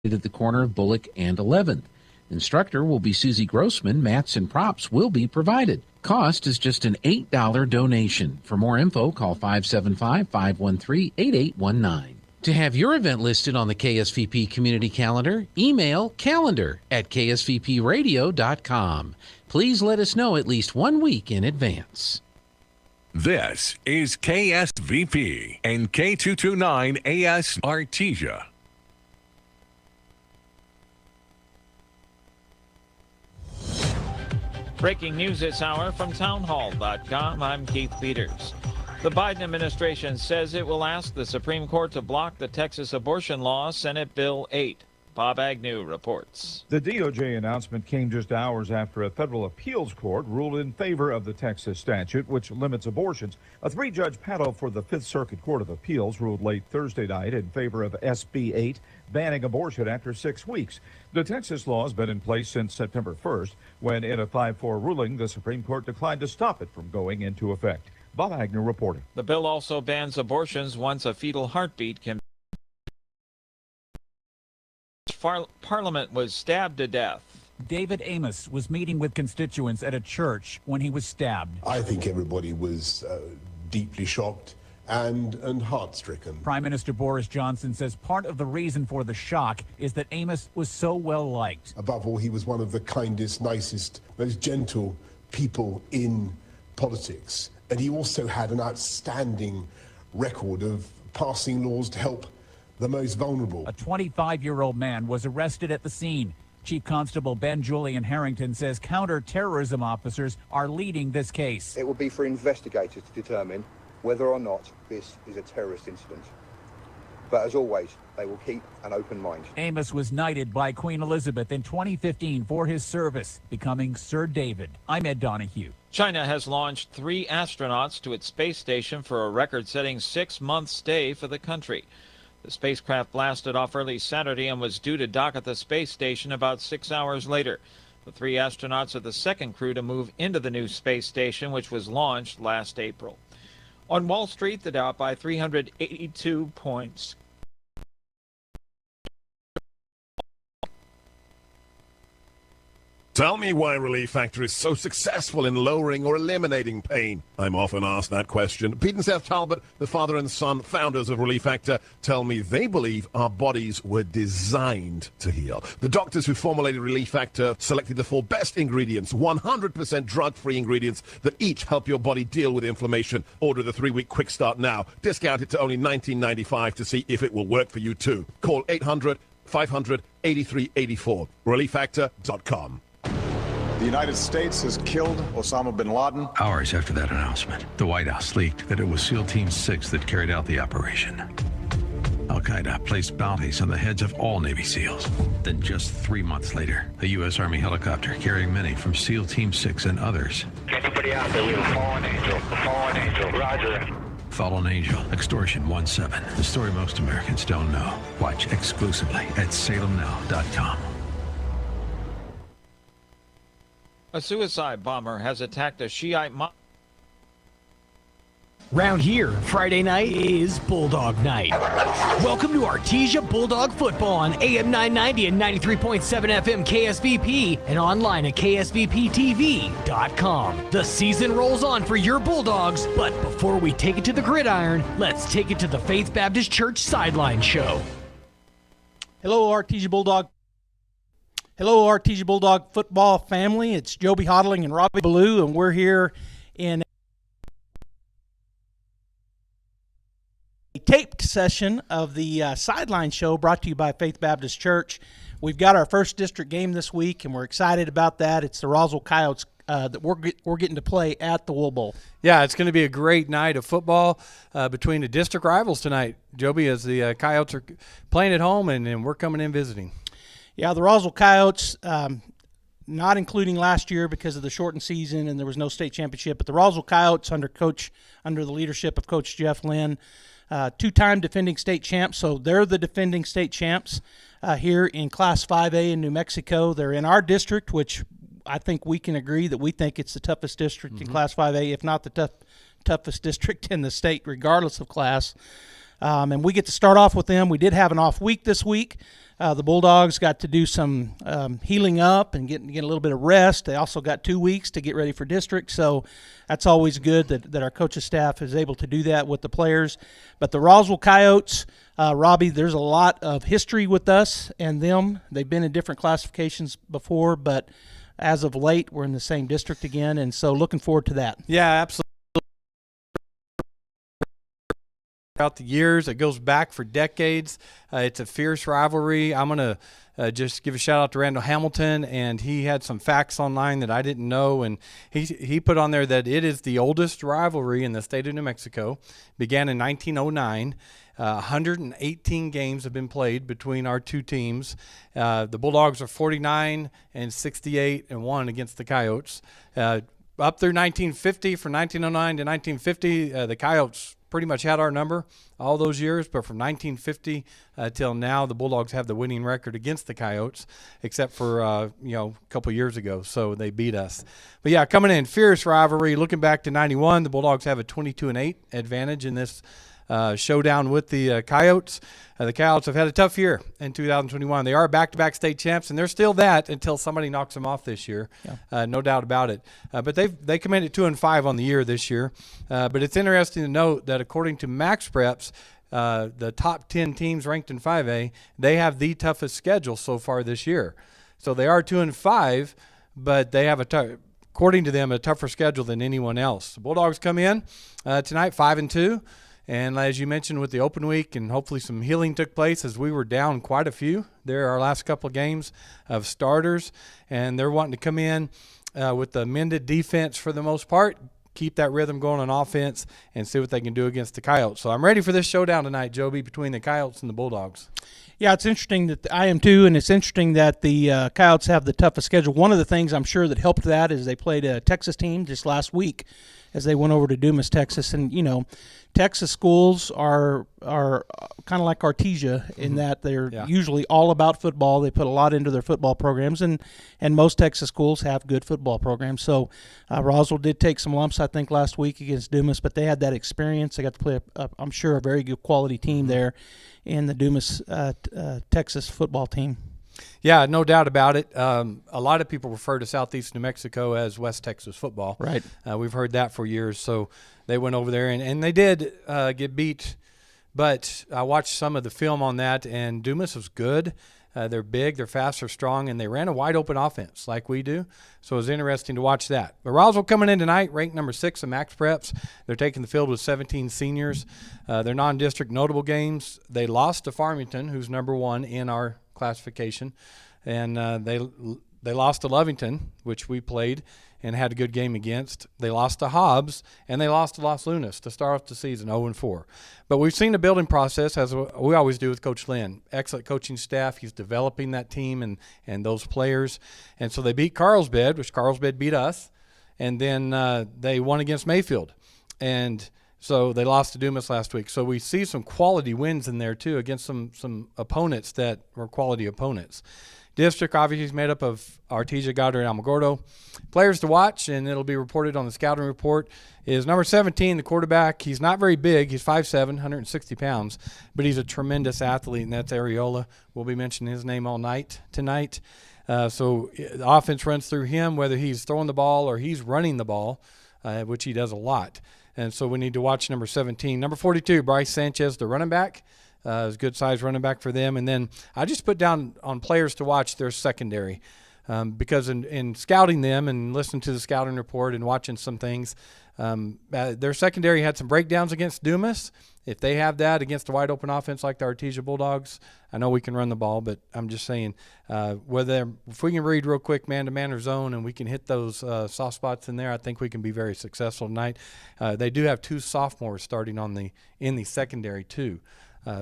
at the corner of Bullock and 11th. Instructor will be Susie Grossman. Mats and props will be provided. Cost is just an $8 donation. For more info, call 575-513-8819. To have your event listed on the KSVP community calendar, email calendar@ksvpradio.com. Please let us know at least 1 week in advance. This is KSVP and K229 AS Artesia. Breaking news this hour from townhall.com. I'm Keith Peters. The Biden administration says it will ask the Supreme Court to block the Texas abortion law, Senate Bill 8. Bob Agnew reports. The DOJ announcement came just hours after a federal appeals court ruled in favor of the Texas statute, which limits abortions. A three-judge panel for the Fifth Circuit Court of Appeals ruled late Thursday night in favor of SB 8, banning abortion after 6 weeks. The Texas law has been in place since September 1st, when in a 5-4 ruling, the Supreme Court declined to stop it from going into effect. Bob Agnew reporting. The bill also bans abortions once a fetal heartbeat can. Parliament was stabbed to death. David Amos was meeting with constituents at a church when he was stabbed. I think everybody was deeply shocked and heart-stricken. Prime Minister Boris Johnson says part of the reason for the shock is that Amos was so well liked. Above all, he was one of the kindest, nicest, most gentle people in politics. And he also had an outstanding record of passing laws to help the most vulnerable. A 25-year-old man was arrested at the scene. Chief Constable Ben Julian Harrington says counter-terrorism officers are leading this case. It will be for investigators to determine whether or not this is a terrorist incident. But as always, they will keep an open mind. Amos was knighted by Queen Elizabeth in 2015 for his service, becoming Sir David. I'm Ed Donahue. China has launched 3 astronauts to its space station for a record-setting 6-month stay for the country. The spacecraft blasted off early Saturday and was due to dock at the space station about 6 hours later. The 3 astronauts are the second crew to move into the new space station, which was launched last April. On Wall Street, the Dow by 382 points. Tell me why Relief Factor is so successful in lowering or eliminating pain. I'm often asked that question. Pete and Seth Talbot, the father and son founders of Relief Factor, tell me they believe our bodies were designed to heal. The doctors who formulated Relief Factor selected the 4 best ingredients, 100% drug-free ingredients that each help your body deal with inflammation. Order the 3-week quick start now. Discount it to only $19.95 to see if it will work for you too. Call 800-500-8384. ReliefFactor.com. The United States has killed Osama bin Laden. Hours after that announcement, the White House leaked that it was SEAL Team 6 that carried out the operation. Al-Qaeda placed bounties on the heads of all Navy SEALs. Then just 3 months later, a U.S. Army helicopter carrying many from SEAL Team 6 and others. Anybody out there with a fallen angel? A fallen angel. Roger. Fallen Angel, Extortion 17. The story most Americans don't know. Watch exclusively at salemnow.com. A suicide bomber has attacked a Shiite mosque. Round here, Friday night is Bulldog Night. Welcome to Artesia Bulldog Football on AM 990 and 93.7 FM KSVP and online at ksvptv.com. The season rolls on for your Bulldogs, but before we take it to the gridiron, let's take it to the Faith Baptist Church Sideline Show. Hello, Artesia Bulldog football family. It's Joby Hodling and Robbie Ballou, and we're here in a taped session of the Sideline Show brought to you by Faith Baptist Church. We've got our first district game this week, and we're excited about that. It's the Roswell Coyotes that we're getting to play at the Wool Bowl. Yeah, it's going to be a great night of football between the district rivals tonight, Joby, as the Coyotes are playing at home, and we're coming in visiting. Yeah, the Roswell Coyotes, not including last year because of the shortened season and there was no state championship, but the Roswell Coyotes under the leadership of Coach Jeff Lynn, 2-time defending state champs, so they're the defending state champs here in Class 5A in New Mexico. They're in our district, which I think we can agree that we think it's the toughest district in Class 5A, if not the toughest district in the state, regardless of class. And we get to start off with them. We did have an off week this week. The Bulldogs got to do some healing up and get a little bit of rest. They also got 2 weeks to get ready for district, so that's always good that our coaching staff is able to do that with the players. But the Roswell Coyotes, Robbie, there's a lot of history with us and them. They've been in different classifications before, but as of late, we're in the same district again, and so looking forward to that. Yeah, absolutely. Throughout the years, it goes back for decades. It's a fierce rivalry. I'm going to just give a shout out to Randall Hamilton, and he had some facts online that I didn't know, and he put on there that it is the oldest rivalry in the state of New Mexico. Began in 1909. 118 games have been played between our two teams. The Bulldogs are 49 and 68 and 1 against the Coyotes. Up through 1950, from 1909 to 1950, the Coyotes pretty much had our number all those years, but from 1950 till now, the Bulldogs have the winning record against the Coyotes, except for a couple years ago, so they beat us. But yeah, coming in, fierce rivalry. Looking back to 91, the Bulldogs have a 22-8 advantage in this showdown with the Coyotes. The Coyotes have had a tough year in 2021. They are back-to-back state champs, and they're still that until somebody knocks them off this year. Yeah. No doubt about it. But they come in at 2-5 on the year this year. But it's interesting to note that according to Max Preps, the top 10 teams ranked in 5A, they have the toughest schedule so far this year. So they are 2-5, but they have according to them, a tougher schedule than anyone else. The Bulldogs come in tonight 5-2. And as you mentioned with the open week, and hopefully some healing took place as we were down quite a few. There are our last couple of games of starters, and they're wanting to come in with the amended defense for the most part, keep that rhythm going on offense, and see what they can do against the Coyotes. So I'm ready for this showdown tonight, Joby, between the Coyotes and the Bulldogs. Yeah, it's interesting that I am too, and it's interesting that the Coyotes have the toughest schedule. One of the things I'm sure that helped that is they played a Texas team just last week as they went over to Dumas, Texas. And, Texas schools are kind of like Artesia in that they're usually all about football. They put a lot into their football programs, and most Texas schools have good football programs. So Roswell did take some lumps, I think, last week against Dumas, but they had that experience. They got to play, I'm sure, a very good quality team there in the Dumas, Texas football team. Yeah, no doubt about it. A lot of people refer to Southeast New Mexico as West Texas football. Right. We've heard that for years. So they went over there, and they did get beat. But I watched some of the film on that, and Dumas was good. They're big, they're fast, they're strong, and they ran a wide-open offense like we do. So it was interesting to watch that. But Roswell coming in tonight, ranked number 6 in Max Preps. They're taking the field with 17 seniors. Their non-district notable games, they lost to Farmington, who's number 1 in our classification, and they lost to Lovington, which we played and had a good game against. They lost to Hobbs, and they lost to Los Lunas to start off the season 0-4. But we've seen the building process, as we always do with Coach Lynn. Excellent coaching staff. He's developing that team and those players. And so they beat Carlsbad, which Carlsbad beat us, and then they won against Mayfield. And so they lost to Dumas last week. So we see some quality wins in there, too, against some opponents that were quality opponents. District obviously is made up of Artesia, Goddard, and Alamogordo. Players to watch, and it'll be reported on the scouting report, is number 17, the quarterback. He's not very big. He's 5'7", 160 pounds, but he's a tremendous athlete, and that's Areola. We'll be mentioning his name all night tonight. So the offense runs through him, whether he's throwing the ball or he's running the ball, which he does a lot. And so we need to watch number 17. Number 42, Bryce Sanchez, the running back. Is a good-sized running back for them. And then I just put down on players to watch their secondary because in scouting them and listening to the scouting report and watching some things, their secondary had some breakdowns against Dumas. If they have that against a wide-open offense like the Artesia Bulldogs, I know we can run the ball, but I'm just saying if we can read real quick man-to-man or zone and we can hit those soft spots in there, I think we can be very successful tonight. They do have 2 sophomores starting in the secondary too.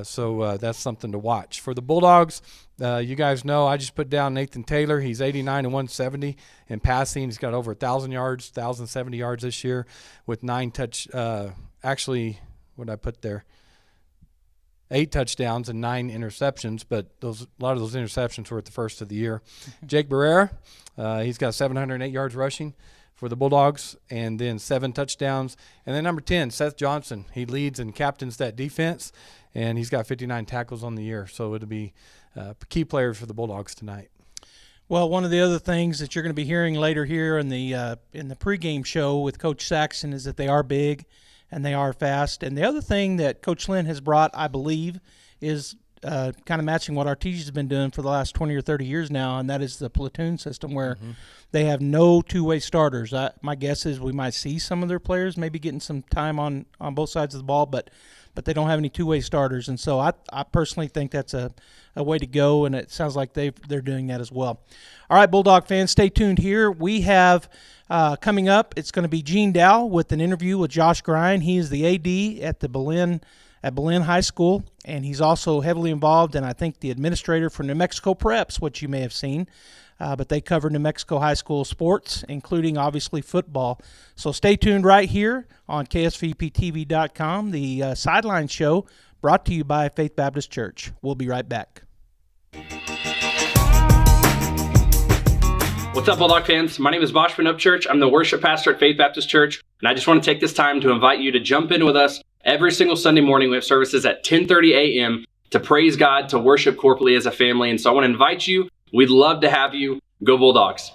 So that's something to watch. For the Bulldogs, you guys know I just put down Nathan Taylor. He's 89 and 170 in passing. He's got over 1,000 yards, 1,070 yards this year with 9 actually, what did I put there? 8 touchdowns and 9 interceptions, but a lot of those interceptions were at the first of the year. Jake Barrera, he's got 708 yards rushing for the Bulldogs, and then 7 touchdowns. And then number 10, Seth Johnson. He leads and captains that defense, and he's got 59 tackles on the year. So it'll be key players for the Bulldogs tonight. Well, one of the other things that you're going to be hearing later here in the pregame show with Coach Saxon is that they are big and they are fast. And the other thing that Coach Lynn has brought, I believe, is kind of matching what Artesia's been doing for the last 20 or 30 years now, and that is the platoon system where they have no two-way starters. My guess is we might see some of their players maybe getting some time on both sides of the ball, but they don't have any two-way starters. And so I personally think that's a way to go, and it sounds like they're doing that as well. All right, Bulldog fans, stay tuned here. We have coming up, it's going to be Gene Dow with an interview with Josh Grine. He is the AD at Belen High School, and he's also heavily involved in, I think, the administrator for New Mexico Preps, which you may have seen. But they cover New Mexico high school sports, including, obviously, football. So stay tuned right here on KSVPTV.com, the Sideline Show, brought to you by Faith Baptist Church. We'll be right back. What's up, Bulldog fans? My name is Bosch from Upchurch. I'm the worship pastor at Faith Baptist Church, and I just want to take this time to invite you to jump in with us. Every single Sunday morning, we have services at 10:30 a.m. to praise God, to worship corporately as a family. And so I want to invite you. We'd love to have you. Go Bulldogs.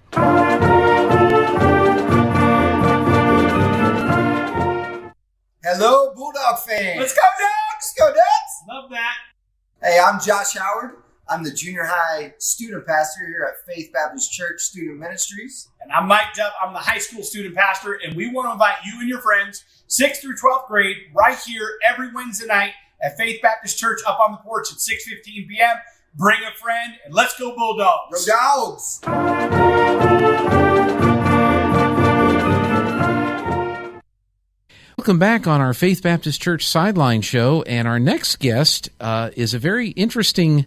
Hello, Bulldog fans. Let's go, Dogs! Go, Dogs! Love that. Hey, I'm Josh Howard. I'm the junior high student pastor here at Faith Baptist Church Student Ministries. And I'm Mike Duff. I'm the high school student pastor, and we want to invite you and your friends, 6th through 12th grade, right here every Wednesday night at Faith Baptist Church up on the porch at 6:15 p.m. Bring a friend, and let's go Bulldogs. Go Dogs! Welcome back on our Faith Baptist Church Sideline Show, and our next guest is a very interesting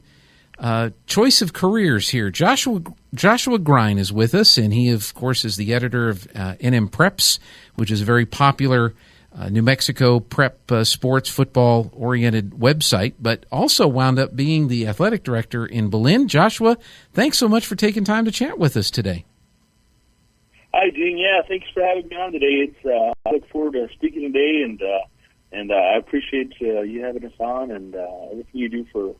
choice of careers here. Joshua Grine is with us, and he, of course, is the editor of NM Preps, which is a very popular New Mexico prep sports football-oriented website, but also wound up being the athletic director in Belen. Joshua, thanks so much for taking time to chat with us today. Hi, Dean. Yeah, thanks for having me on today. I look forward to speaking today, and I appreciate you having us on and everything you do for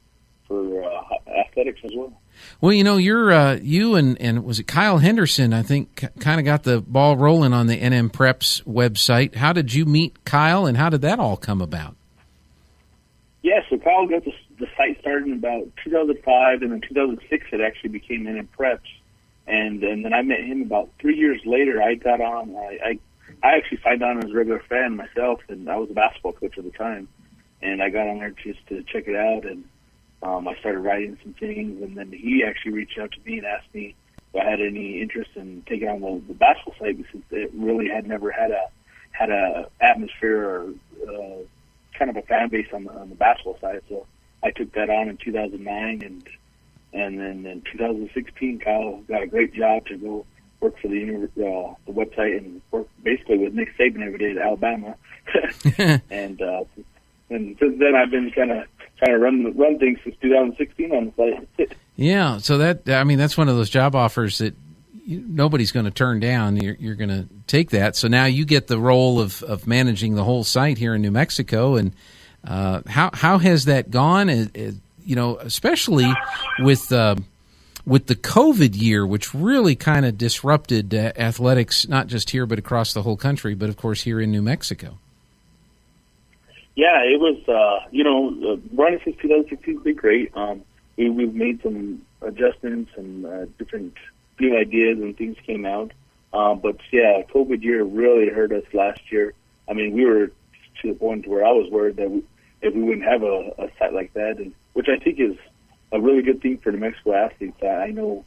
athletics as well. Well, you know, you and was it Kyle Henderson, I think, kind of got the ball rolling on the NM Preps website. How did you meet Kyle, and how did that all come about? Yeah, so Kyle got the site started in about 2005, and in 2006 it actually became NM Preps. And then I met him about 3 years later. I got on. I actually signed on as a regular fan myself, and I was a basketball coach at the time. And I got on there just to check it out, and I started writing some things. And then he actually reached out to me and asked me if I had any interest in taking on the basketball site, because it really had never had a atmosphere or kind of a fan base on the basketball side. So I took that on in 2009, and then in 2016, Kyle got a great job to go work for the website and work basically with Nick Saban every day at Alabama. and since then, I've been kind of run things since 2016 on the site. Yeah, so that's one of those job offers that nobody's going to turn down. You're going to take that. So now you get the role of managing the whole site here in New Mexico. And how has that gone? Especially with the COVID year, which really kind of disrupted athletics, not just here but across the whole country, but of course here in New Mexico. Yeah, it was. Running since 2016 has been great. We've made some adjustments and different new ideas and things came out. But yeah, COVID year really hurt us last year. I mean, we were to the point where I was worried that if we wouldn't have a site like that, and which I think is a really good thing for New Mexico athletes. I know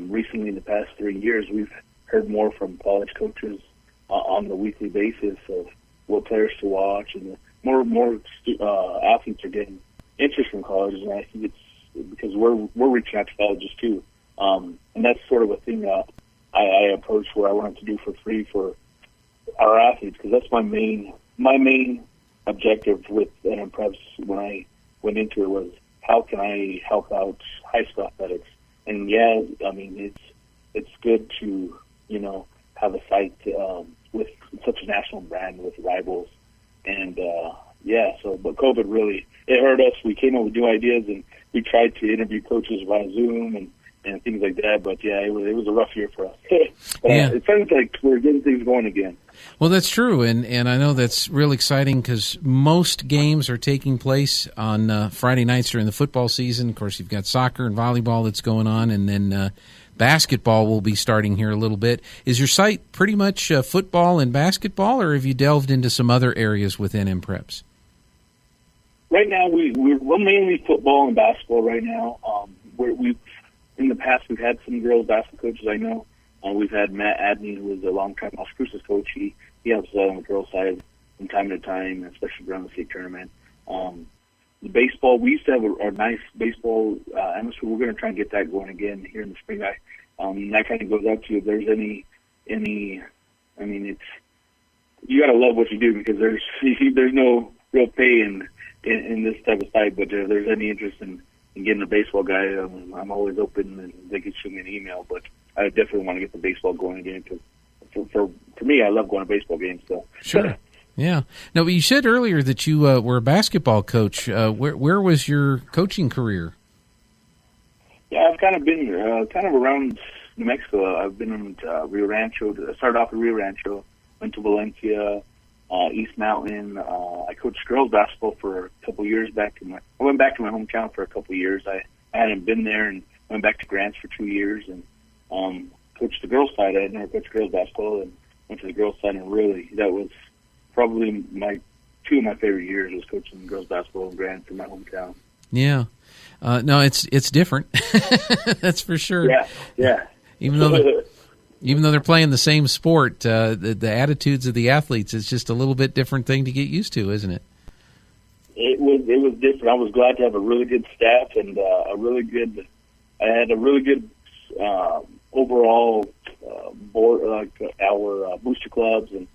recently in the past 3 years, we've heard more from college coaches on the weekly basis of what players to watch, and more athletes are getting interest from colleges, and I think it's because we're reaching out to colleges too. And that's sort of a thing I approached where I wanted to do for free for our athletes, because that's my main objective with NM Preps when I went into it was, how can I help out high school athletics? And yeah, I mean, it's good to, have a site with such a national brand with rivals. And but COVID really, it hurt us. We came up with new ideas, and we tried to interview coaches via Zoom and things like that. But yeah, it was a rough year for us. But it sounds like we're getting things going again. Well, that's true, and I know that's real exciting because most games are taking place on Friday nights during the football season. Of course, you've got soccer and volleyball that's going on, and then basketball will be starting here a little bit. Is your site pretty much football and basketball, or have you delved into some other areas within MPreps? Right now, we're mainly football and basketball right now. In the past, we've had some girls basketball coaches I know. We've had Matt Adney, who was a long-time Las Cruces coach. He helps out on the girls' side from time to time, especially around the state tournament. The baseball, we used to have a nice baseball atmosphere. We're going to try and get that going again here in the spring. That kind of goes out to if there's any. I mean, it's you got to love what you do because there's no real pay in this type of site. But if there's any interest in getting a baseball guy, I'm always open, and they can shoot me an email. But I definitely want to get the baseball going again because for me, I love going to baseball games. So sure, yeah. Now, you said earlier that you were a basketball coach. Where was your coaching career? Yeah, I've kind of been around New Mexico. I've been in Rio Rancho. I started off in Rio Rancho, went to Valencia, East Mountain. I coached girls basketball for a couple years I went back to my hometown for a couple years. I hadn't been there and went back to Grants for 2 years and coached the girls side. I had never coached girls basketball and went to the girls side, and really that was probably two of my favorite years was coaching girls basketball in Grants in my hometown. Yeah. No, it's different. That's for sure. Yeah. Even though they're playing the same sport, the attitudes of the athletes is just a little bit different thing to get used to, isn't it? It was different. I was glad to have a really good staff and I had a really good overall board, our booster clubs, and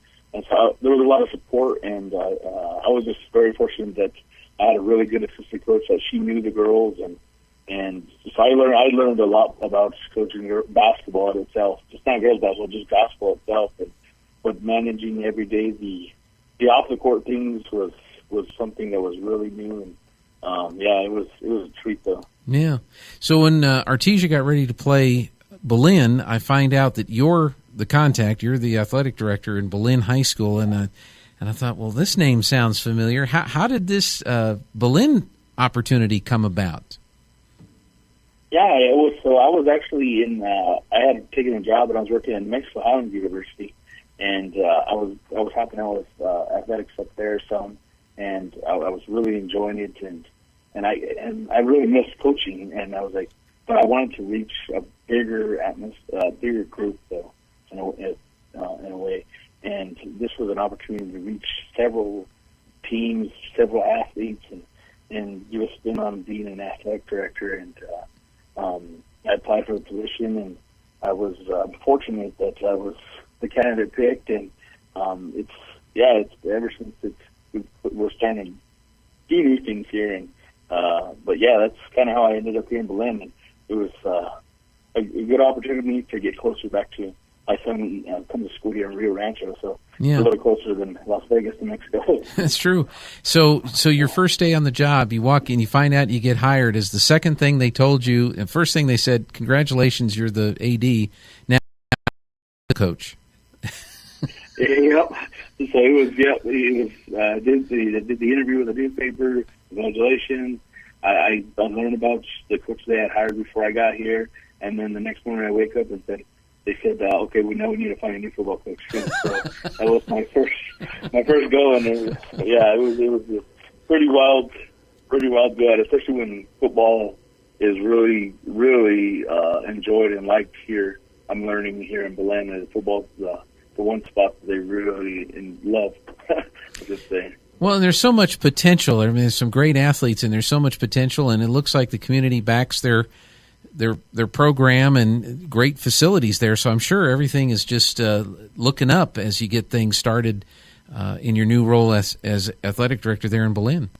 so there was a lot of support. And I was just very fortunate that I had a really good assistant coach that she knew the girls, and so I learned a lot about coaching basketball in itself, just not girls basketball, just basketball itself, but managing every day the off the court things was something that was really new, and it was a treat though. Yeah. So when Artesia got ready to play Belen, I find out that you're the contact. You're the athletic director in Belen High School, and I thought, well, this name sounds familiar. How did this Belen opportunity come about? Yeah, it was. So I was actually I had taken a job, and I was working at New Mexico Highlands University, and I was helping out with athletics up there some, and I was really enjoying it, and I really missed coaching, and I was like, but I wanted to reach a bigger bigger group though, in a way, and this was an opportunity to reach several teams, several athletes, and give a spin on being an athletic director, and I applied for the position, and I was fortunate that I was the candidate picked, and it's ever since we're starting to do new things here, and but yeah, that's kind of how I ended up here in Belen, and it was a good opportunity to get closer back to my son. Come to school here in Rio Rancho, so yeah. A little closer than Las Vegas, New Mexico. That's true. So your first day on the job, you walk in, you find out you get hired. Is the second thing they told you, and first thing they said, congratulations, you're the AD, now the coach. Yep. So it was. Did the interview with the newspaper. Congratulations. I learned about the coach they had hired before I got here, and then the next morning I wake up and they said, okay, we need to find a new football coach. So that was my first go, and it was pretty wild good, especially when football is really, really enjoyed and liked here. I'm learning here in Belen that football is the one spot that they really love. Just saying. Well, and there's so much potential. I mean, there's some great athletes, and there's so much potential, and it looks like the community backs their program and great facilities there. So I'm sure everything is just looking up as you get things started in your new role as athletic director there in Belen.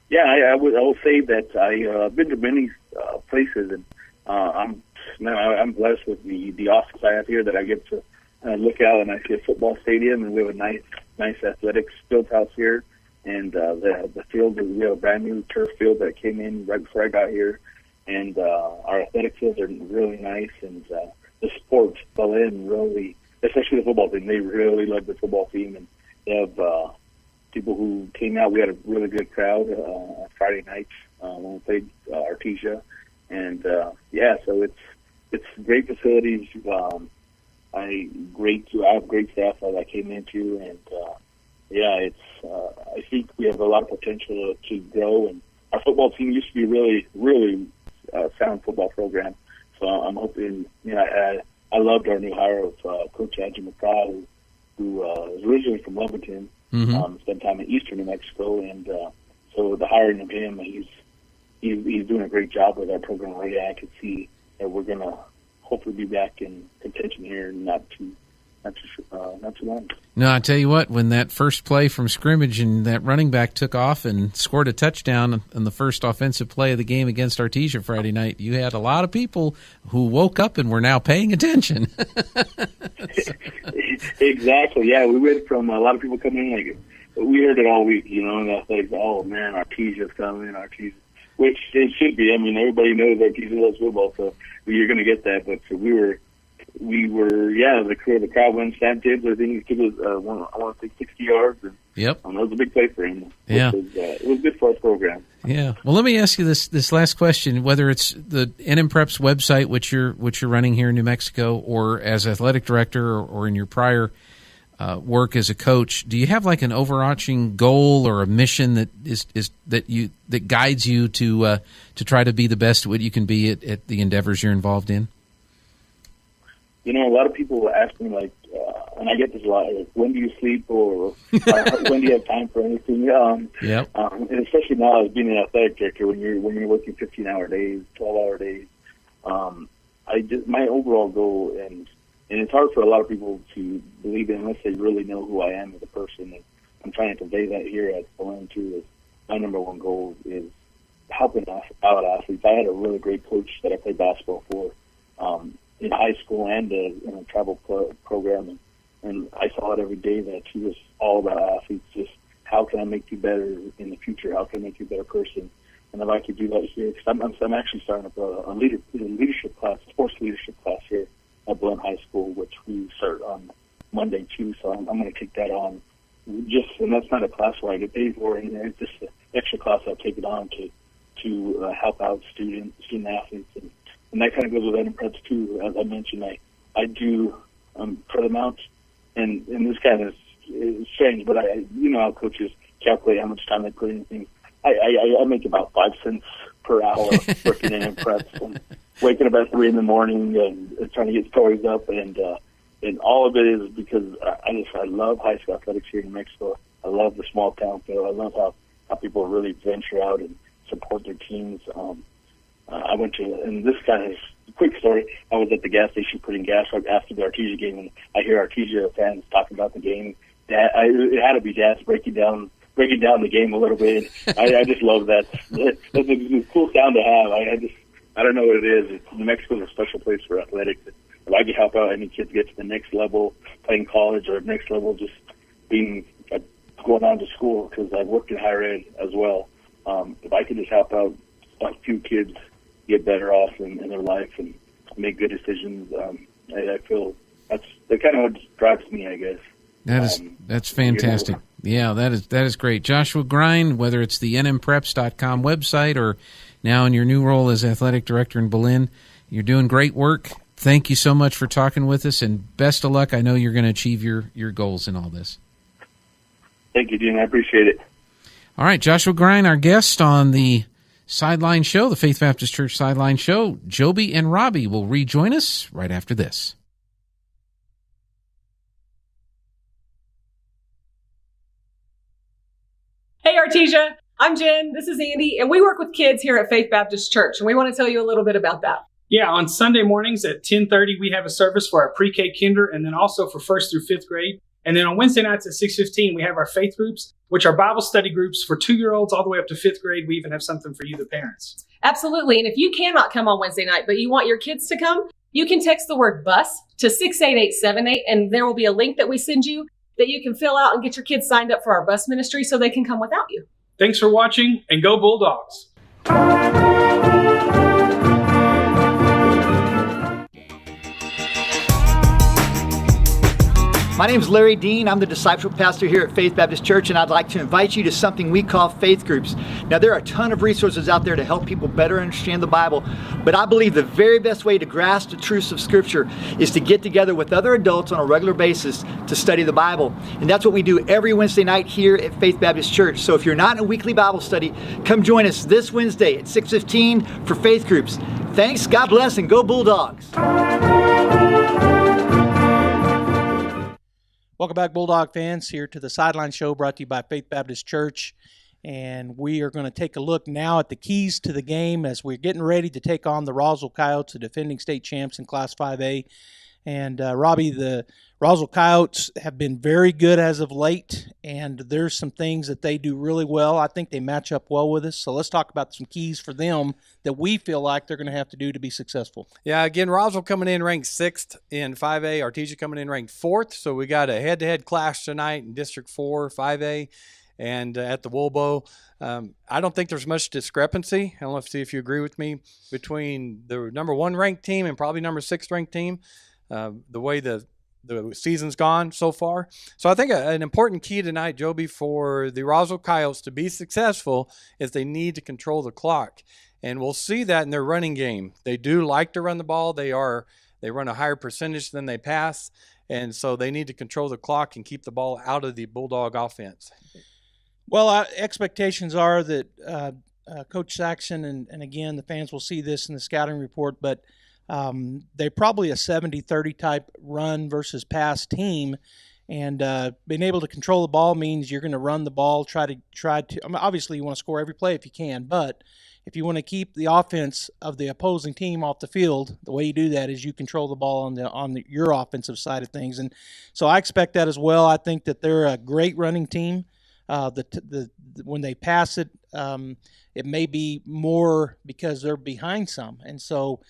Yeah, I will say that I've been to many places, and I'm blessed with the office I have here that I get to I look out and I see a football stadium, and we have a nice athletics field house here. And the field, we have a brand new turf field that came in right before I got here. And our athletic fields are really nice, and the sports fell in really, especially the football team. They really love the football team, and they have people who came out. We had a really good crowd on Friday nights when we played Artesia, and so it's great facilities. I have great staff that I came into, and I think we have a lot of potential to grow. And our football team used to be really sound football program. So I'm hoping. I loved our new hire of Coach Angiano, who is originally from Lubbock, spent time in eastern New Mexico, and so the hiring of him, he's doing a great job with our program already. I could see that we're gonna hopefully be back in contention here not too long. No, I tell you what, when that first play from scrimmage and that running back took off and scored a touchdown in the first offensive play of the game against Artesia Friday night, you had a lot of people who woke up and were now paying attention. Exactly. Yeah, we went from a lot of people coming in, we heard it all week, and I was oh man, Artesia's coming, Artesia, which it should be. I mean, everybody knows Artesia loves football, so you're going to get that. But we were, the crowd went Sam Tibbs. I think he was, I want to say 60 yards. And, yep. That was a big play for him. Yeah. It was good for our program. Yeah. Well, let me ask you this last question, whether it's the NM Preps website, which you're running here in New Mexico, or as athletic director, or in your prior work as a coach, do you have like an overarching goal or a mission that guides you to try to be the best at what you can be at the endeavors you're involved in? A lot of people ask me, and I get this a lot, when do you sleep, or when do you have time for anything? And especially now as being an athletic director, when you're working 15-hour days, 12-hour days, my overall goal, and it's hard for a lot of people to believe in unless they really know who I am as a person. And I'm trying to convey that here at Solman too. Is my number one goal is helping out athletes. I had a really great coach that I played basketball for in high school and in a travel program, and I saw it every day that he was all about athletes. Just how can I make you better in the future? How can I make you a better person? And if I could do that here, because I'm actually starting up a leadership class, sports leadership class here at Belen High School, which we start on Monday too. So I'm going to take that on. And that's not a class where I get paid for, and it's just an extra class I've taken on to help out student athletes, and that kind of goes with NM Preps too. As I mentioned, I do for the amount, and this kind of is strange, but how coaches calculate how much time they put in things. I make about 5 cents per hour working in NM Preps, and waking up at 3 in the morning and trying to get stories up, and all of it is because I love high school athletics here in New Mexico. I love the small town feel. I love how people really venture out and support their teams. I went to, and this kind of quick story, I was at the gas station putting gas right after the Artesia game, and I hear Artesia fans talking about the game. It had to be Dad's breaking down the game a little bit. I just love that. That's a cool sound to have. I don't know what it is. New Mexico is a special place for athletics. If I could help out any kids get to the next level, playing college, or next level, just being going on to school, because I've worked in higher ed as well. If I could just help out a few kids get better off in their life and make good decisions, I feel that's kind of what drives me, I guess. That's fantastic. Yeah, that is great. Joshua Grine, whether it's the nmpreps.com website or now in your new role as athletic director in Belen, you're doing great work. Thank you so much for talking with us, and best of luck. I know you're going to achieve your goals in all this. Thank you, Dean. I appreciate it. All right, Joshua Grine, our guest on the Sideline Show, the Faith Baptist Church Sideline Show. Joby and Robbie will rejoin us right after this. Hey, Artesia. I'm Jen. This is Andy, and we work with kids here at Faith Baptist Church, and we want to tell you a little bit about that. Yeah, on Sunday mornings at 10:30, we have a service for our pre-K kinder, and then also for 1st through 5th grade. And then on Wednesday nights at 6:15, we have our faith groups, which are Bible study groups for 2-year-olds all the way up to 5th grade. We even have something for you, the parents. Absolutely. And if you cannot come on Wednesday night, but you want your kids to come, You can text the word bus to 68878, and there will be a link that we send you that you can fill out and get your kids signed up for our bus ministry so they can come without you. Thanks for watching, and go Bulldogs. My name is Larry Dean. I'm the discipleship pastor here at Faith Baptist Church, and I'd like to invite you to something we call faith groups. Now, there are a ton of resources out there to help people better understand the Bible, but I believe the very best way to grasp the truths of Scripture is to get together with other adults on a regular basis to study the Bible. And that's what we do every Wednesday night here at Faith Baptist Church. So if you're not in a weekly Bible study, come join us this Wednesday at 6:15 for faith groups. Thanks, God bless, and go Bulldogs! Welcome back, Bulldog fans, here to the Sideline Show brought to you by Faith Baptist Church. And we are going to take a look now at the keys to the game as we're getting ready to take on the Roswell Coyotes, the defending state champs in Class 5A. And Robbie, the Roswell Coyotes have been very good as of late, and there's some things that they do really well. I think they match up well with us. So let's talk about some keys for them that we feel like they're going to have to do to be successful. Yeah, again, Roswell coming in ranked 6th in 5A. Artesia coming in ranked 4th. So we got a head-to-head clash tonight in District 4, 5A, and at the Woolbow. I don't think there's much discrepancy. I don't know if you agree with me, between the number 1 ranked team and probably number 6 ranked team. The way the season's gone so far. So I think an important key tonight, Joby, for the Roswell Coyotes to be successful is they need to control the clock. And we'll see that in their running game. They do like to run the ball. They run a higher percentage than they pass. And so they need to control the clock and keep the ball out of the Bulldog offense. Well, expectations are that Coach Saxon, and again, the fans will see this in the scouting report, but they're probably a 70-30 type run versus pass team, and being able to control the ball means you're going to run the ball, try to. I mean, obviously, you want to score every play if you can, but if you want to keep the offense of the opposing team off the field, the way you do that is you control the ball on your offensive side of things, and so I expect that as well. I think that they're a great running team. When they pass it, it may be more because they're behind some, and so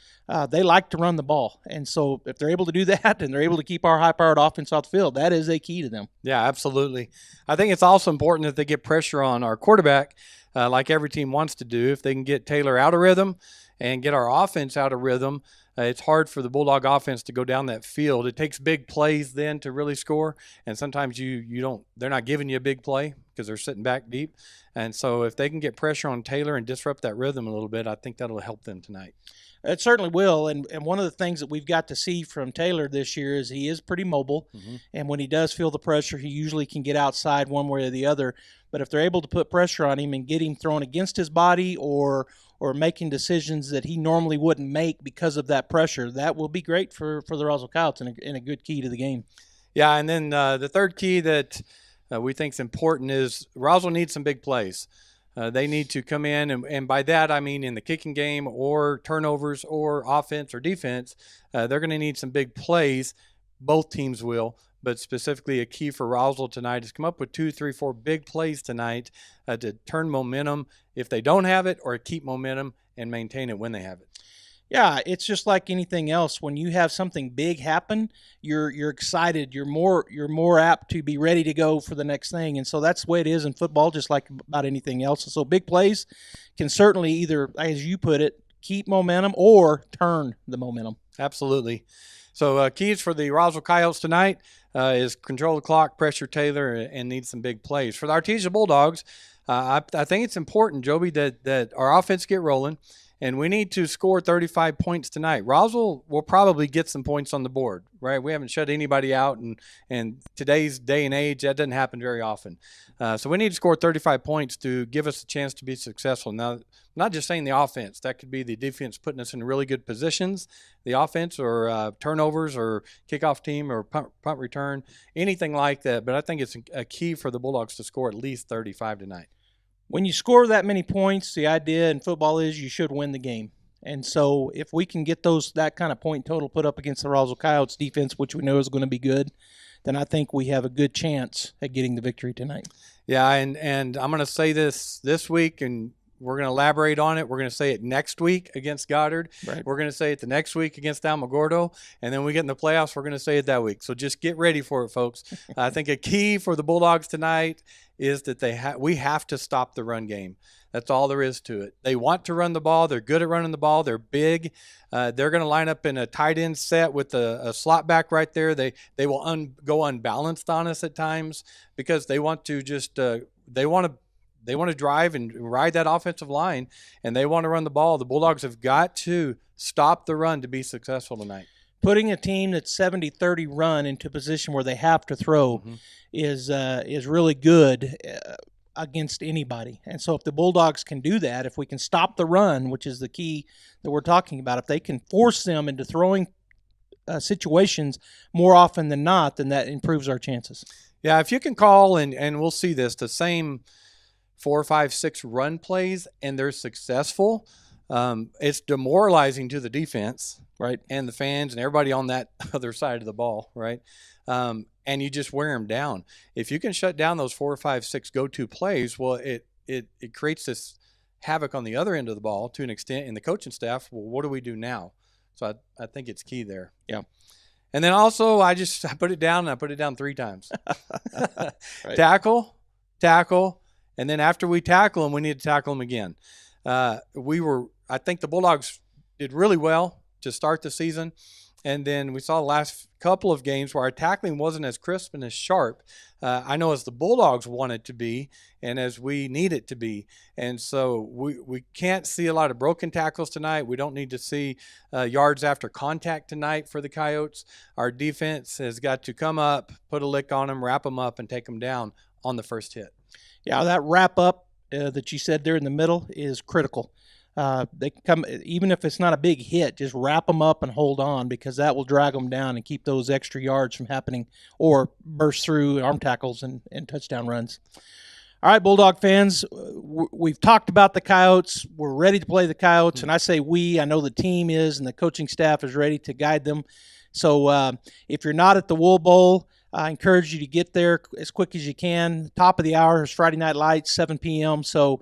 they like to run the ball. And so if they're able to do that and they're able to keep our high-powered offense off the field, that is a key to them. Yeah, absolutely. I think it's also important that they get pressure on our quarterback, like every team wants to do. If they can get Taylor out of rhythm and get our offense out of rhythm, it's hard for the Bulldog offense to go down that field. It takes big plays then to really score, and sometimes they're not giving you a big play because they're sitting back deep. And so if they can get pressure on Taylor and disrupt that rhythm a little bit, I think that'll help them tonight. It certainly will, and one of the things that we've got to see from Taylor this year is he is pretty mobile, and when he does feel the pressure, he usually can get outside one way or the other. But if they're able to put pressure on him and get him thrown against his body or making decisions that he normally wouldn't make because of that pressure, that will be great for the Roswell Coyotes and a good key to the game. Yeah, and then the third key that we think is important is Roswell needs some big plays. They need to come in, and by that I mean in the kicking game or turnovers or offense or defense, they're going to need some big plays. Both teams will, but specifically a key for Roswell tonight is come up with 2, 3, 4 big plays tonight to turn momentum if they don't have it, or keep momentum and maintain it when they have it. Yeah, it's just like anything else. When you have something big happen, you're excited. You're more apt to be ready to go for the next thing. And so that's the way it is in football, just like about anything else. And so big plays can certainly either, as you put it, keep momentum or turn the momentum. Absolutely. So keys for the Roswell Coyotes tonight is control the clock, pressure Taylor, and need some big plays. For the Artesia Bulldogs, I think it's important, Joby, that our offense get rolling. And we need to score 35 points tonight. Roswell will probably get some points on the board, right? We haven't shut anybody out, and today's day and age, that doesn't happen very often. So we need to score 35 points to give us a chance to be successful. Now, I'm not just saying the offense. That could be the defense putting us in really good positions, the offense, or turnovers, or kickoff team, or punt return, anything like that. But I think it's a key for the Bulldogs to score at least 35 tonight. When you score that many points, the idea in football is you should win the game. And so if we can get that kind of point total put up against the Roswell Coyotes defense, which we know is going to be good, then I think we have a good chance at getting the victory tonight. Yeah, and I'm going to say this week, and We're going to elaborate on it. We're going to say it next week against Goddard. Right. We're going to say it the next week against Alamogordo. And then we get in the playoffs, we're going to say it that week. So just get ready for it, folks. I think a key for the Bulldogs tonight is that we have to stop the run game. That's all there is to it. They want to run the ball. They're good at running the ball. They're big. They're going to line up in a tight end set with a slot back right there. They will go unbalanced on us at times because they want to just they want to drive and ride that offensive line, and they want to run the ball. The Bulldogs have got to stop the run to be successful tonight. Putting a team that's 70-30 run into a position where they have to throw is really good against anybody. And so if the Bulldogs can do that, if we can stop the run, which is the key that we're talking about, if they can force them into throwing situations more often than not, then that improves our chances. Yeah, if you can call, and we'll see this, the same 4, 5, 6 run plays, and they're successful, it's demoralizing to the defense, right, and the fans and everybody on that other side of the ball, right? And you just wear them down. If you can shut down those 4, 5, 6 go-to plays, well, it creates this havoc on the other end of the ball to an extent, and the coaching staff, well, what do we do now? So I think it's key there. Yeah. And then also I put it down, and I put it down 3 times. Right. Tackle, and then after we tackle them, we need to tackle them again. I think the Bulldogs did really well to start the season. And then we saw the last couple of games where our tackling wasn't as crisp and as sharp. I know as the Bulldogs want it to be and as we need it to be. And so we can't see a lot of broken tackles tonight. We don't need to see yards after contact tonight for the Coyotes. Our defense has got to come up, put a lick on them, wrap them up, and take them down on the first hit. Yeah, that wrap up that you said there in the middle is critical. They can come, even if it's not a big hit, just wrap them up and hold on, because that will drag them down and keep those extra yards from happening or burst through arm tackles and touchdown runs. All right, Bulldog fans, we've talked about the Coyotes. We're ready to play the Coyotes, and I say I know the team is, and the coaching staff is ready to guide them. So if you're not at the Wool Bowl, I encourage you to get there as quick as you can. Top of the hour is Friday Night Lights, 7 p.m., so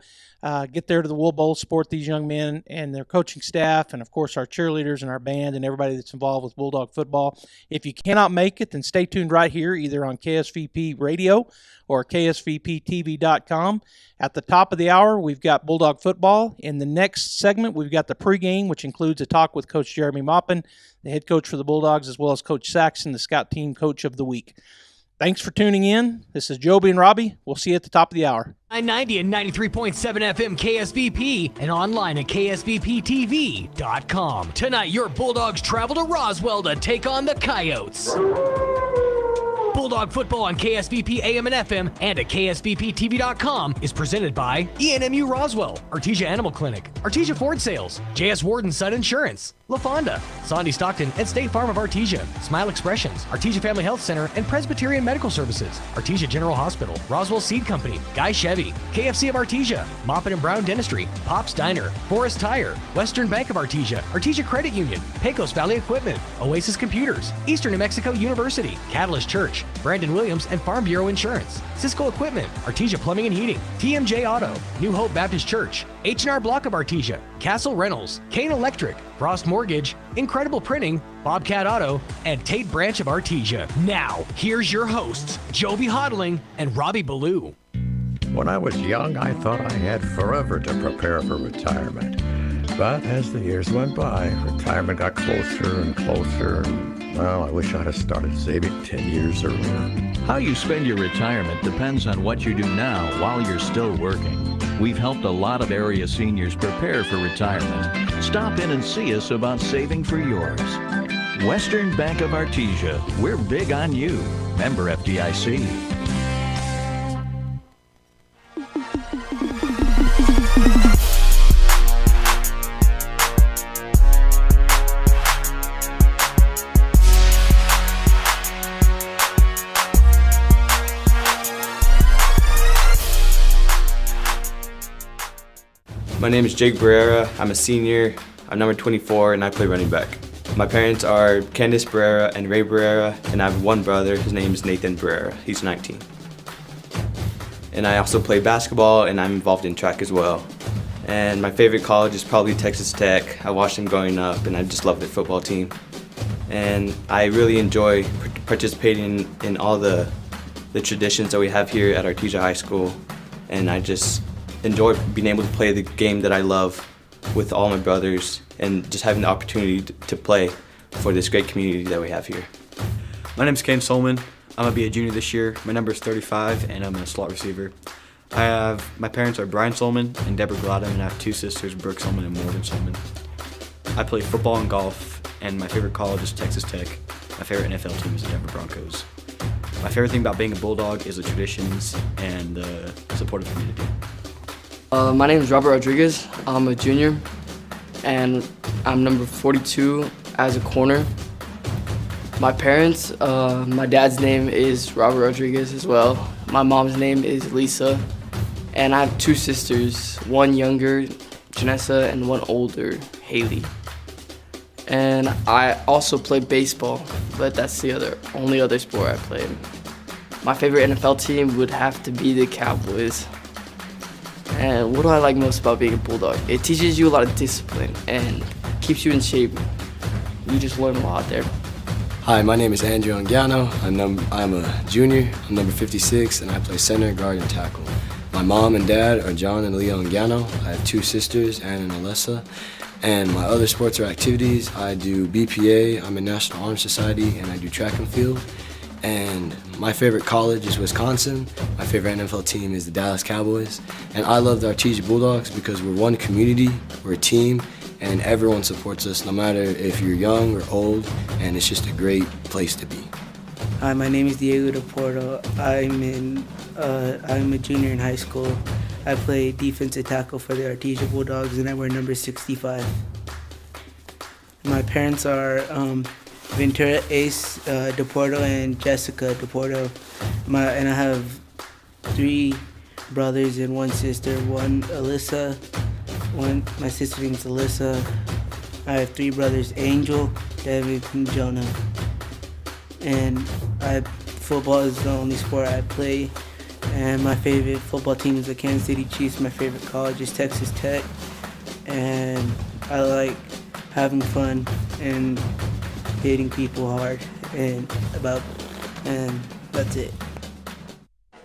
get there to the Wool Bowl, support these young men and their coaching staff, and, of course, our cheerleaders and our band and everybody that's involved with Bulldog football. If you cannot make it, then stay tuned right here, either on KSVP Radio or KSVPTV.com. At the top of the hour, we've got Bulldog football. In the next segment, we've got the pregame, which includes a talk with Coach Jeremy Maupin, the head coach for the Bulldogs, as well as Coach Saxon, the scout team coach of the week. Thanks for tuning in. This is Joby and Robbie. We'll see you at the top of the hour. 990 and 93.7 FM KSVP and online at KSVPTV.com. Tonight, your Bulldogs travel to Roswell to take on the Coyotes. Bulldog football on KSVP AM and FM and at KSVPTV.com is presented by ENMU Roswell, Artesia Animal Clinic, Artesia Ford Sales, J.S. Ward & Son Insurance, La Fonda, Sandy Stockton and State Farm of Artesia, Smile Expressions, Artesia Family Health Center and Presbyterian Medical Services, Artesia General Hospital, Roswell Seed Company, Guy Chevy, KFC of Artesia, Moppin & Brown Dentistry, Pop's Diner, Forest Tire, Western Bank of Artesia, Artesia Credit Union, Pecos Valley Equipment, Oasis Computers, Eastern New Mexico University, Catalyst Church, Brandon Williams and Farm Bureau Insurance, Cisco Equipment, Artesia Plumbing and Heating, TMJ Auto, New Hope Baptist Church, H&R Block of Artesia, Castle Rentals, Kane Electric, Frost Mortgage, Incredible Printing, Bobcat Auto, and Tate Branch of Artesia. Now, here's your hosts, Joby Hodling and Robbie Ballou. When I was young, I thought I had forever to prepare for retirement. But as the years went by, retirement got closer and closer. Well, I wish I'd have started saving 10 years earlier. How you spend your retirement depends on what you do now while you're still working. We've helped a lot of area seniors prepare for retirement. Stop in and see us about saving for yours. Western Bank of Artesia. We're big on you. Member FDIC. My name is Jake Barrera. I'm a senior. I'm number 24 and I play running back. My parents are Candace Barrera and Ray Barrera, and I have one brother. His name is Nathan Barrera. He's 19. And I also play basketball and I'm involved in track as well. And my favorite college is probably Texas Tech. I watched them growing up, and I just love their football team. And I really enjoy participating in all the traditions that we have here at Artesia High School. And I just enjoy being able to play the game that I love with all my brothers and just having the opportunity to play for this great community that we have here. My name's Solman. I'm going to be a junior this year. My number is 35, and I'm a slot receiver. My parents are Brian Solman and Deborah Glada, and I have two sisters, Brooke Solman and Morgan Solman. I play football and golf, and my favorite college is Texas Tech. My favorite NFL team is the Denver Broncos. My favorite thing about being a Bulldog is the traditions and the supportive community. My name is Robert Rodriguez. I'm a junior, and I'm number 42 as a corner. My parents, my dad's name is Robert Rodriguez as well. My mom's name is Lisa, and I have two sisters, one younger, Janessa, and one older, Haley. And I also play baseball, but that's the only other sport I play. My favorite NFL team would have to be the Cowboys. And what do I like most about being a Bulldog? It teaches you a lot of discipline and keeps you in shape. You just learn a lot there. Hi, my name is Angiano. I'm a junior. I'm number 56, and I play center, guard, and tackle. My mom and dad are John and Leah Angiano. I have two sisters, Anna and Alessa. And my other sports or activities, I do BPA, I'm in National Honor Society, and I do track and field. And my favorite college is Wisconsin. My favorite NFL team is the Dallas Cowboys. And I love the Artesia Bulldogs because we're one community, we're a team, and everyone supports us, no matter if you're young or old, and it's just a great place to be. Hi, my name is Diego de Porto. I'm a junior in high school. I play defensive tackle for the Artesia Bulldogs, and I wear number 65. My parents are Ventura Ace de Porto and Jessica de Porto. And I have three brothers and one sister. One Alyssa. My sister name's Alyssa. I have three brothers, Angel, David, and Jonah. And football is the only sport I play. And my favorite football team is the Kansas City Chiefs. My favorite college is Texas Tech. And I like having fun and hitting people hard and that's it.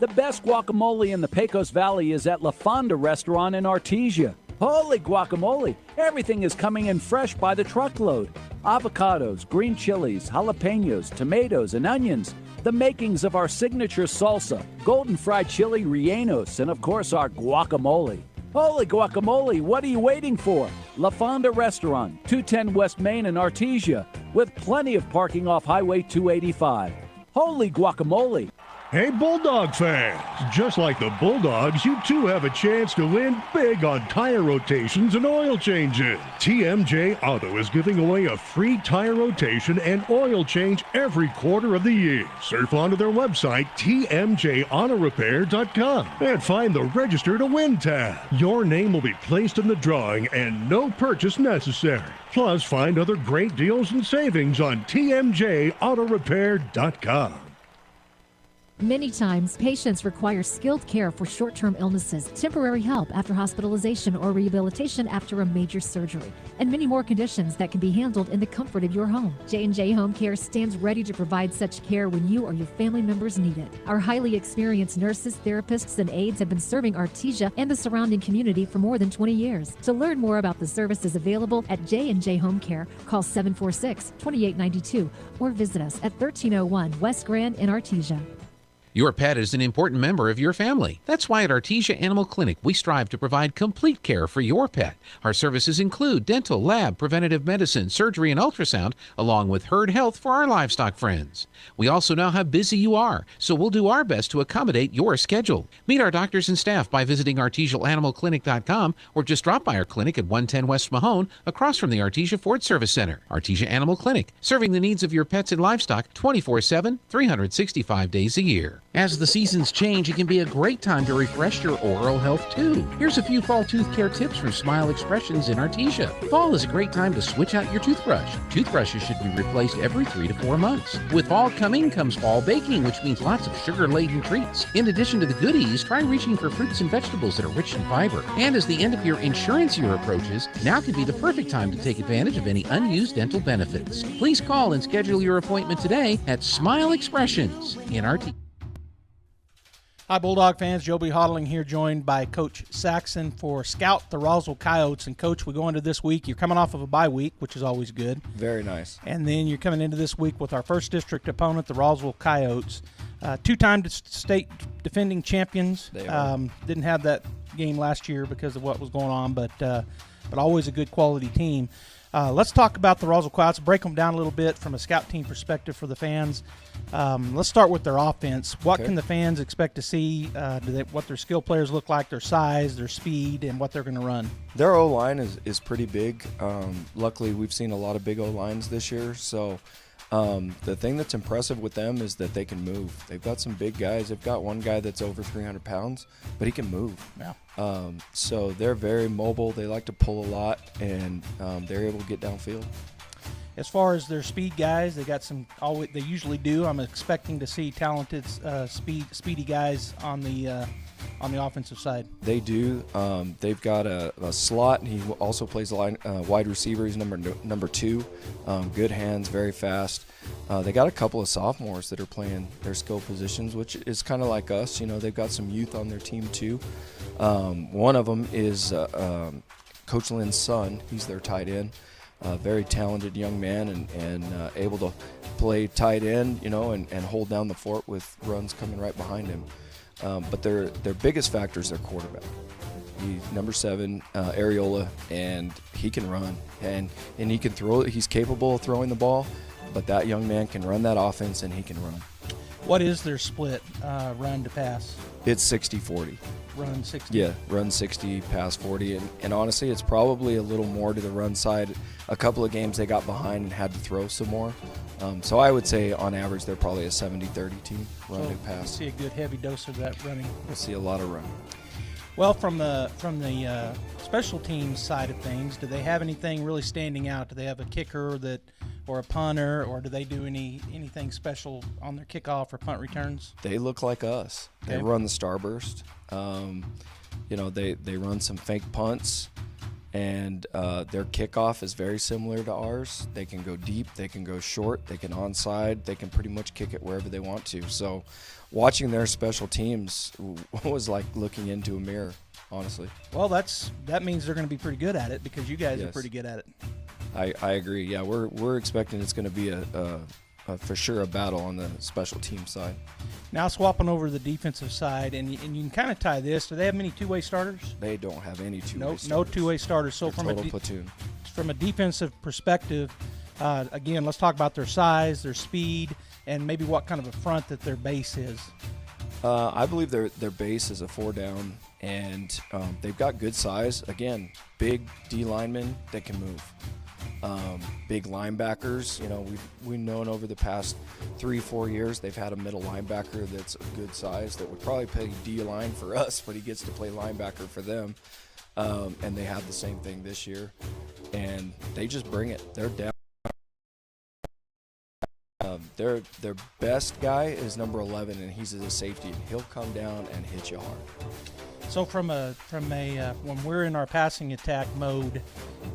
The best guacamole in the Pecos Valley is at La Fonda Restaurant in Artesia. Holy guacamole! Everything is coming in fresh by the truckload. Avocados, green chilies, jalapenos, tomatoes, and onions. The makings of our signature salsa, golden fried chili rellenos, and of course our guacamole. Holy guacamole, what are you waiting for? La Fonda Restaurant, 210 West Main in Artesia, with plenty of parking off Highway 285. Holy guacamole! Hey, Bulldog fans! Just like the Bulldogs, you too have a chance to win big on tire rotations and oil changes. TMJ Auto is giving away a free tire rotation and oil change every quarter of the year. Surf onto their website, tmjautorepair.com, and find the Register to Win tab. Your name will be placed in the drawing and no purchase necessary. Plus, find other great deals and savings on tmjautorepair.com. Many times, patients require skilled care for short-term illnesses, temporary help after hospitalization or rehabilitation after a major surgery, and many more conditions that can be handled in the comfort of your home. J&J Home Care stands ready to provide such care when you or your family members need it. Our highly experienced nurses, therapists, and aides have been serving Artesia and the surrounding community for more than 20 years. To learn more about the services available at J&J Home Care, call 746-2892 or visit us at 1301 West Grand in Artesia. Your pet is an important member of your family. That's why at Artesia Animal Clinic, we strive to provide complete care for your pet. Our services include dental, lab, preventative medicine, surgery, and ultrasound, along with herd health for our livestock friends. We also know how busy you are, so we'll do our best to accommodate your schedule. Meet our doctors and staff by visiting artesiaanimalclinic.com or just drop by our clinic at 110 West Mahone, across from the Artesia Ford Service Center. Artesia Animal Clinic, serving the needs of your pets and livestock 24/7, 365 days a year. As the seasons change, it can be a great time to refresh your oral health too. Here's a few fall tooth care tips from Smile Expressions in Artesia. Fall is a great time to switch out your toothbrush. Toothbrushes should be replaced every 3 to 4 months. With fall coming comes fall baking, which means lots of sugar-laden treats. In addition to the goodies, try reaching for fruits and vegetables that are rich in fiber. And as the end of your insurance year approaches, now could be the perfect time to take advantage of any unused dental benefits. Please call and schedule your appointment today at Smile Expressions in Artesia. Hi, Bulldog fans. Joe B. Hodling here, joined by Coach Saxon for Scout the Roswell Coyotes. And, Coach, we go into this week. You're coming off of a bye week, which is always good. Very nice. And then you're coming into this week with our first district opponent, the Roswell Coyotes. Two-time state defending champions. They are. Didn't have that game last year because of what was going on, but always a good quality team. Let's talk about the Roswell Coyotes, break them down a little bit from a scout team perspective for the fans. Let's start with their offense. What can the fans expect to see? What their skill players look like, their size, their speed, and what they're going to run? Their O-line is pretty big. Luckily, we've seen a lot of big O-lines this year. So the thing that's impressive with them is that they can move. They've got some big guys. They've got one guy that's over 300 pounds, but he can move. Yeah. So they're very mobile. They like to pull a lot, and they're able to get downfield. As far as their speed guys, they got some. They usually do. I'm expecting to see talented, speedy guys on the offensive side. They do. They've got a slot. He also plays wide receiver. He's number 2. Good hands, very fast. They got a couple of sophomores that are playing their skill positions, which is kind of like us. You know, they've got some youth on their team too. One of them is Coach Lynn's son. He's their tight end. Very talented young man and able to play tight end, you know, and hold down the fort with runs coming right behind him. But their biggest factor is their quarterback. He's number 7, Areola, and he can run and he can throw. He's capable of throwing the ball, but that young man can run that offense and he can run. What is their split, run to pass? It's 60-40. Run 60? Yeah, run 60, pass 40. And honestly, it's probably a little more to the run side. A couple of games they got behind and had to throw some more. So I would say on average they're probably a 70-30 team, run to pass. See a good heavy dose of that running. We'll see a lot of running. Well, from the special teams side of things, do they have anything really standing out? Do they have a kicker or a punter, or do they do anything special on their kickoff or punt returns? They look like us. Okay. They run the starburst. You know, they run some fake punts, and their kickoff is very similar to ours. They can go deep, they can go short, they can onside, they can pretty much kick it wherever they want to. So watching their special teams was like looking into a mirror, honestly. Well, that means they're going to be pretty good at it, because you guys Yes. are pretty good at it. I agree. Yeah, we're expecting it's going to be a for sure a battle on the special team side. Now swapping over to the defensive side, and you can kind of tie this. Do they have many two-way starters? They don't have any two-way starters. No two-way starters. So They're total platoon. From a defensive perspective, again, let's talk about their size, their speed, and maybe what kind of a front that their base is. I believe their base is a 4-down, and they've got good size. Again, big D linemen that can move. Big linebackers. You know, we've known over the past 3-4 years they've had a middle linebacker that's a good size that would probably play D line for us, but he gets to play linebacker for them. And they have the same thing this year, and they just bring it. They're down. Their best guy is number 11, and he's a safety. He'll come down and hit you hard. So from a when we're in our passing attack mode,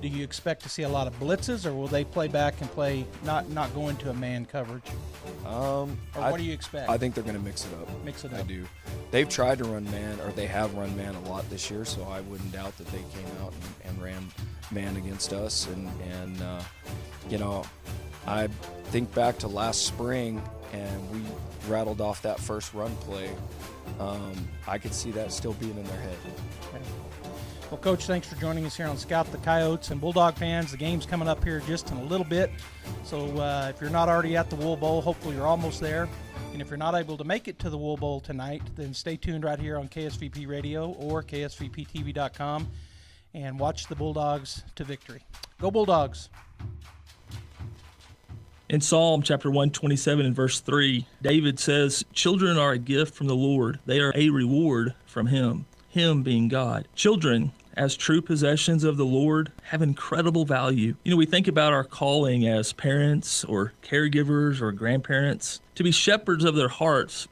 do you expect to see a lot of blitzes, or will they play back and play not go into a man coverage? Or what do you expect? I think they're going to mix it up. Mix it up. I do. They've tried to run man, or they have run man a lot this year, so I wouldn't doubt that they came out and ran man against us. And you know, I think back to last spring, and we rattled off that first run play. I could see that still being in their head. Okay. Well, Coach, thanks for joining us here on Scout the Coyotes. And Bulldog fans, the game's coming up here just in a little bit. So if you're not already at the Wool Bowl, hopefully you're almost there. And if you're not able to make it to the Wool Bowl tonight, then stay tuned right here on KSVP Radio or KSVPTV.com and watch the Bulldogs to victory. Go Bulldogs! In Psalm chapter 127 and verse 3, David says, "Children are a gift from the Lord. They are a reward from him," him being God. Children, as true possessions of the Lord, have incredible value. We think about our calling as parents or caregivers or grandparents to be shepherds of their hearts.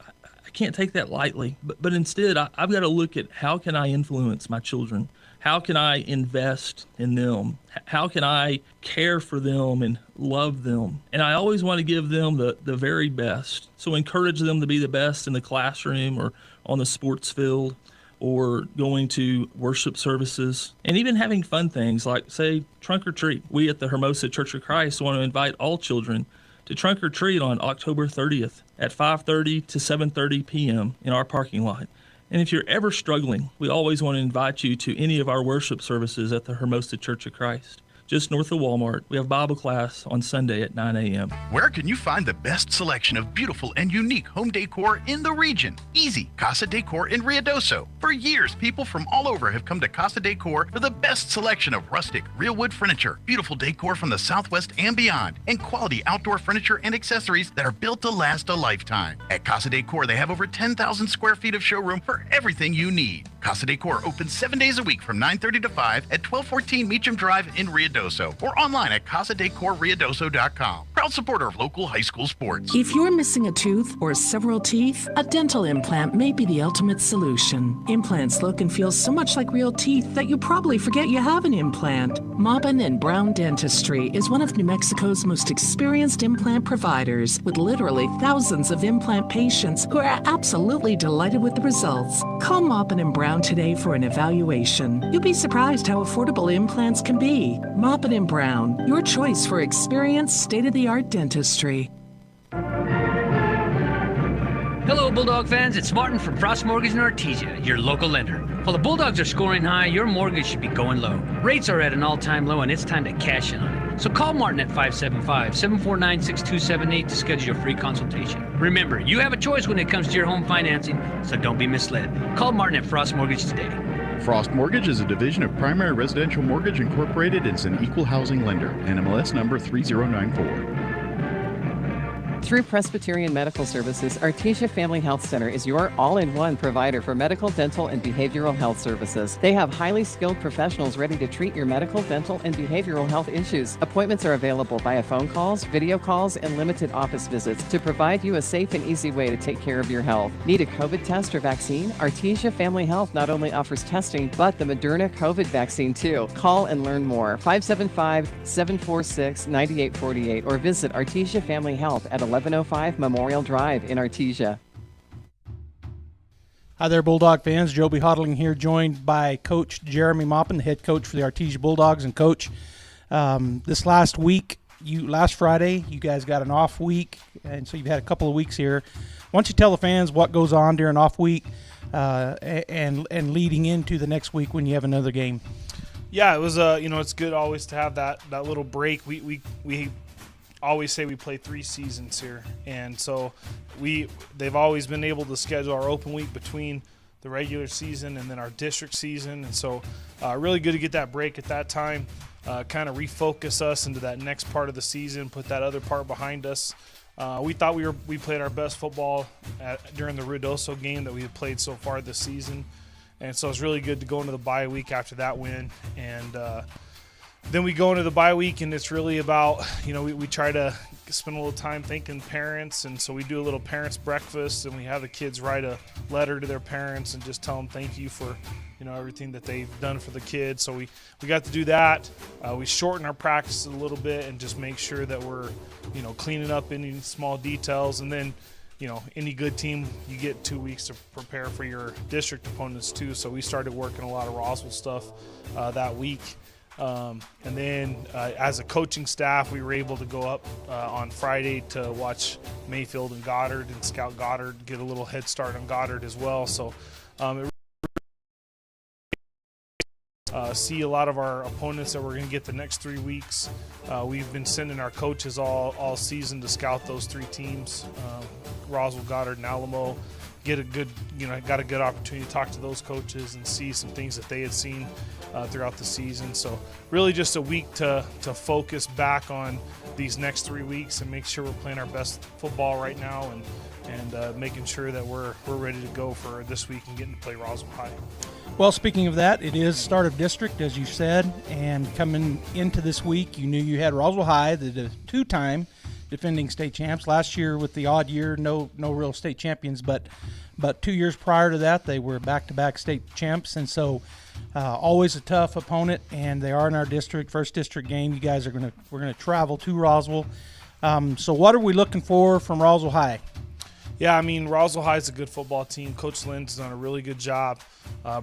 I can't take that lightly, but instead I've got to look at how can I influence my children? How can I invest in them? How can I care for them and love them? And I always want to give them the very best. So encourage them to be the best in the classroom or on the sports field or going to worship services and even having fun things like, say, trunk or treat. We at the Hermosa Church of Christ want to invite all children to trunk or treat on October 30th at 5:30 to 7:30 p.m. in our parking lot. And if you're ever struggling, we always want to invite you to any of our worship services at the Hermosa Church of Christ. Just north of Walmart, we have Bible class on Sunday at 9 a.m. Where can you find the best selection of beautiful and unique home decor in the region? Easy, Casa Decor in Ruidoso. For years, people from all over have come to Casa Decor for the best selection of rustic, real wood furniture, beautiful decor from the Southwest and beyond, and quality outdoor furniture and accessories that are built to last a lifetime. At Casa Decor, they have over 10,000 square feet of showroom for everything you need. Casa Decor opens 7 days a week from 9:30 to 5 at 1214 Meacham Drive in Ruidoso or online at casadecorruidoso.com. Proud supporter of local high school sports. If you're missing a tooth or several teeth, a dental implant may be the ultimate solution. Implants look and feel so much like real teeth that you probably forget you have an implant. Maupin and Brown Dentistry is one of New Mexico's most experienced implant providers, with literally thousands of implant patients who are absolutely delighted with the results. Call Maupin and Brown today for an evaluation. You'll be surprised how affordable implants can be. Maupin and Brown, your choice for experienced, state-of-the-art dentistry. Hello, Bulldog fans. It's Martin from Frost Mortgage in Artesia, your local lender. While the Bulldogs are scoring high, your mortgage should be going low. Rates are at an all-time low, and it's time to cash in on it. So call Martin at 575-749-6278 to schedule your free consultation. Remember, you have a choice when it comes to your home financing, so don't be misled. Call Martin at Frost Mortgage today. Frost Mortgage is a division of Primary Residential Mortgage Incorporated and is an equal housing lender. NMLS number 3094. Through Presbyterian Medical Services, Artesia Family Health Center is your all-in-one provider for medical, dental, and behavioral health services. They have highly skilled professionals ready to treat your medical, dental, and behavioral health issues. Appointments are available via phone calls, video calls, and limited office visits to provide you a safe and easy way to take care of your health. Need a COVID test or vaccine? Artesia Family Health not only offers testing, but the Moderna COVID vaccine too. Call and learn more. 575-746-9848 or visit Artesia Family Health at 1105 Memorial Drive in Artesia. Hi there, Bulldog fans. Joby Hodling here, joined by Coach Jeremy Maupin, the head coach for the Artesia Bulldogs. And Coach, this last Friday, you guys got an off week, and so you've had a couple of weeks here. Why don't you tell the fans what goes on during off week and leading into the next week when you have another game? Yeah, it was it's good always to have that little break. We always say we play 3 seasons here, and so they've always been able to schedule our open week between the regular season and then our district season, and so really good to get that break at that time, kind of refocus us into that next part of the season, put that other part behind us. We thought we played our best football during the Ruidoso game that we had played so far this season, and so it's really good to go into the bye week after that win, and then we go into the bye week, and it's really about, we try to spend a little time thanking parents, and so we do a little parents breakfast, and we have the kids write a letter to their parents and just tell them thank you for, everything that they've done for the kids. So we got to do that. We shorten our practice a little bit and just make sure that we're, cleaning up any small details, and then, any good team, you get 2 weeks to prepare for your district opponents too. So we started working a lot of Roswell stuff that week. And then as a coaching staff, we were able to go up on Friday to watch Mayfield and Goddard and scout Goddard, get a little head start on Goddard as well. So see a lot of our opponents that we're going to get the next 3 weeks. We've been sending our coaches all season to scout those 3 teams, Roswell, Goddard, and Alamo. Got a good opportunity to talk to those coaches and see some things that they had seen throughout the season. So really just a week to focus back on these next 3 weeks and make sure we're playing our best football right now and making sure that we're ready to go for this week and getting to play Roswell High. Well, speaking of that, it is start of district, as you said, and coming into this week, you knew you had Roswell High, the two-time defending state champs. Last year, with the odd year, no real state champions, but 2 years prior to that, they were back-to-back state champs, and so always a tough opponent, and they are in our district, first district game. You guys we're gonna travel to Roswell. So what are we looking for from Roswell High? Yeah, I mean, Roswell High is a good football team. Coach Lynn's done a really good job,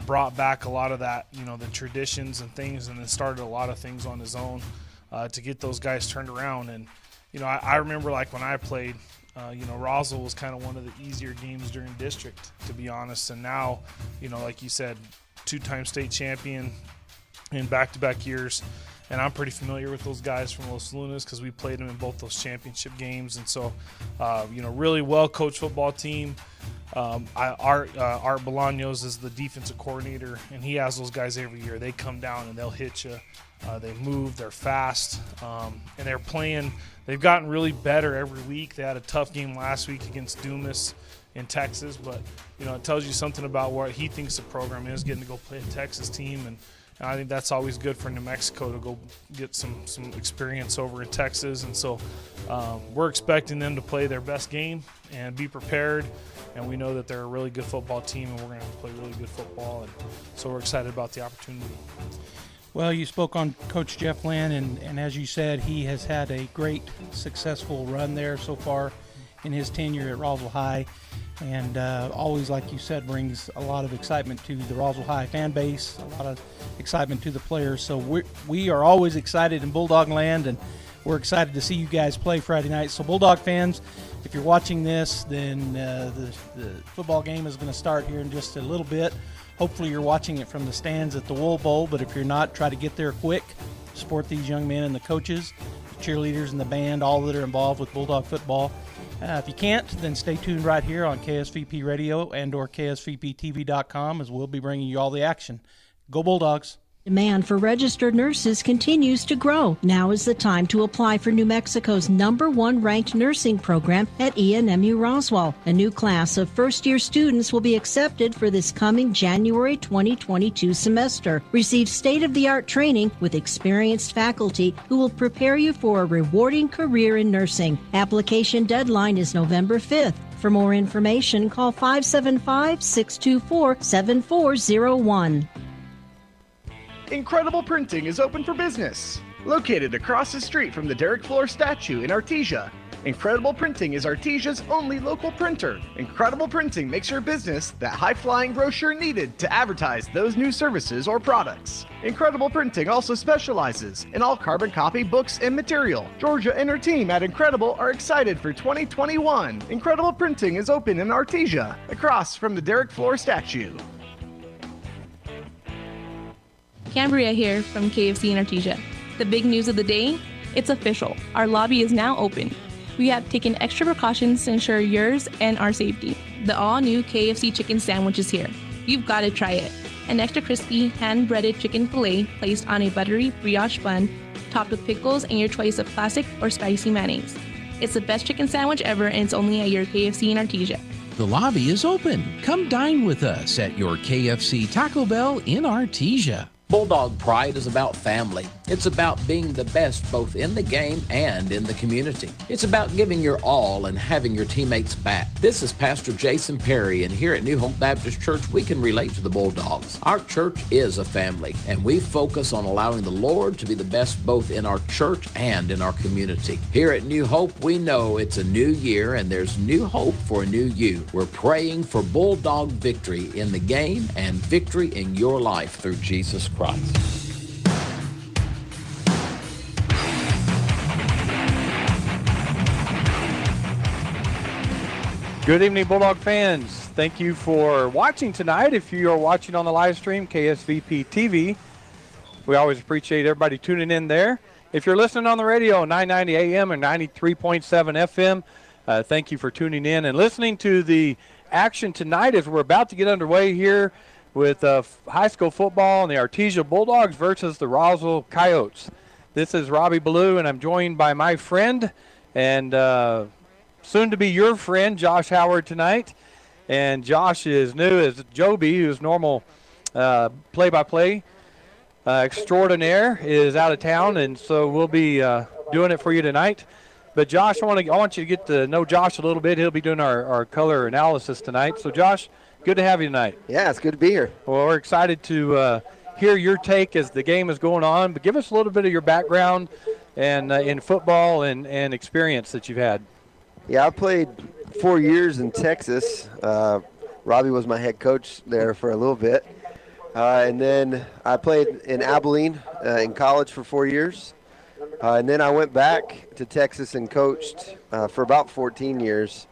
brought back a lot of that, the traditions and things, and then started a lot of things on his own to get those guys turned around. And, I remember, like, when I played, Roswell was kind of one of the easier games during district, to be honest. And now, like you said, two-time state champion in back-to-back years. And I'm pretty familiar with those guys from Los Lunas because we played them in both those championship games. And so, really well-coached football team. Art Bolaños is the defensive coordinator, and he has those guys every year. They come down and they'll hit you. They move, they're fast, and they're playing. They've gotten really better every week. They had a tough game last week against Dumas in Texas, but, it tells you something about what he thinks the program is, getting to go play a Texas team. And I think that's always good for New Mexico to go get some experience over in Texas. And so we're expecting them to play their best game and be prepared. And we know that they're a really good football team, and we're going to play really good football. And so we're excited about the opportunity. Well, you spoke on Coach Jeff Lynn, and as you said, he has had a great, successful run there so far in his tenure at Roswell High. And always, like you said, brings a lot of excitement to the Roswell High fan base, a lot of excitement to the players. So we are always excited in Bulldog land, and we're excited to see you guys play Friday night. So Bulldog fans, if you're watching this, then the football game is going to start here in just a little bit. Hopefully you're watching it from the stands at the Wool Bowl, but if you're not, try to get there quick. Support these young men and the coaches, the cheerleaders and the band, all that are involved with Bulldog football. If you can't, then stay tuned right here on KSVP Radio and or KSVPTV.com, as we'll be bringing you all the action. Go Bulldogs! Demand for registered nurses continues to grow. Now is the time to apply for New Mexico's #1 ranked nursing program at ENMU Roswell. A new class of first-year students will be accepted for this coming January 2022 semester. Receive state-of-the-art training with experienced faculty who will prepare you for a rewarding career in nursing. Application deadline is November 5th. For more information, call 575-624-7401. Incredible Printing is open for business. Located across the street from the Derek Floor statue in Artesia, Incredible Printing is Artesia's only local printer. Incredible Printing makes your business that high-flying brochure needed to advertise those new services or products. Incredible Printing also specializes in all carbon copy books and material. Georgia and her team at Incredible are excited for 2021. Incredible Printing is open in Artesia, across from the Derek Floor statue. Cambria here from KFC in Artesia. The big news of the day, it's official. Our lobby is now open. We have taken extra precautions to ensure yours and our safety. The all-new KFC Chicken Sandwich is here. You've got to try it. An extra crispy, hand-breaded chicken fillet placed on a buttery brioche bun, topped with pickles and your choice of classic or spicy mayonnaise. It's the best chicken sandwich ever, and it's only at your KFC in Artesia. The lobby is open. Come dine with us at your KFC Taco Bell in Artesia. Bulldog Pride is about family. It's about being the best both in the game and in the community. It's about giving your all and having your teammates back. This is Pastor Jason Perry, and here at New Hope Baptist Church, we can relate to the Bulldogs. Our church is a family, and we focus on allowing the Lord to be the best both in our church and in our community. Here at New Hope, we know it's a new year, and there's new hope for a new you. We're praying for Bulldog victory in the game and victory in your life through Jesus Christ. Good evening, Bulldog fans. Thank you for watching tonight. If you are watching on the live stream, KSVP TV, we always appreciate everybody tuning in there. If you're listening on the radio, 990 AM and 93.7 FM, thank you for tuning in and listening to the action tonight as we're about to get underway here with high school football and the Artesia Bulldogs versus the Roswell Coyotes. This is Robbie Ballou, and I'm joined by my friend and soon to be your friend, Josh Howard, tonight. And Josh is new as Joby, who's normal play-by-play extraordinaire, is out of town, and so we'll be doing it for you tonight. But Josh, I want you to get to know Josh a little bit. He'll be doing our color analysis tonight. So Josh, good to have you tonight. Yeah, it's good to be here. Well, we're excited to hear your take as the game is going on, but give us a little bit of your background and in football and experience that you've had. Yeah, I played 4 years in Texas. Robbie was my head coach there for a little bit. And then I played in Abilene in college for 4 years. And then I went back to Texas and coached for about 14 years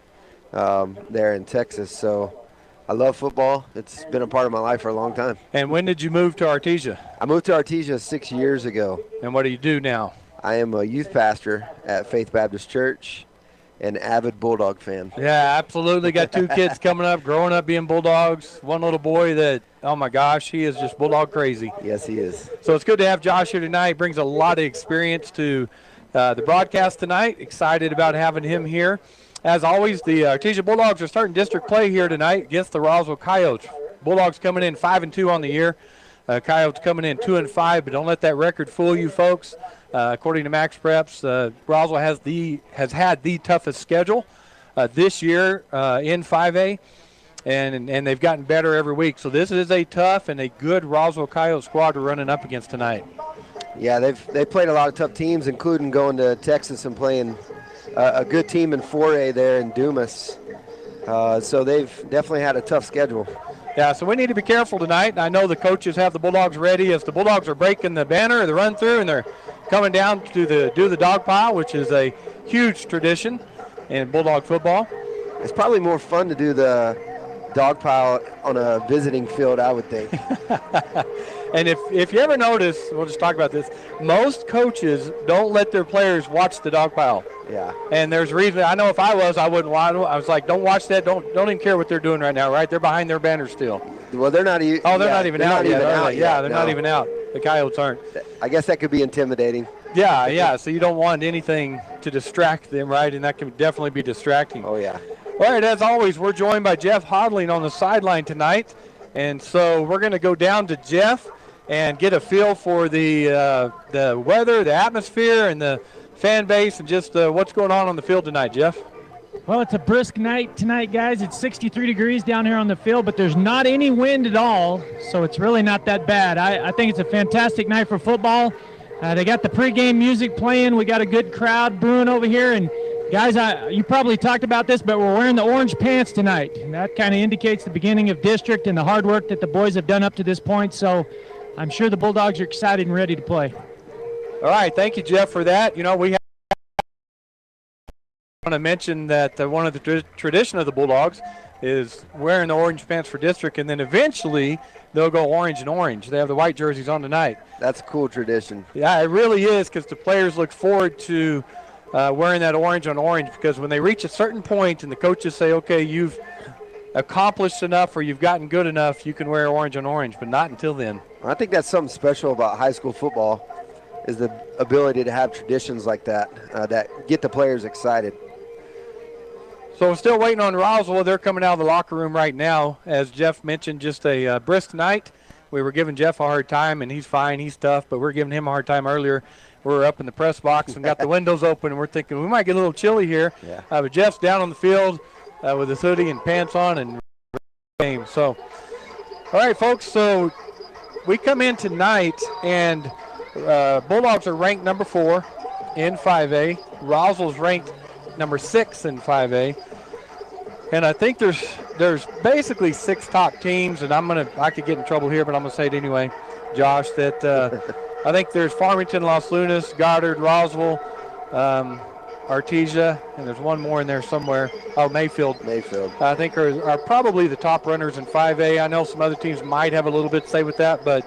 there in Texas. So I love football. It's been a part of my life for a long time. And when did you move to Artesia? I moved to Artesia 6 years ago. And what do you do now? I am a youth pastor at Faith Baptist Church. An avid Bulldog fan. Yeah, absolutely. Got 2 kids coming up, growing up being Bulldogs. One little boy that, oh my gosh, he is just Bulldog crazy. Yes, he is. So it's good to have Josh here tonight. Brings a lot of experience to the broadcast tonight. Excited about having him here. As always, the Artesia Bulldogs are starting district play here tonight against the Roswell Coyotes. Bulldogs coming in 5-2 on the year. Coyotes coming in 2-5, but don't let that record fool you, folks. According to Max Preps, Roswell has had the toughest schedule this year in 5A, and they've gotten better every week. So this is a tough and a good Roswell Coyote squad we're running up against tonight. Yeah, they've played a lot of tough teams, including going to Texas and playing a good team in 4A there in Dumas. So they've definitely had a tough schedule. Yeah, so we need to be careful tonight. I know the coaches have the Bulldogs ready as the Bulldogs are breaking the banner or the run through, and they're coming down to do the dog pile, which is a huge tradition in Bulldog football. It's probably more fun to do the dog pile on a visiting field, I would think. And if you ever notice, we'll just talk about this, most coaches don't let their players watch the dog pile. Yeah. And there's a reason. I know if I wouldn't watch. I was like, don't watch that. Don't even care what they're doing right now, right? They're behind their banner still. Well, they're not even. Oh, they're not even out yet. Yeah, they're no. not even out. The Coyotes aren't. I guess that could be intimidating. Yeah. So you don't want anything to distract them, right? And that can definitely be distracting. Oh, yeah. All right, as always, we're joined by Jeff Hodling on the sideline tonight. And so we're going to go down to Jeff and get a feel for the weather, the atmosphere, and the fan base, and just what's going on the field tonight, Jeff. Well, it's a brisk night tonight, guys. It's 63 degrees down here on the field, but there's not any wind at all, so it's really not that bad. I think it's a fantastic night for football. They got the pregame music playing. We got a good crowd brewing over here, and guys, you probably talked about this, but we're wearing the orange pants tonight, and that kind of indicates the beginning of district and the hard work that the boys have done up to this point, so I'm sure the Bulldogs are excited and ready to play. All right, thank you, Jeff, for that. You know, I want to mention that one of the tradition of the Bulldogs is wearing the orange pants for district, and then eventually they'll go orange and orange. They have the white jerseys on tonight. That's a cool tradition. Yeah, it really is, because the players look forward to wearing that orange on orange, because when they reach a certain point and the coaches say, okay, you've accomplished enough or you've gotten good enough, you can wear orange on orange, but not until then. I think that's something special about high school football, is the ability to have traditions like that that get the players excited. So we're still waiting on Roswell. They're coming out of the locker room right now. As Jeff mentioned, just a brisk night. We were giving Jeff a hard time, and he's fine, he's tough, but we're giving him a hard time earlier. We were up in the press box and got the windows open, and we're thinking we might get a little chilly here. Yeah. But Jeff's down on the field with his hoodie and pants on and game. So, all right, folks, so we come in tonight, and Bulldogs are ranked number 4 in 5A. Roswell's ranked number 6 in 5A. And I think there's basically 6 top teams, and I could get in trouble here, but I'm going to say it anyway, Josh, that I think there's Farmington, Los Lunas, Goddard, Roswell, Artesia, and there's one more in there somewhere. Oh, Mayfield. I think are probably the top runners in 5A. I know some other teams might have a little bit to say with that, but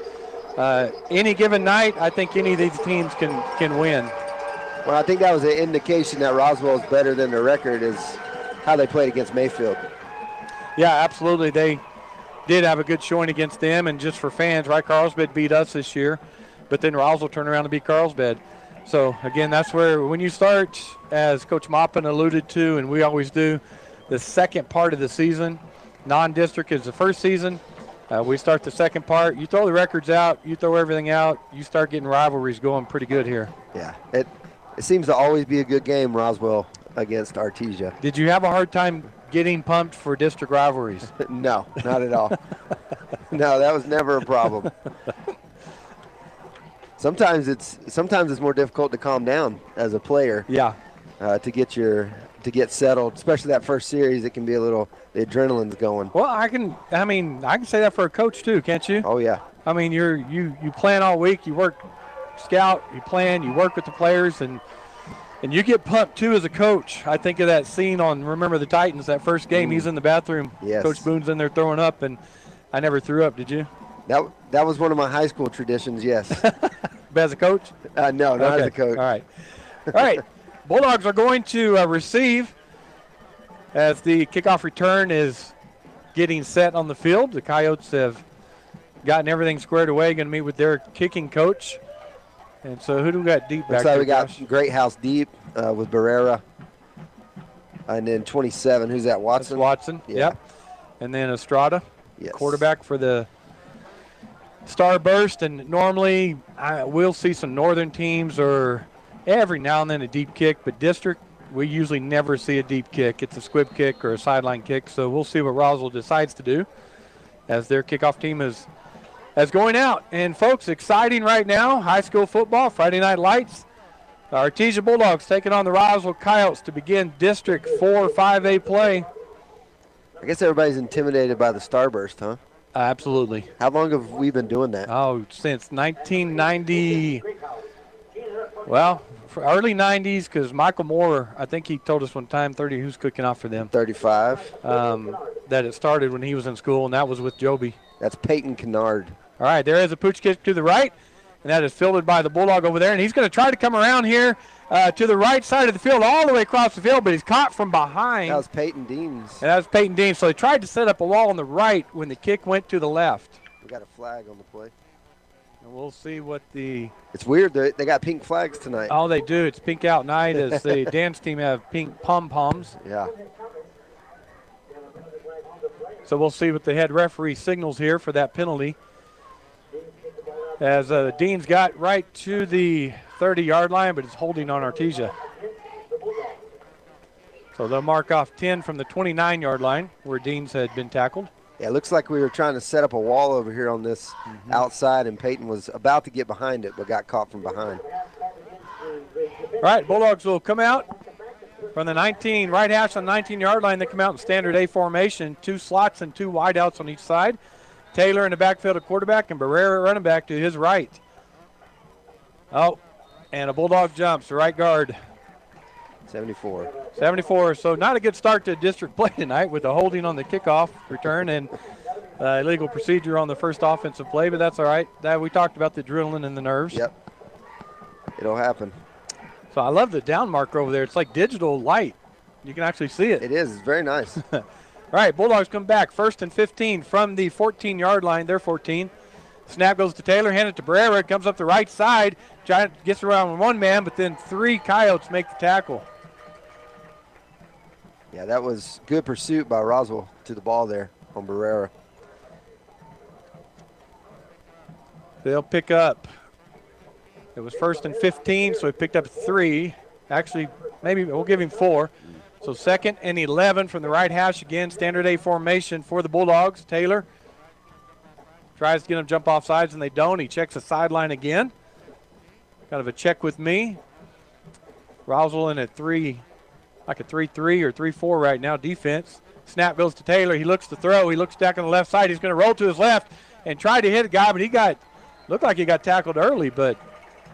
any given night, I think any of these teams can win. Well, I think that was an indication that Roswell is better than their record is how they played against Mayfield. Yeah, absolutely. did have a good showing against them. And just for fans, right, Carlsbad beat us this year, but then Roswell turned around to beat Carlsbad. So, again, that's where when you start, as Coach Maupin alluded to, and we always do, the second part of the season, non-district is the first season. We start the second part. You throw the records out, you throw everything out, you start getting rivalries going pretty good here. Yeah, it seems to always be a good game, Roswell against Artesia. Did you have a hard time getting pumped for district rivalries? No, not at all. No, that was never a problem. Sometimes it's more difficult to calm down as a player. Yeah. To get settled, especially that first series, it can be the adrenaline's going. Well, I can say that for a coach too, can't you? Oh yeah. I mean, you plan all week, you work scout, you plan, you work with the players, and you get pumped too as a coach. I think of that scene on Remember the Titans, that first game. He's in the bathroom. Yes. Coach Boone's in there throwing up, and I never threw up. Did you? That was one of my high school traditions. Yes. As a coach? No, not as a coach. All right. Bulldogs are going to receive as the kickoff return is getting set on the field. The Coyotes have gotten everything squared away, going to meet with their kicking coach. And so who do we got deep back there, we got Josh? Great House deep with Barrera. And then 27, who's that, Watson? That's Watson, Yeah. Yep. And then Estrada, yes. Quarterback for the Starburst. And normally we'll see some northern teams or every now and then a deep kick, but district, we usually never see a deep kick. It's a squib kick or a sideline kick, so we'll see what Roswell decides to do as their kickoff team is going out. And, folks, exciting right now, high school football, Friday Night Lights. Artesia Bulldogs taking on the Roswell Coyotes to begin District 4 5A play. I guess everybody's intimidated by the Starburst, huh? Absolutely. How long have we been doing that? Oh, since 1990. Well, for early 90s, because Michael Moore, I think he told us one time, 30, who's cooking off for them? 35. That it started when he was in school, and that was with Joby. That's Peyton Kennard. All right, there is a pooch kick to the right, and that is fielded by the Bulldog over there. And he's going to try to come around here to the right side of the field, all the way across the field, but he's caught from behind. That was Peyton Deans. And that was Peyton Deans. So he tried to set up a wall on the right when the kick went to the left. We got a flag on the play. And we'll see what the... It's weird. They got pink flags tonight. Oh, they do. It's pink out night as the dance team have pink pom-poms. Yeah. So we'll see what the head referee signals here for that penalty. As Dean's got right to the 30-yard line, but it's holding on Artesia. So they'll mark off 10 from the 29-yard line where Dean's had been tackled. Yeah, it looks like we were trying to set up a wall over here on this outside, and Peyton was about to get behind it, but got caught from behind. All right, Bulldogs will come out from the 19, right hash on the 19-yard line. They come out in standard A formation, 2 slots and 2 wideouts on each side. Taylor in the backfield at quarterback and Barrera running back to his right. Oh, and a Bulldog jumps, the right guard. 74. 74, so not a good start to district play tonight with the holding on the kickoff return and illegal procedure on the first offensive play, but that's all right. We talked about the adrenaline and the nerves. Yep. It'll happen. So I love the down marker over there. It's like digital light. You can actually see it. It is. It's very nice. All right, Bulldogs come back. 1st and 15 from the 14-yard line. They're 14. Snap goes to Taylor, hand it to Barrera. Comes up the right side. Giant gets around one man, but then 3 Coyotes make the tackle. Yeah, that was good pursuit by Roswell to the ball there on Barrera. They'll pick up. It was 1st and 15, so he picked up 3. Actually, maybe we'll give him 4. So 2nd and 11 from the right hash again. Standard A formation for the Bulldogs. Taylor tries to get him to jump off sides, and they don't. He checks the sideline again. Kind of a check with me. Roswell in at 3, like a 3-3 or 3-4 right now, defense. Snap goes to Taylor. He looks to throw. He looks back on the left side. He's going to roll to his left and try to hit a guy, but looked like he got tackled early, but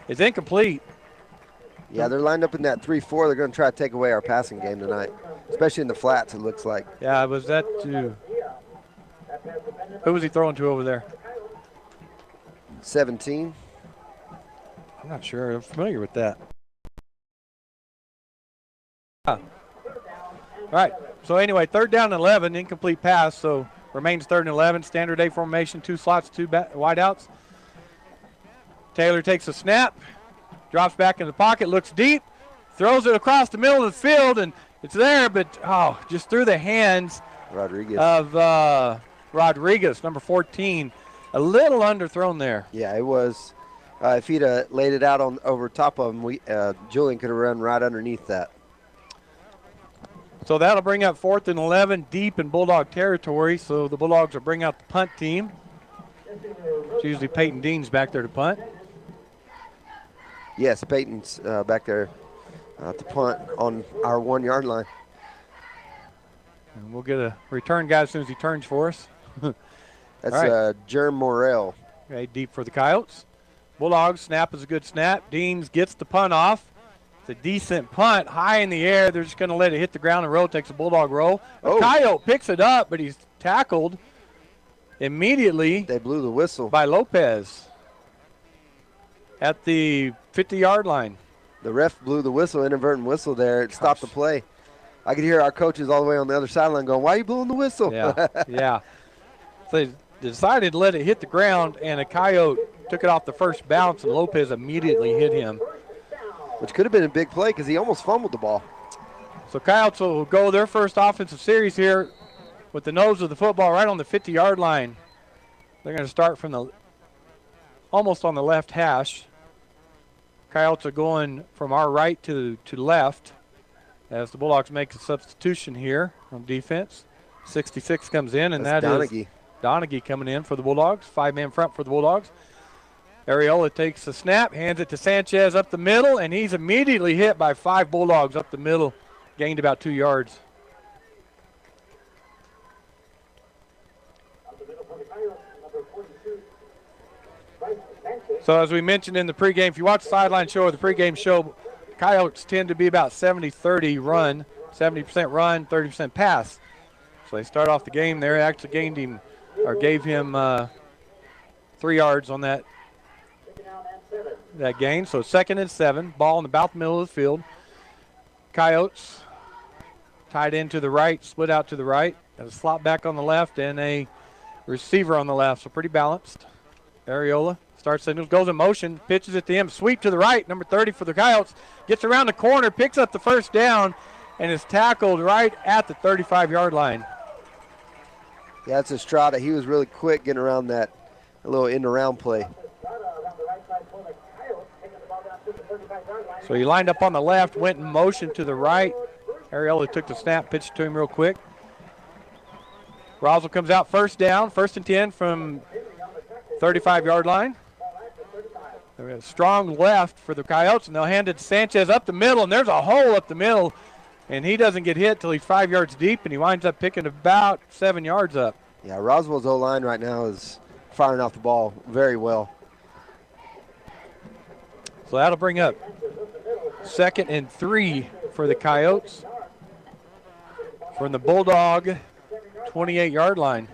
it's incomplete. Yeah, they're lined up in that 3-4. They're going to try to take away our passing game tonight, especially in the flats, it looks like. Yeah, was that to – who was he throwing to over there? 17. I'm not sure. I'm familiar with that. All right. So, anyway, 3rd down and 11, incomplete pass. So, Remains 3rd and 11. Standard A formation, 2 slots, 2 wideouts. Taylor takes a snap, drops back in the pocket, looks deep, throws it across the middle of the field, and it's there, but just through the hands of Rodriguez, number 14. A little underthrown there. Yeah, it was. If he'd laid it out over top of him, Julian could have run right underneath that. So that'll bring up 4th and 11 deep in Bulldog territory. So the Bulldogs will bring out the punt team. It's usually Peyton Dean's back there to punt. Yes, Peyton's back there to punt on our 1-yard line. And we'll get a return guy as soon as he turns for us. That's right. Jerm Morrell. Okay, deep for the Coyotes. Bulldogs, snap is a good snap. Deans gets the punt off. It's a decent punt, high in the air. They're just going to let it hit the ground and roll. Takes a Bulldog roll. Coyote picks it up, but he's tackled immediately. They blew the whistle. By Lopez at the 50-yard line. The ref blew the whistle, inadvertent whistle there. It stopped the play. I could hear our coaches all the way on the other sideline going, "Why are you blowing the whistle?" Yeah, yeah. So they decided to let it hit the ground, and a Coyote took it off the first bounce, and Lopez immediately hit him. Which could have been a big play because he almost fumbled the ball. So Coyotes will go their first offensive series here with the nose of the football right on the 50-yard line. They're going to start from almost on the left hash. Coyotes are going from our right to left as the Bulldogs make a substitution here on defense. 66 comes in, and that's Donaghy coming in for the Bulldogs. 5-man front for the Bulldogs. Ariola takes the snap, hands it to Sanchez up the middle, and he's immediately hit by 5 Bulldogs up the middle, gained about 2 yards. So as we mentioned in the pregame, if you watch the sideline show or the pregame show, Coyotes tend to be about 70-30 run, 70% run, 30% pass. So they start off the game there. Actually gave him 3 yards on that gain. So 2nd and 7, ball in about the middle of the field. Coyotes tied in to the right, split out to the right. Got a slot back on the left and a receiver on the left, so pretty balanced. Ariola starts signals, goes in motion, pitches it to him, sweep to the right, number 30 for the Coyotes, gets around the corner, picks up the first down, and is tackled right at the 35-yard line. Yeah, it's Estrada. He was really quick getting around that little in-around play. So he lined up on the left, went in motion to the right. Ariola took the snap, pitched it to him real quick. Roswell comes out first down, 1st and 10 from 35-yard line. A strong left for the Coyotes, and they'll hand it to Sanchez up the middle, and there's a hole up the middle, and he doesn't get hit till he's 5 yards deep, and he winds up picking about 7 yards up. Yeah, Roswell's O-line right now is firing off the ball very well. So that'll bring up 2nd and 3 for the Coyotes from the Bulldog 28-yard line.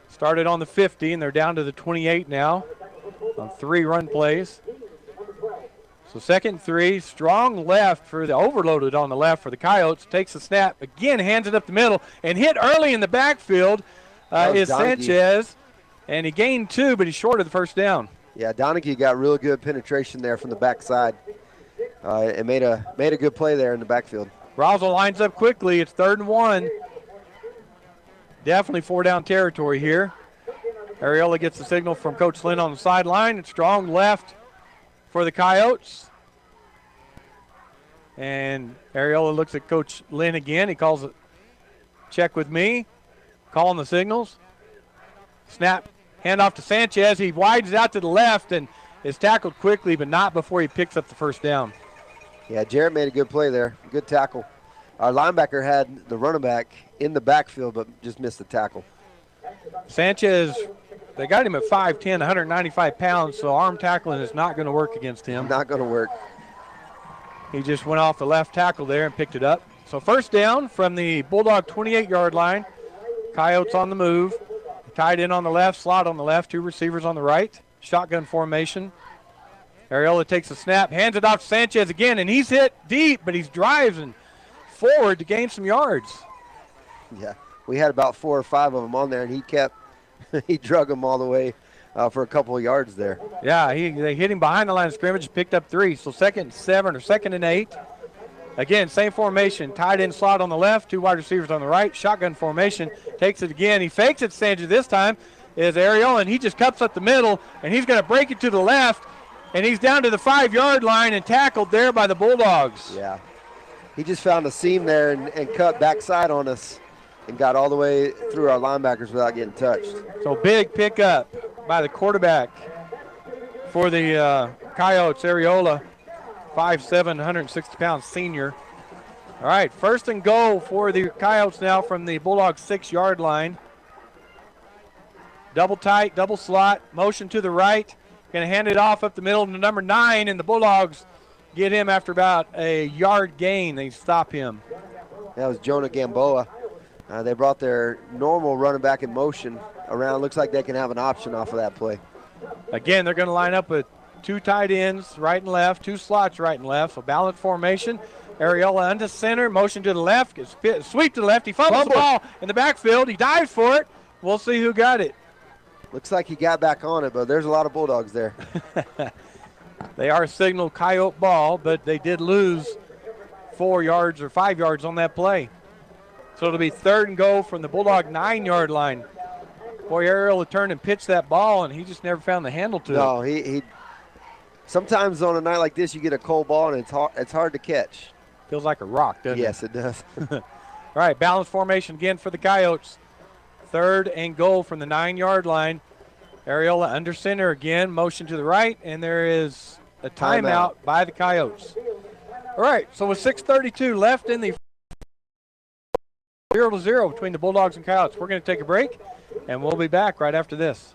Started on the 50, and they're down to the 28 now on 3 run plays. So 2nd and 3, strong left for the overloaded on the left for the Coyotes. Takes the snap, again hands it up the middle, and hit early in the backfield is Sanchez. And he gained 2, but he's short of the first down. Yeah, Donaghy got real good penetration there from the backside. And made a good play there in the backfield. Roswell lines up quickly. It's 3rd and 1. Definitely 4-down territory here. Ariola gets the signal from Coach Lynn on the sideline. It's strong left for the Coyotes. And Ariola looks at Coach Lynn again. He calls it check with me, calling the signals. Snap, handoff to Sanchez. He widens out to the left and is tackled quickly, but not before he picks up the first down. Yeah, Jarrett made a good play there. Good tackle. Our linebacker had the running back in the backfield, but just missed the tackle. Sanchez, they got him at 5'10", 195 pounds, so arm tackling is not going to work against him. Not going to work. He just went off the left tackle there and picked it up. So first down from the Bulldog 28-yard line. Coyotes on the move. Tied in on the left, slot on the left, 2 receivers on the right. Shotgun formation. Ariola takes a snap, hands it off to Sanchez again, and he's hit deep, but he's driving forward to gain some yards. Yeah, we had about 4 or 5 of them on there, and he drug them all the way for a couple of yards there. Yeah, they hit him behind the line of scrimmage, picked up 3. So 2nd and 7 or 2nd and 8. Again, same formation, tight end slot on the left, 2 wide receivers on the right, shotgun formation, takes it again. He fakes it, Sanchez this time, is Ariola, and he just cuts up the middle, and he's going to break it to the left, and he's down to the 5-yard line and tackled there by the Bulldogs. Yeah. He just found a seam there and cut backside on us and got all the way through our linebackers without getting touched. So big pickup by the quarterback for the Coyotes, Ariola, 5'7", 160-pound senior. All right, 1st and goal for the Coyotes now from the Bulldogs 6-yard line. Double tight, double slot, motion to the right. Going to hand it off up the middle to number 9, and the Bulldogs get him after about a yard gain. They stop him. That was Jonah Gamboa. They brought their normal running back in motion around. Looks like they can have an option off of that play. Again, they're going to line up with 2 tight ends right and left, 2 slots right and left, a balanced formation. Ariola under center, motion to the left, sweep to the left. He fumbles the ball in the backfield. He dives for it. We'll see who got it. Looks like he got back on it, but there's a lot of Bulldogs there. They are signaled Coyote ball, but they did lose 4 yards or 5 yards on that play. So it'll be 3rd and goal from the Bulldog 9-yard line. Boy, Ariola turned and pitched that ball, and he just never found the handle to it. No, he sometimes on a night like this, you get a cold ball, and it's hard to catch. Feels like a rock, doesn't it? Yes, it does. All right, balanced formation again for the Coyotes. 3rd and goal from the 9-yard line. Ariola under center again, motion to the right, and there is a timeout by the Coyotes. All right, so with 6:32 left in the 0-0 between the Bulldogs and Coyotes, we're going to take a break, and we'll be back right after this.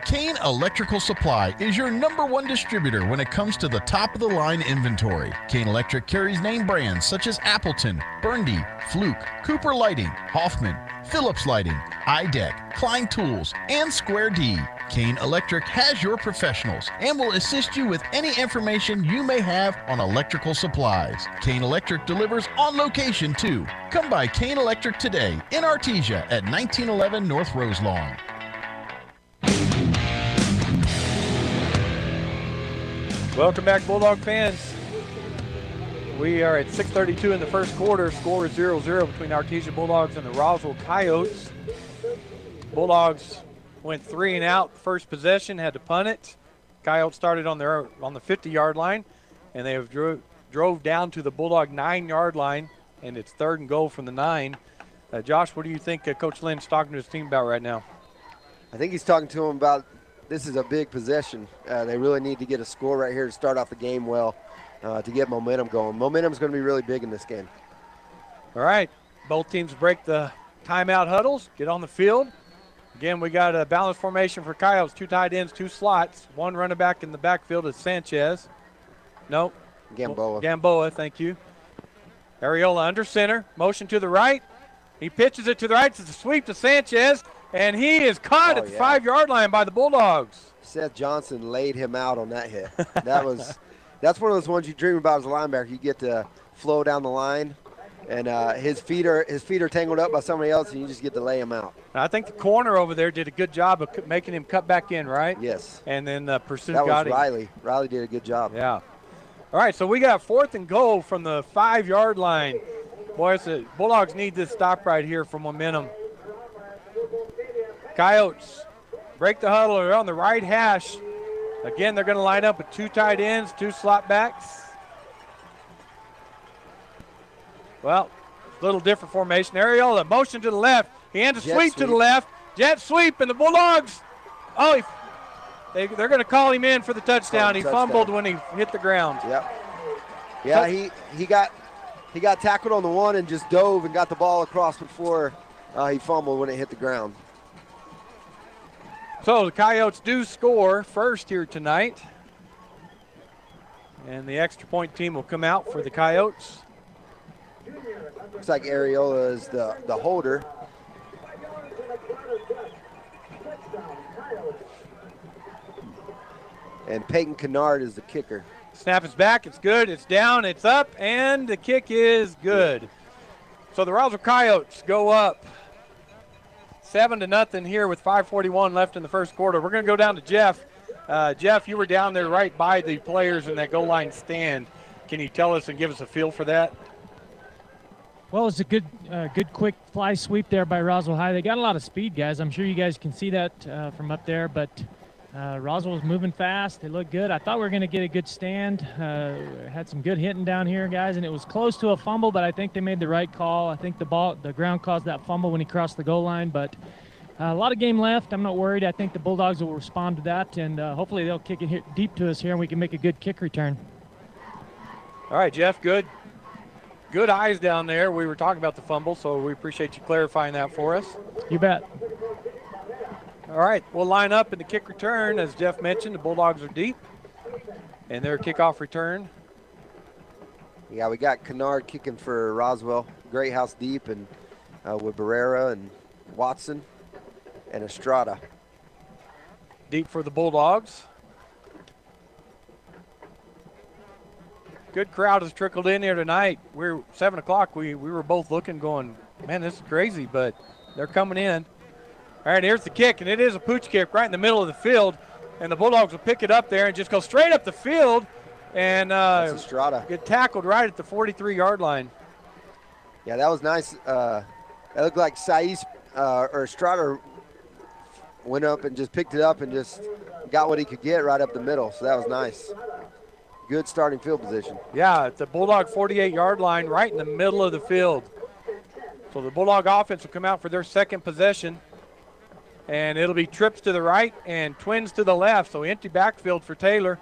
Kane Electrical Supply is your #1 distributor when it comes to the top-of-the-line inventory. Kane Electric carries name brands such as Appleton, Burndy, Fluke, Cooper Lighting, Hoffman, Phillips Lighting, iDeck, Klein Tools, and Square D. Kane Electric has your professionals and will assist you with any information you may have on electrical supplies. Kane Electric delivers on location too. Come by Kane Electric today in Artesia at 1911 North Roselawn. Welcome back, Bulldog fans. We are at 6:32 in the first quarter. Score is 0-0 between Artesia Bulldogs and the Roswell Coyotes. Bulldogs went 3 and out. First possession, had to punt it. Coyotes started on the 50-yard line, and they have drove down to the Bulldog 9-yard line, and it's 3rd and goal from the 9. Josh, what do you think Coach Lynn's talking to his team about right now? I think he's talking to him about this is a big possession. They really need to get a score right here to start off the game well to get momentum going. Momentum is going to be really big in this game. All right, both teams break the timeout huddles, get on the field. Again, we got a balanced formation for Coyotes, 2 tight ends, 2 slots. 1 running back in the backfield is Sanchez. Nope. Gamboa, thank you. Ariola under center, motion to the right. He pitches it to the right. It's a sweep to Sanchez, and he is caught at the 5-yard line by the Bulldogs. Seth Johnson laid him out on that hit. That's one of those ones you dream about as a linebacker. You get to flow down the line, and his feet are tangled up by somebody else, and you just get to lay him out. I think the corner over there did a good job of making him cut back in, right? Yes. And then Pursuit got him. That was Riley. Riley did a good job. Yeah. All right, so we got 4th and goal from the 5-yard line. Boys, the Bulldogs need this stop right here for momentum. Coyotes break the huddle. They're on the right hash. Again, they're going to line up with 2 tight ends, 2 slot backs. Well, little different formation. Ariola, motion to the left. He hands a sweep to the left. Jet sweep, and the Bulldogs. They're going to call him in for the touchdown. He fumbled when he hit the ground. Yep. Yeah, he got tackled on the 1 and just dove and got the ball across before he fumbled when it hit the ground. So the Coyotes do score first here tonight. And the extra point team will come out for the Coyotes. Looks like Ariola is the holder. And Peyton Kennard is the kicker. Snap is back, it's good, it's down, it's up, and the kick is good. So the Roswell Coyotes go up 7-0 here with 5:41 left in the first quarter. We're going to go down to Jeff. Jeff, you were down there right by the players in that goal line stand. Can you tell us and give us a feel for that? Well, it's a good quick fly sweep there by Roswell High. They got a lot of speed, guys. I'm sure you guys can see that from up there, but Roswell was moving fast. They looked good. I thought we were going to get a good stand. Had some good hitting down here, guys, and it was close to a fumble, but I think they made the right call. I think the ground caused that fumble when he crossed the goal line, but a lot of game left. I'm not worried. I think the Bulldogs will respond to that, and hopefully they'll kick it deep to us here, and we can make a good kick return. All right, Jeff, good eyes down there. We were talking about the fumble, so we appreciate you clarifying that for us. You bet. All right, we'll line up in the kick return. As Jeff mentioned, the Bulldogs are deep, and their kickoff return. Yeah, we got Kennard kicking for Roswell. Great house deep, and with Barrera and Watson and Estrada. Deep for the Bulldogs. Good crowd has trickled in here tonight. We're 7 o'clock. We were both looking, going, man, this is crazy, but they're coming in. All right, here's the kick, and it is a pooch kick right in the middle of the field, and the Bulldogs will pick it up there and just go straight up the field and get tackled right at the 43-yard line. Yeah, that was nice. That looked like Saiz or Estrada went up and just picked it up and just got what he could get right up the middle, so that was nice. Good starting field position. Yeah, it's the Bulldog 48-yard line right in the middle of the field. So the Bulldog offense will come out for their second possession. And it'll be trips to the right and twins to the left. So empty backfield for Taylor.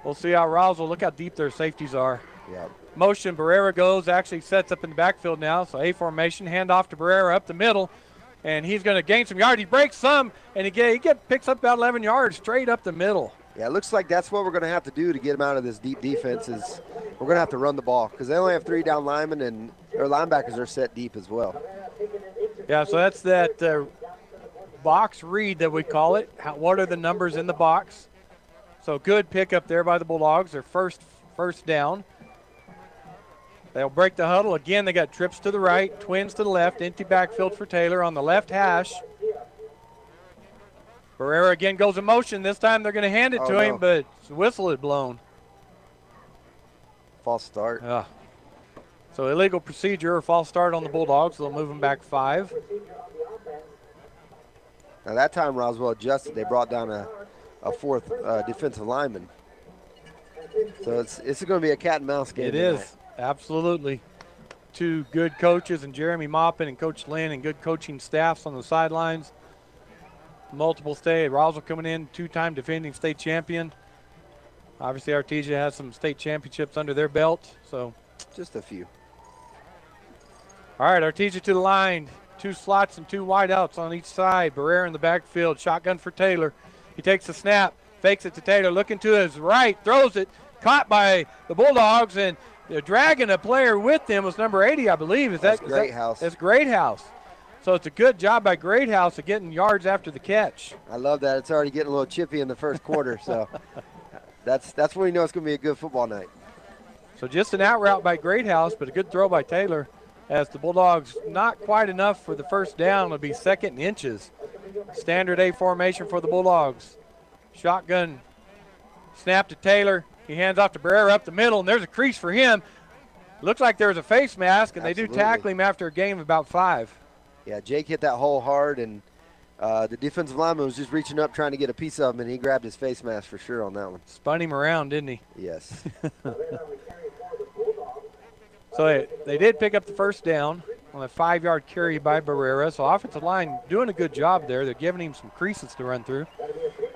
We'll see how Roswell, look how deep their safeties are. Yeah. Motion, Barrera goes, actually sets up in the backfield now. So A formation, handoff to Barrera up the middle. And he's going to gain some yards. He breaks some, and he picks up about 11 yards straight up the middle. Yeah, it looks like that's what we're going to have to do to get them out of this deep defense is we're going to have to run the ball because they only have 3 down linemen and their linebackers are set deep as well. Yeah, so that's that box read that we call it. What are the numbers in the box? So good pickup there by the Bulldogs. Their first down. They'll break the huddle. Again, they got trips to the right, twins to the left, empty backfield for Taylor on the left hash. Barrera again goes in motion. This time they're going to hand it to him, but the whistle had blown. False start. So illegal procedure or false start on the Bulldogs. They'll move them back 5. Now that time Roswell adjusted. They brought down a 4th defensive lineman. So it's going to be a cat and mouse game. It is, absolutely. 2 good coaches, and Jeremy Maupin and Coach Lynn, and good coaching staffs on the sidelines. Multiple state. Roswell coming in, 2-time defending state champion. Obviously, Artesia has some state championships under their belt. So just a few. All right, Artesia to the line. 2 slots and 2 wideouts on each side. Barrera in the backfield. Shotgun for Taylor. He takes the snap, fakes it to Taylor, looking to his right, throws it, caught by the Bulldogs, and dragging a player with them was number 80, I believe. That's Greathouse. That's Greathouse. So it's a good job by Greathouse of getting yards after the catch. I love that. It's already getting a little chippy in the first quarter, so that's when you know it's going to be a good football night. So just an out route by Greathouse, but a good throw by Taylor as the Bulldogs not quite enough for the first down. It'll be 2nd and inches. Standard A formation for the Bulldogs. Shotgun snap to Taylor. He hands off to Barrera up the middle, and there's a crease for him. Looks like there's a face mask, and Absolutely. They do tackle him after a gain of about 5. Yeah, Jake hit that hole hard, and the defensive lineman was just reaching up trying to get a piece of him, and he grabbed his face mask for sure on that one. Spun him around, didn't he? Yes. So they did pick up the first down on a 5-yard carry by Barrera. So offensive line doing a good job there. They're giving him some creases to run through.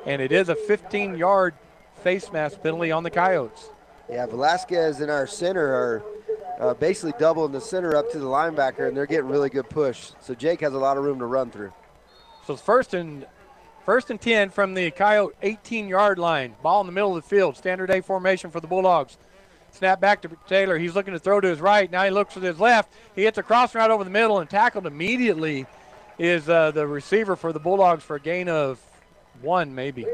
And it is a 15-yard face mask penalty on the Coyotes. Yeah, Velasquez and our center are basically doubling the center up to the linebacker, and they're getting really good push. So Jake has a lot of room to run through. So it's first and 10 from the Coyote 18-yard line. Ball in the middle of the field. Standard A formation for the Bulldogs. Snap back to Taylor. He's looking to throw to his right. Now he looks to his left. He hits a cross route over the middle and tackled immediately is the receiver for the Bulldogs for a gain of 1 maybe.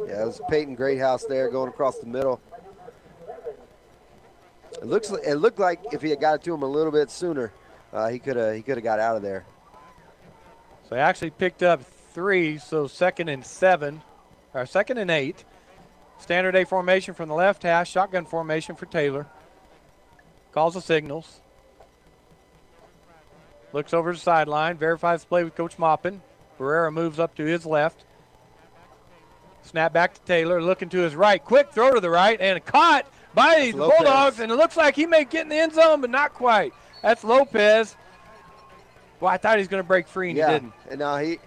Yeah, it was Peyton Greathouse there going across the middle. It looked like if he had got it to him a little bit sooner, he could have got out of there. So he actually picked up 3, so 2nd and 7, or 2nd and 8. Standard A formation from the left hash, shotgun formation for Taylor. Calls the signals. Looks over the sideline, verifies the play with Coach Maupin. Barrera moves up to his left. Snap back to Taylor, looking to his right. Quick throw to the right, and caught by the Bulldogs, and it looks like he may get in the end zone, but not quite. That's Lopez. Well, I thought he was going to break free, and he didn't. And now it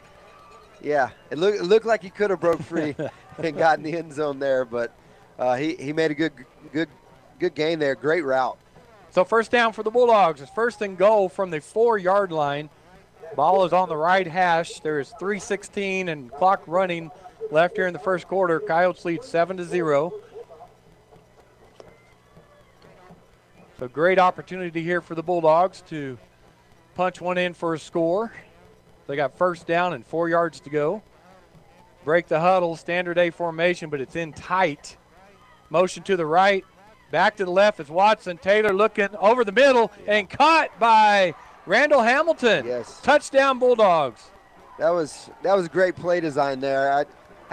looked like he could have broke free and got in the end zone there, but he made a good gain there. Great route. So first down for the Bulldogs. It's 1st and goal from the 4-yard line. Ball is on the right hash. There is 3:16 and clock running left here in the first quarter. Coyotes lead 7-0. So great opportunity here for the Bulldogs to punch one in for a score. They got first down and 4 yards to go. Break the huddle, standard A formation, but it's in tight. Motion to the right, back to the left is Watson. Taylor looking over the middle and caught by Randall Hamilton. Yes. Touchdown Bulldogs. That was great play design there. I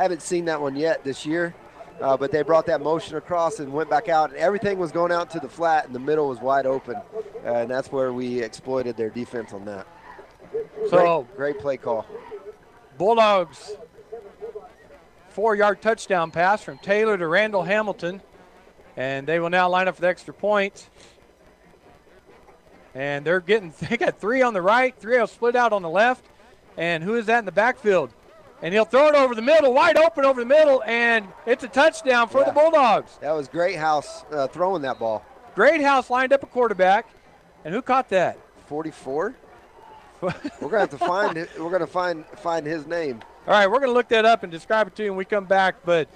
haven't seen that one yet this year, but they brought that motion across and went back out. And everything was going out to the flat, and the middle was wide open, and that's where we exploited their defense on that. So great play call. Bulldogs 4-yard touchdown pass from Taylor to Randall Hamilton, and they will now line up for the extra point. And they got 3 on the right, 3 will split out on the left. And who is that in the backfield? And he'll throw it over the middle, wide open over the middle, and it's a touchdown for the Bulldogs. That was Greathouse throwing that ball. Greathouse lined up a quarterback, and who caught that? 44. We're gonna have to find it. We're gonna find his name. All right, we're gonna look that up and describe it to you when we come back. But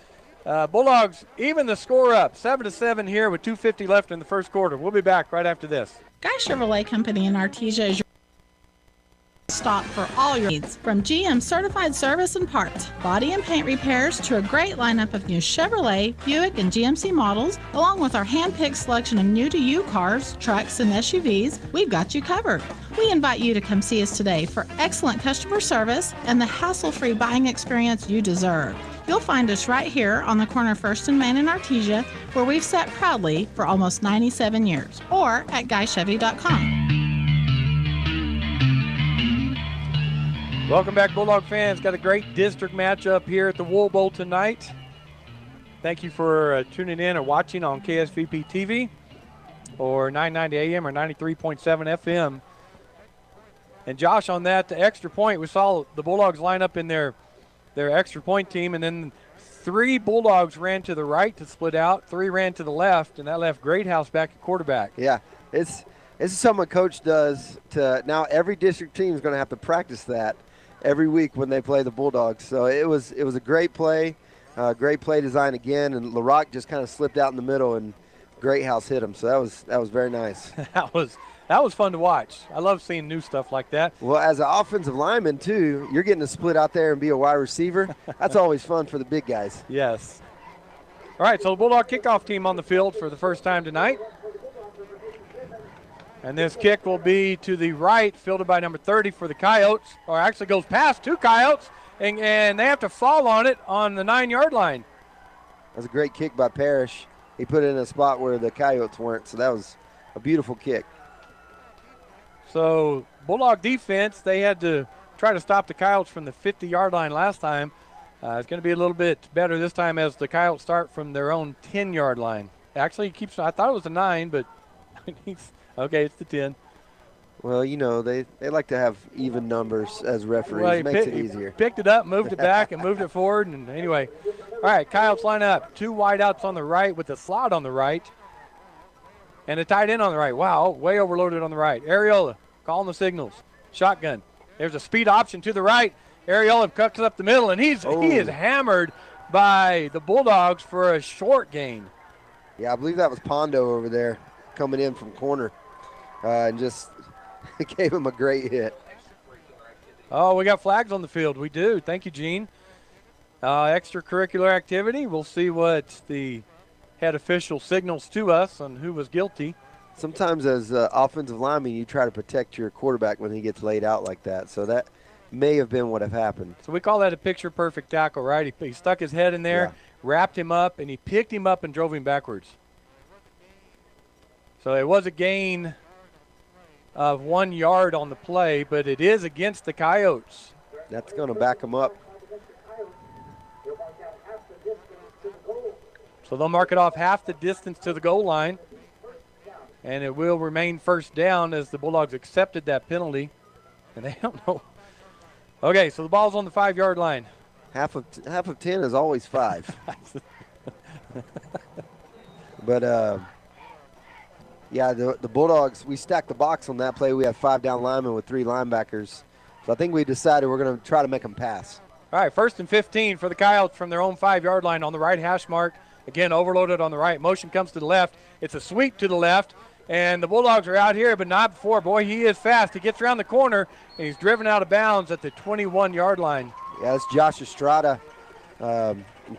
Bulldogs even the score up, 7-7 here with 2:50 left in the first quarter. We'll be back right after this. Guy Chevrolet Company in Artesia is your stop for all your needs, from GM certified service and parts, body and paint repairs, to a great lineup of new Chevrolet, Buick, and GMC models, along with our hand-picked selection of new-to-you cars, trucks, and SUVs. We've got you covered. We invite you to come see us today for excellent customer service and the hassle-free buying experience you deserve. You'll find us right here on the corner of 1st and Main in Artesia, where we've sat proudly for almost 97 years, or at GuyChevy.com. Welcome back, Bulldog fans. Got a great district matchup here at the Wool Bowl tonight. Thank you for tuning in or watching on KSVP TV or 990 AM or 93.7 FM. And Josh, on that extra point, we saw the Bulldogs line up in their extra point team, and then 3 Bulldogs ran to the right to split out, 3 ran to the left, and that left Greathouse back at quarterback. Yeah, this is something Coach does to now every district team is going to have to practice that every week when they play the Bulldogs. So it was a great play design again, and LaRock just kind of slipped out in the middle, and Greathouse hit him. So that was very nice. That was fun to watch. I love seeing new stuff like that. Well, as an offensive lineman, too, you're getting to split out there and be a wide receiver. That's always fun for the big guys. Yes. All right, so the Bulldog kickoff team on the field for the first time tonight. And this kick will be to the right, fielded by number 30 for the Coyotes, or actually goes past 2 Coyotes, and they have to fall on it on the 9-yard line. That was a great kick by Parrish. He put it in a spot where the Coyotes weren't, so that was a beautiful kick. So Bulldog defense, they had to try to stop the Coyotes from the 50-yard line last time. It's going to be a little bit better this time as the Coyotes start from their own 10-yard line. Actually, he keeps. I thought it was a 9, but okay, it's the 10. Well, you know, they like to have even numbers as referees. Well, it makes it easier. Picked it up, moved it back, and moved it forward. And anyway, all right, Coyotes line up. 2 wideouts on the right with a slot on the right. And a tight end on the right. Wow, way overloaded on the right. Areola calling the signals. Shotgun. There's a speed option to the right. Areola cuts up the middle, and he is hammered by the Bulldogs for a short gain. Yeah, I believe that was Pondo over there coming in from corner and just gave him a great hit. Oh, we got flags on the field. We do. Thank you, Gene. Extracurricular activity. We'll see what the head official signals to us on who was guilty. Sometimes as offensive lineman, you try to protect your quarterback when he gets laid out like that. So that may have been what have happened. So we call that a picture-perfect tackle, right? He stuck his head in there, wrapped him up, and he picked him up and drove him backwards. So it was a gain of 1 yard on the play, but it is against the Coyotes. That's going to back him up. So they'll mark it off half the distance to the goal line, and it will remain first down as the Bulldogs accepted that penalty, and they don't know. Okay, so the ball's on the 5-yard line. Half of 10 is always 5. But yeah, the Bulldogs, we stacked the box on that play. We have 5 down linemen with 3 linebackers. So I think we decided we're going to try to make them pass. All right, 1st and 15 for the Coyotes from their own 5-yard line on the right hash mark. Again, overloaded on the right. Motion comes to the left. It's a sweep to the left. And the Bulldogs are out here, but not before. Boy, he is fast. He gets around the corner, and he's driven out of bounds at the 21-yard line. Yeah, that's Josh Estrada.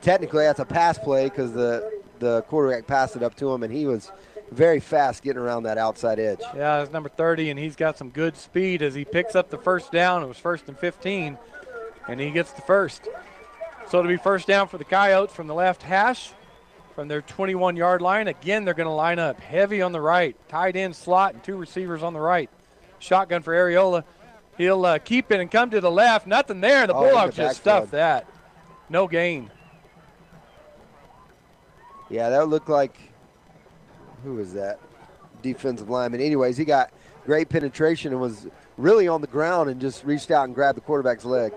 Technically, that's a pass play because the quarterback passed it up to him, and he was very fast getting around that outside edge. Yeah, it's number 30, and he's got some good speed as he picks up the first down. It was 1st and 15, and he gets the first. So it'll be first down for the Coyotes from the left hash. From their 21-yard line. Again, they're going to line up heavy on the right. Tight end slot and 2 receivers on the right. Shotgun for Areola. He'll keep it and come to the left. Nothing there. The Bulldogs just stuffed that. No gain. Yeah, that looked like, who was that? Defensive lineman. Anyways, he got great penetration and was really on the ground and just reached out and grabbed the quarterback's leg.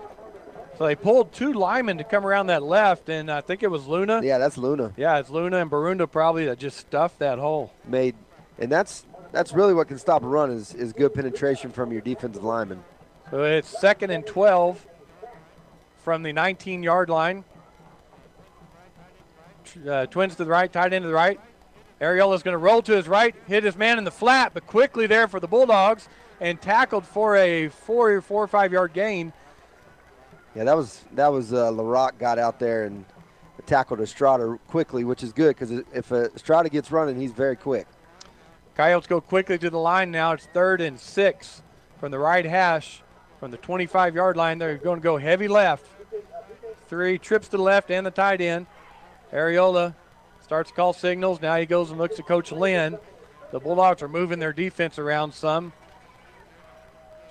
So they pulled 2 linemen to come around that left, and I think it was Luna. Yeah, that's Luna. Yeah, it's Luna and Barunda probably that just stuffed that hole. And that's really what can stop a run is good penetration from your defensive lineman. So it's 2nd and 12 from the 19-yard line. Twins to the right, tight end to the right. Ariola's going to roll to his right, hit his man in the flat, but quickly there for the Bulldogs and tackled for a 4 or 5 yard gain. Yeah, that was LaRock got out there and tackled Estrada quickly, which is good because if Estrada gets running, he's very quick. Coyotes go quickly to the line now. It's 3rd and 6 from the right hash. From the 25-yard line, they're going to go heavy left. 3 trips to the left and the tight end. Areola starts to call signals. Now he goes and looks at Coach Lynn. The Bulldogs are moving their defense around some.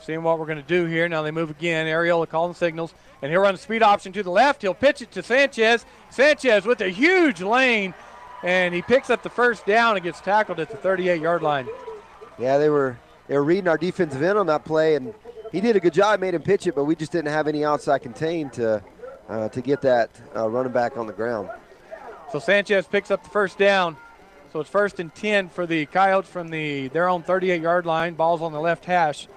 Seeing what we're going to do here. Now they move again. Areola calling signals. And he'll run a speed option to the left. He'll pitch it to Sanchez. Sanchez with a huge lane. And he picks up the first down and gets tackled at the 38-yard line. Yeah, they were reading our defensive end on that play, and he did a good job, made him pitch it, but we just didn't have any outside contain to get that running back on the ground. So Sanchez picks up the first down. So it's 1st and 10 for the Coyotes from their own 38-yard line. Ball's on the left hash.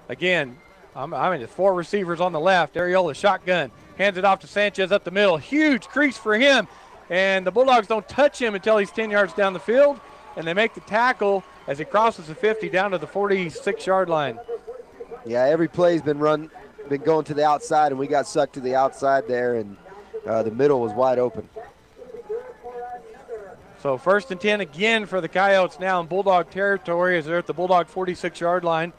Again, it's 4 receivers on the left. Areola shotgun. Hands it off to Sanchez up the middle. Huge crease for him. And the Bulldogs don't touch him until he's 10 yards down the field. And they make the tackle as he crosses the 50 down to the 46-yard line. Yeah, every play's been going to the outside, and we got sucked to the outside there, and the middle was wide open. So 1st and 10 again for the Coyotes now in Bulldog territory as they're at the Bulldog 46-yard line.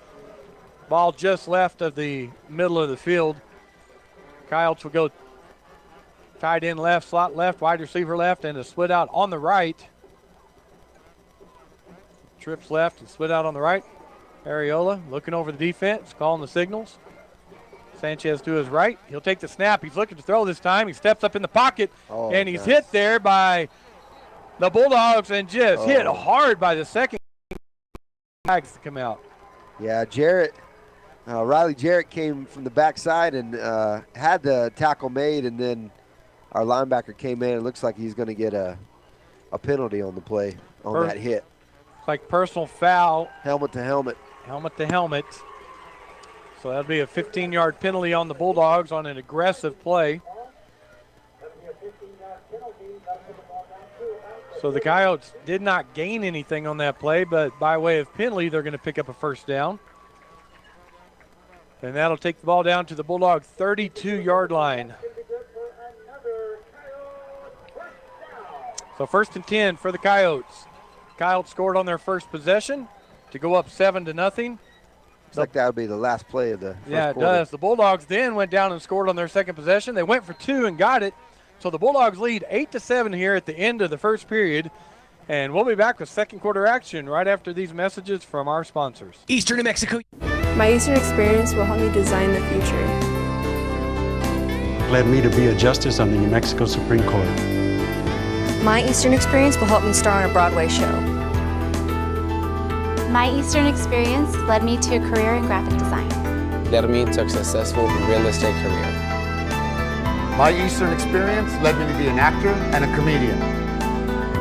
Ball just left of the middle of the field. Coyotes will go tight end left, slot left, wide receiver left, and a split out on the right. Trips left and split out on the right. Areola looking over the defense, calling the signals. Sanchez to his right. He'll take the snap. He's looking to throw this time. He steps up in the pocket, and he's hit there by the Bulldogs and just hit hard by the second flags to come out. Yeah, Riley Jarrett came from the backside and had the tackle made, and then our linebacker came in. It looks like he's going to get a penalty on the play on that hit. It's like personal foul. Helmet to helmet. Helmet to helmet. So that'll be a 15-yard penalty on the Bulldogs on an aggressive play. So the Coyotes did not gain anything on that play, but by way of penalty, they're going to pick up a first down. And that'll take the ball down to the Bulldog 32-yard line. So 1st and 10 for the Coyotes. Coyotes scored on their first possession to go up 7-0. Looks like that would be the last play of the first Yeah, it quarter. does. The Bulldogs then went down and scored on their second possession. They went for 2 and got it. So the Bulldogs lead 8-7 here at the end of the first period. And we'll be back with second quarter action right after these messages from our sponsors. Eastern New Mexico. My Eastern experience will help me design the future. Led me to be a justice on the New Mexico Supreme Court. My Eastern experience will help me star on a Broadway show. My Eastern experience led me to a career in graphic design. Led me to a successful real estate career. My Eastern experience led me to be an actor and a comedian.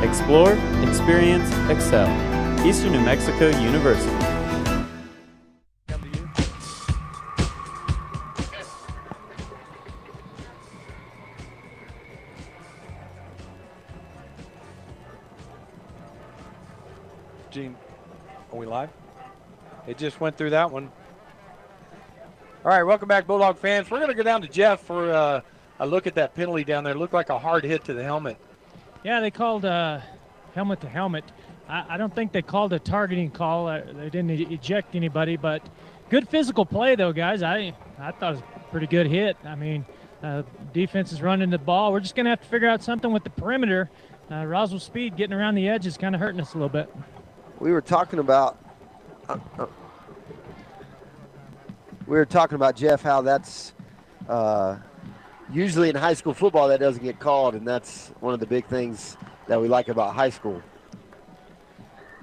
Explore, experience, excel. Eastern New Mexico University. Gene, are we live? It just went through that one. All right, welcome back, Bulldog fans. We're going to go down to Jeff for a look at that penalty down there. It looked like a hard hit to the helmet. Yeah, they called helmet to helmet. I don't think they called a targeting call. They didn't eject anybody, but good physical play, though, guys. I thought it was a pretty good hit. I mean, defense is running the ball. We're just going to have to figure out something with the perimeter. Roswell speed getting around the edge is kind of hurting us a little bit. We were talking about Jeff, how that's usually in high school football that doesn't get called, and that's one of the big things that we like about high school.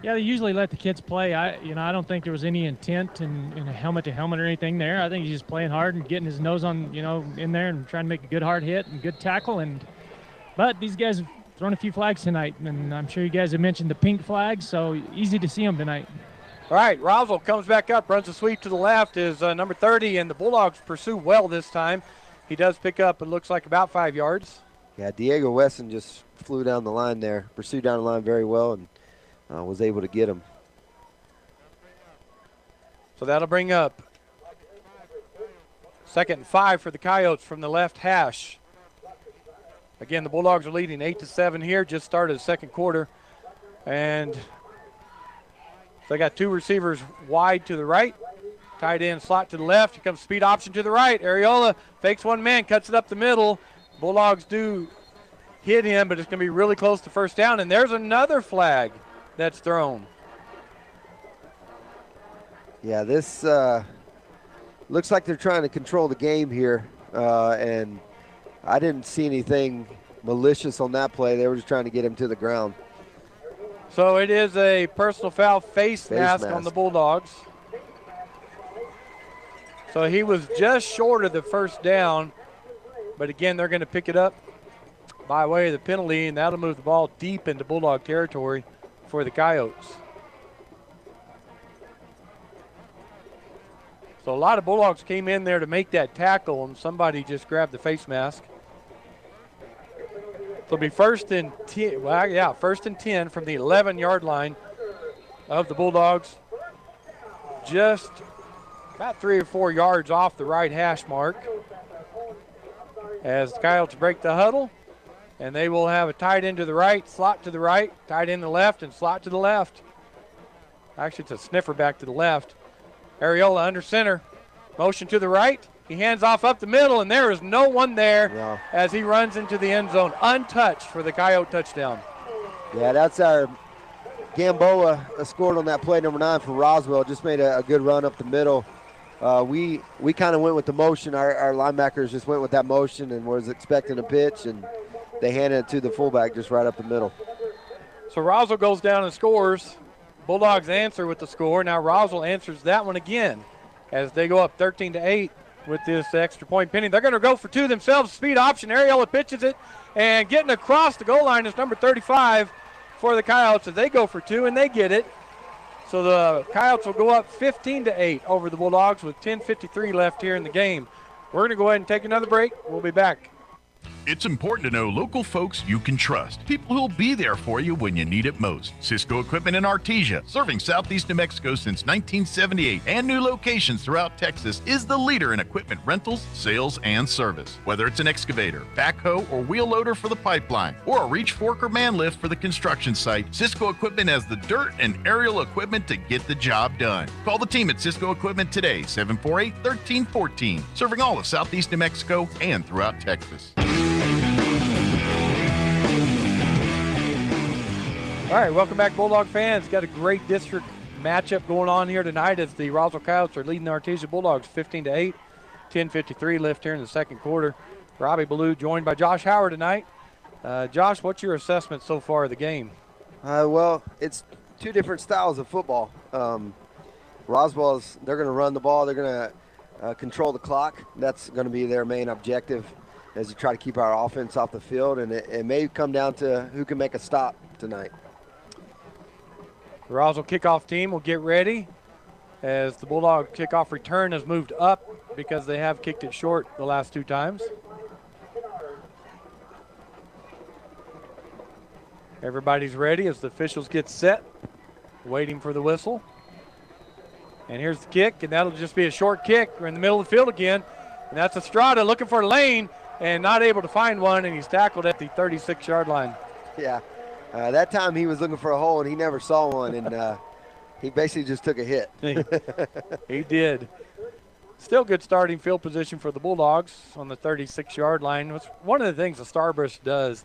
Yeah, they usually let the kids play. I don't think there was any intent in a helmet to helmet or anything there. I think he's just playing hard and getting his nose on, in there and trying to make a good hard hit and good tackle. But these guys have thrown a few flags tonight, and I'm sure you guys have mentioned the pink flag, so easy to see them tonight. All right, Roswell comes back up, runs a sweep to the left, is number 30, and the Bulldogs pursue well this time. He does pick up, it looks like about 5 yards. Yeah, Diego Wesson just flew down the line there, pursued down the line very well, and was able to get him. So that'll bring up 2nd and 5 for the Coyotes from the left hash. Again, the Bulldogs are leading 8-7 here, just started the second quarter. And they got 2 receivers wide to the right, tight end slot to the left. Here comes speed option to the right. Areola fakes one man, cuts it up the middle. Bulldogs do hit him, but it's going to be really close to first down. And there's another flag that's thrown. Yeah, this looks like they're trying to control the game here, and I didn't see anything malicious on that play. They were just trying to get him to the ground. So it is a personal foul face mask on the Bulldogs. So he was just short of the first down, but again, they're going to pick it up by way of the penalty, and that'll move the ball deep into Bulldog territory for the Coyotes. So a lot of Bulldogs came in there to make that tackle, and somebody just grabbed the face mask. So it'll be first and 10, first and 10 from the 11-yard line of the Bulldogs. Just about 3 or 4 yards off the right hash mark. As the Coyotes break the huddle, and they will have a tight end to the right, slot to the right, tight end to the left, and slot to the left. Actually, it's a sniffer back to the left. Areola under center, motion to the right. He hands off up the middle, and there is no one there as he runs into the end zone, untouched for the Coyote touchdown. Yeah, that's our Gamboa scored on that play, number 9 for Roswell. Just made a good run up the middle. We kind of went with the motion. Our linebackers just went with that motion and was expecting a pitch, and they handed it to the fullback just right up the middle. So Roswell goes down and scores. Bulldogs answer with the score. Now Roswell answers that one again as they go up 13-8 with this extra point pending. They're going to go for 2 themselves. Speed option. Areola pitches it, and getting across the goal line is number 35 for the Coyotes as they go for 2, and they get it. So the Coyotes will go up 15-8 over the Bulldogs with 10:53 left here in the game. We're going to go ahead and take another break. We'll be back. It's important to know local folks you can trust. People who'll be there for you when you need it most. Cisco Equipment in Artesia, serving southeast New Mexico since 1978 and new locations throughout Texas, is the leader in equipment rentals, sales, and service. Whether it's an excavator, backhoe, or wheel loader for the pipeline, or a reach fork or man lift for the construction site, Cisco Equipment has the dirt and aerial equipment to get the job done. Call the team at Cisco Equipment today, 748-1314, serving all of southeast New Mexico and throughout Texas. All right, welcome back, Bulldog fans. Got a great district matchup going on here tonight as the Roswell Coyotes are leading the Artesia Bulldogs 15-8. 10:53 left here in the second quarter. Robbie Ballou joined by Josh Howard tonight. Josh, what's your assessment so far of the game? Well, it's two different styles of football. Roswell's, they're going to run the ball. They're going to control the clock. That's going to be their main objective as to try to keep our offense off the field, and it may come down to who can make a stop tonight. The Roswell kickoff team will get ready as the Bulldog kickoff return has moved up because they have kicked it short the last two times. Everybody's ready as the officials get set, waiting for the whistle. And here's the kick, and that'll just be a short kick. We're in the middle of the field again, and that's Estrada looking for a lane and not able to find one, and he's tackled at the 36-yard line. Yeah. That time he was looking for a hole and he never saw one, and he basically just took a hit. He did. Still good starting field position for the Bulldogs on the 36-yard line. It's one of the things the Starburst does.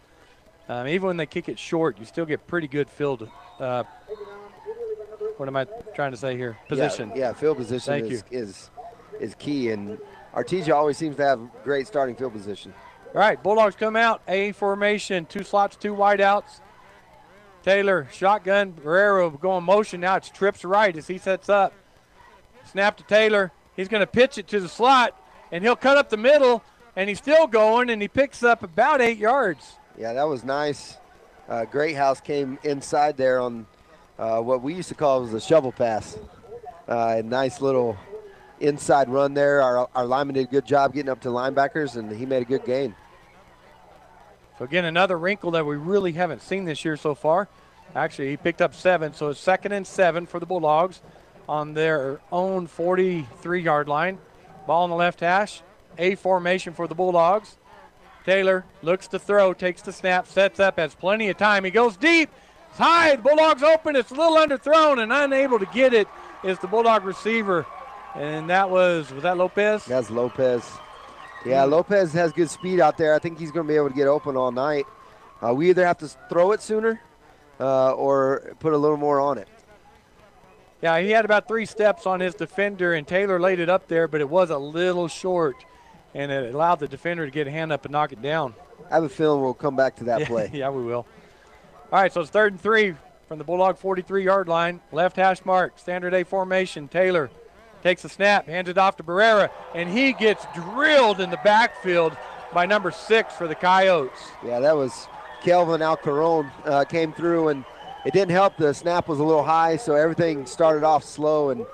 Even when they kick it short, you still get pretty good field. What am I trying to say here? Position. Yeah, field position is key, and Artesia always seems to have great starting field position. All right, Bulldogs come out, A formation, two slots, two wideouts. Taylor, shotgun, Barrera going motion now. It's trips right as he sets up. Snap to Taylor. He's going to pitch it to the slot, and he'll cut up the middle, and he's still going, and he picks up about 8 yards. Yeah, that was nice. Great House came inside there on what we used to call was a shovel pass. A nice little inside run there. Our lineman did a good job getting up to linebackers, and he made a good gain. So again, another wrinkle that we really haven't seen this year so far. Actually, he picked up 7, so it's 2nd and 7 for the Bulldogs on their own 43-yard line. Ball on the left hash. A formation for the Bulldogs. Taylor looks to throw, takes the snap, sets up, has plenty of time. He goes deep. It's high. The Bulldogs open. It's a little underthrown, and unable to get it is the Bulldog receiver. And that was that Lopez? That's Lopez. Yeah, Lopez has good speed out there. I think he's going to be able to get open all night. We either have to throw it sooner or put a little more on it. Yeah, he had about 3 steps on his defender, and Taylor laid it up there, but it was a little short, and it allowed the defender to get a hand up and knock it down. I have a feeling we'll come back to that play. Yeah, we will. All right, so it's 3rd and 3 from the Bulldog 43-yard line. Left hash mark, standard A formation. Taylor takes the snap, hands it off to Barrera, and he gets drilled in the backfield by number 6 for the Coyotes. Yeah, that was Kelvin Alcaron came through, and it didn't help. The snap was a little high, so everything started off slow, and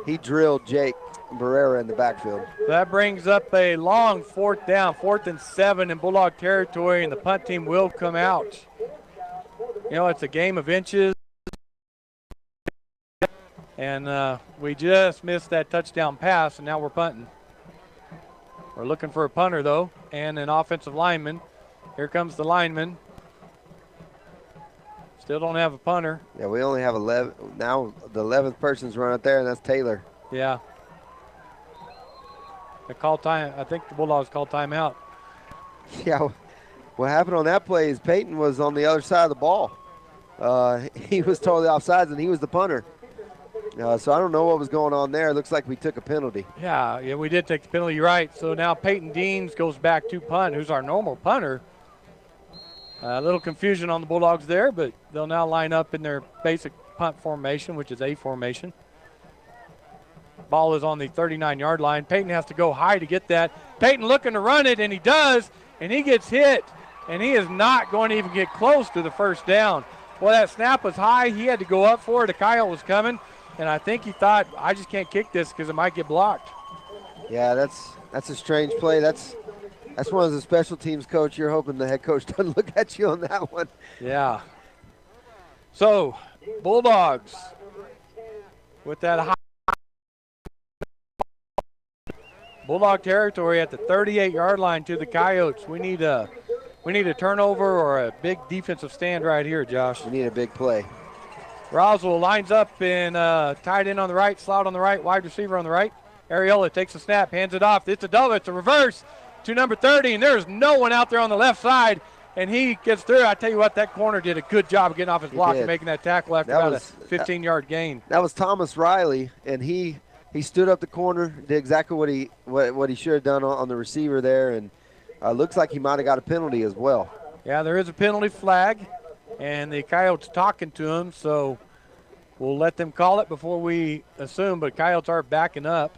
he drilled Jake Barrera in the backfield. That brings up a long 4th down, 4th and 7 in Bulldog territory, and the punt team will come out. You know, it's a game of inches. And we just missed that touchdown pass, and now we're punting. We're looking for a punter, though, and an offensive lineman. Here comes the lineman. Still don't have a punter. Yeah, we only have 11. Now the 11th person's run out there, and that's Taylor. Yeah. They call time. I think the Bulldogs called timeout. Yeah, what happened on that play is Peyton was on the other side of the ball. He was totally offsides, and he was the punter. So I don't know what was going on there. It looks like we took a penalty. Yeah, we did take the penalty. You're right. So now Peyton Deans goes back to punt, who's our normal punter. A little confusion on the Bulldogs there, but they'll now line up in their basic punt formation, which is A formation. Ball is on the 39-yard line. Peyton has to go high to get that. Peyton looking to run it, and he does, and he gets hit, and he is not going to even get close to the first down. Well, that snap was high. He had to go up for it. A coyote was coming, and I think he thought, I just can't kick this because it might get blocked. Yeah, that's a strange play. That's That's one of the special teams coach. You're hoping the head coach doesn't look at you on that one. Yeah. So, Bulldogs with that high Bulldog territory at the 38-yard line to the Coyotes. We need a turnover or a big defensive stand right here, Josh. We need a big play. Roswell lines up and tight end on the right, slot on the right, wide receiver on the right. Ariola takes a snap, hands it off. It's a double, it's a reverse to number 30, and there's no one out there on the left side, and he gets through. I tell you what, that corner did a good job of getting off his block and making that tackle after about a 15-yard gain. That was Thomas Riley, and he stood up the corner, did exactly what he should have done on the receiver there, and looks like he might have got a penalty as well. Yeah, there is a penalty flag, and the Coyotes talking to him, so we'll let them call it before we assume, but Coyotes are backing up,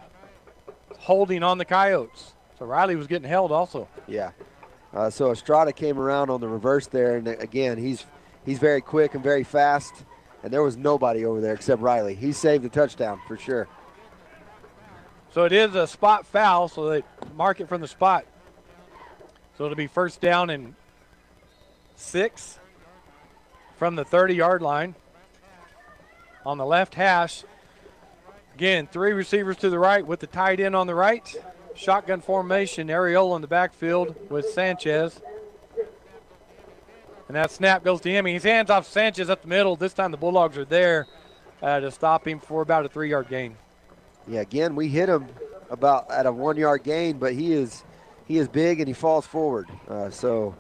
holding on the Coyotes. So Riley was getting held also. Yeah. So Estrada came around on the reverse there, and again, he's very quick and very fast, and there was nobody over there except Riley. He saved the touchdown for sure. So it is a spot foul, so they mark it from the spot. So it'll be first down and 6 from the 30-yard line on the left hash. Again, 3 receivers to the right with the tight end on the right. Shotgun formation, Ariola in the backfield with Sanchez. And that snap goes to him. He's hands off Sanchez up the middle. This time the Bulldogs are there to stop him for about a 3-yard gain. Yeah, again, we hit him about at a 1-yard gain, but he is big and he falls forward. So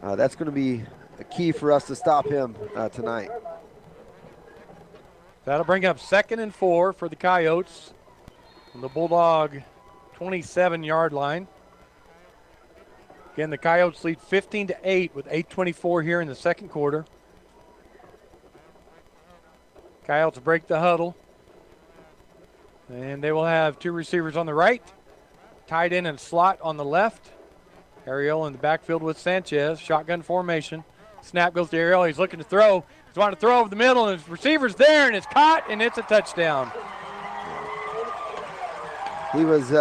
that's going to be a key for us to stop him tonight. That'll bring up 2nd and 4 for the Coyotes on the Bulldog 27-yard line. Again, the Coyotes lead 15-8 with 8:24 here in the second quarter. Coyotes break the huddle. And they will have 2 receivers on the right, tight end and slot on the left. Ariola in the backfield with Sanchez, shotgun formation. Snap goes to Ariola. He's looking to throw. He's wanting to throw over the middle, and his receiver's there, and it's caught, and it's a touchdown. He was,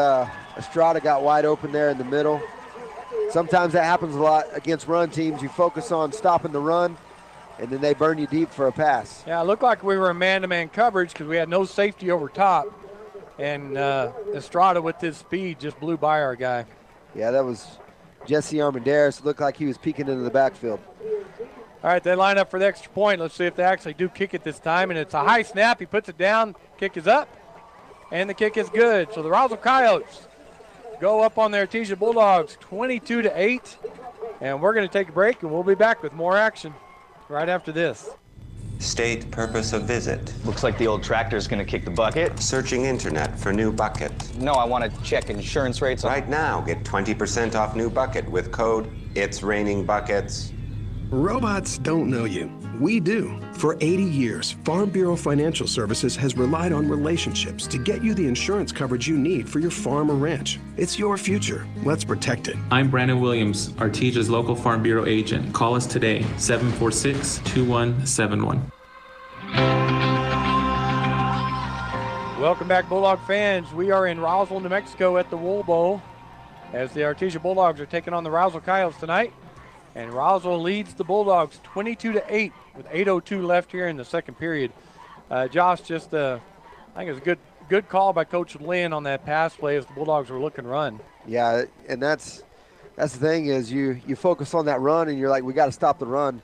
Estrada got wide open there in the middle. Sometimes that happens a lot against run teams. You focus on stopping the run, and then they burn you deep for a pass. Yeah, it looked like we were in man-to-man coverage because we had no safety over top. And Estrada with his speed just blew by our guy. Yeah, that was Jesse Armendariz. Looked like he was peeking into the backfield. All right, they line up for the extra point. Let's see if they actually do kick it this time. And it's a high snap. He puts it down. Kick is up. And the kick is good. So the Roswell Coyotes go up on their Artesia Bulldogs 22-8. And we're going to take a break, and we'll be back with more action right after this. State purpose of visit. Looks like the old tractor's gonna kick the bucket. Searching internet for new bucket. No, I want to check insurance rates. Right now, get 20% off new bucket with code It's Raining Buckets. Robots don't know you. We do. For 80 years, Farm Bureau Financial Services has relied on relationships to get you the insurance coverage you need for your farm or ranch. It's your future. Let's protect it. I'm Brandon Williams, Artesia's local Farm Bureau agent. Call us today, 746-2171. Welcome back, Bulldog fans. We are in Roswell, New Mexico at the Wool Bowl as the Artesia Bulldogs are taking on the Roswell Coyotes tonight. And Roswell leads the Bulldogs 22-8 with 8:02 left here in the second period. Josh, I think it was a good call by Coach Lynn on that pass play as the Bulldogs were looking run. Yeah, and that's the thing is you focus on that run and you're like, we got to stop the run,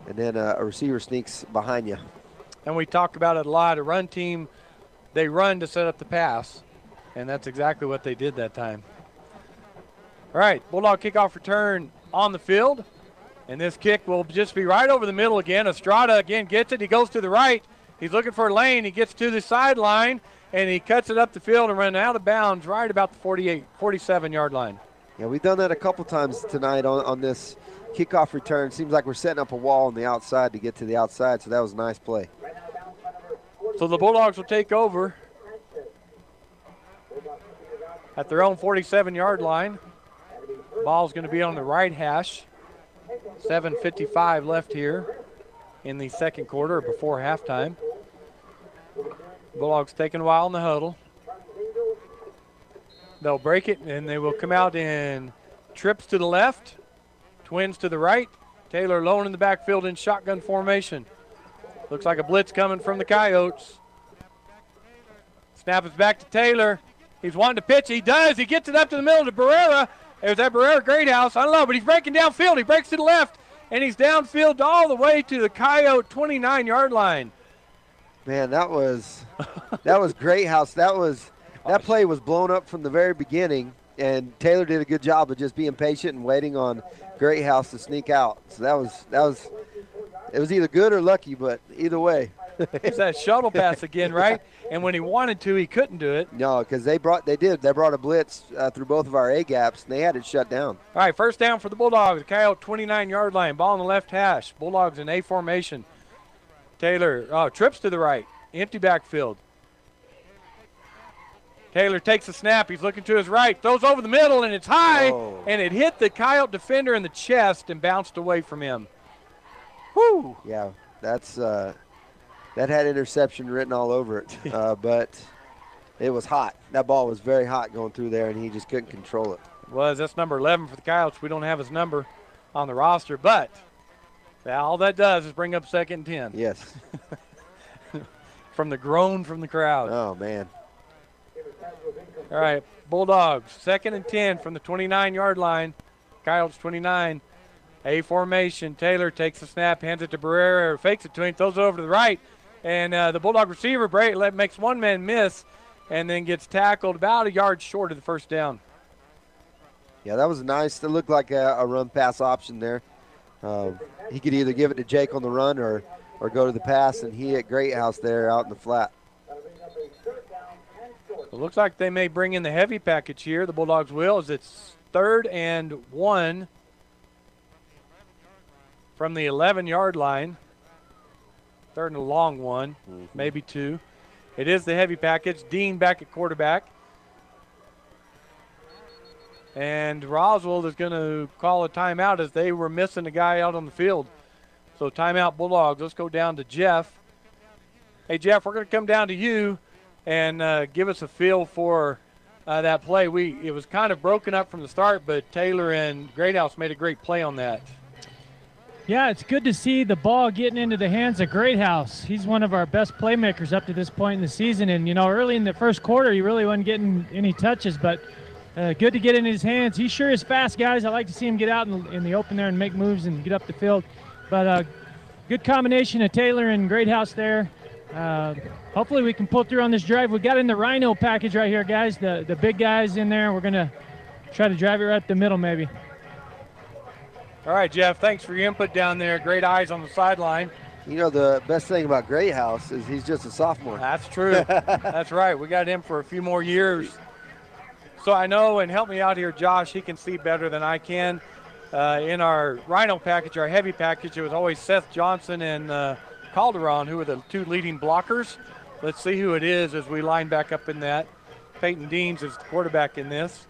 and then a receiver sneaks behind you. And we talk about it a lot. A run team, they run to set up the pass, and that's exactly what they did that time. All right, Bulldog kickoff return on the field. And this kick will just be right over the middle again. Estrada again gets it. He goes to the right. He's looking for a lane. He gets to the sideline, and he cuts it up the field and runs out of bounds right about the 47-yard line. Yeah, we've done that a couple times tonight on this kickoff return. Seems like we're setting up a wall on the outside to get to the outside, so that was a nice play. So the Bulldogs will take over at their own 47-yard line. Ball's going to be on the right hash. 7:55 left here in the second quarter before halftime. Bulldogs taking a while in the huddle. They'll break it, and they will come out in trips to the left, twins to the right. Taylor alone in the backfield in shotgun formation. Looks like a blitz coming from the Coyotes. Snap is back to Taylor. He's wanting to pitch. He does. He gets it up to the middle to Barrera. There's that Barrera Greathouse. I don't know, but he's breaking downfield. He breaks to the left, and he's downfield all the way to the Coyote 29-yard line. Man, that was Greathouse. That play was blown up from the very beginning, and Taylor did a good job of just being patient and waiting on Greathouse to sneak out. So it was either good or lucky, but either way. It's that shuttle pass again, right? And when he wanted to, he couldn't do it. No, because they brought a blitz through both of our A gaps, and they had it shut down. All right, first down for the Bulldogs. Coyote 29-yard line, ball on the left hash. Bulldogs in A formation. Taylor trips to the right, empty backfield. Taylor takes a snap. He's looking to his right, throws over the middle, and it's high, and it hit the Coyote defender in the chest and bounced away from him. Woo! Yeah, that had interception written all over it, but it was hot. That ball was very hot going through there, and he just couldn't control it. That's number 11 for the Coyotes. We don't have his number on the roster, but all that does is bring up 2nd and 10. Yes. From the groan from the crowd. Oh, man. All right, Bulldogs, 2nd and 10 from the 29-yard line. Coyotes 29. A formation. Taylor takes the snap, hands it to Barrera, fakes it to him, throws it over to the right. And the Bulldog receiver makes one man miss and then gets tackled about a yard short of the first down. Yeah, that was nice. It looked like a run-pass option there. He could either give it to Jake on the run or go to the pass, and he hit Greathouse there out in the flat. It looks like they may bring in the heavy package here. The Bulldogs will, as it's 3rd and 1 from the 11-yard line. 3rd and a long one, maybe 2. It is the heavy package. Dean back at quarterback. And Roswell is going to call a timeout as they were missing a guy out on the field. So timeout Bulldogs. Let's go down to Jeff. Hey, Jeff, we're going to come down to you and give us a feel for that play. It was kind of broken up from the start, but Taylor and Greathouse made a great play on that. Yeah, it's good to see the ball getting into the hands of Greathouse. He's one of our best playmakers up to this point in the season. And, early in the first quarter, he really wasn't getting any touches, but good to get in his hands. He sure is fast, guys. I like to see him get out in the open there and make moves and get up the field. But good combination of Taylor and Greathouse there. Hopefully we can pull through on this drive. We got in the Rhino package right here, guys. The big guys in there. We're going to try to drive it right up the middle maybe. All right, Jeff, thanks for your input down there. Great eyes on the sideline. The best thing about Greathouse is he's just a sophomore. That's true. That's right. We got him for a few more years. So I know, and help me out here, Josh, he can see better than I can. In our Rhino package, our heavy package, it was always Seth Johnson and Calderon who were the 2 leading blockers. Let's see who it is as we line back up in that. Peyton Deans is the quarterback in this.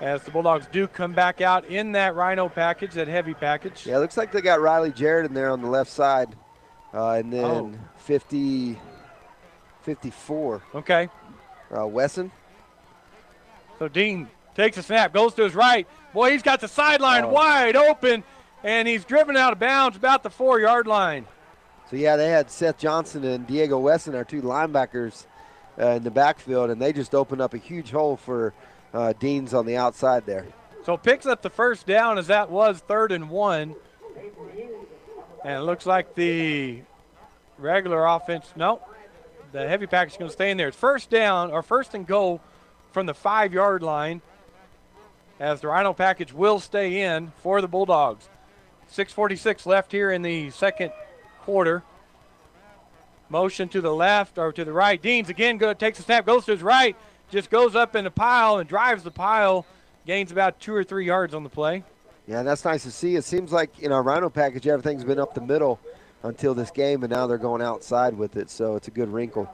As the Bulldogs do come back out in that Rhino package, that heavy package. Yeah, it looks like they got Riley Jarrett in there on the left side. And then 54. Okay. Wesson. So Dean takes a snap, goes to his right. Boy, he's got the sideline wide open, and he's driven out of bounds about the 4-yard line. So, yeah, they had Seth Johnson and Diego Wesson, our 2 linebackers, in the backfield, and they just opened up a huge hole for Deans on the outside there. So picks up the first down as that was 3rd and 1. And it looks like the regular offense, the heavy package is going to stay in there. It's first down, or 1st and goal from the 5-yard line as the Rhino package will stay in for the Bulldogs. 6:46 left here in the second quarter. Motion to the left or to the right. Deans again takes a snap, goes to his right. Just goes up in the pile and drives the pile, gains about 2 or 3 yards on the play. Yeah, that's nice to see. It seems like in our Rhino package, everything's been up the middle until this game, and now they're going outside with it, so it's a good wrinkle.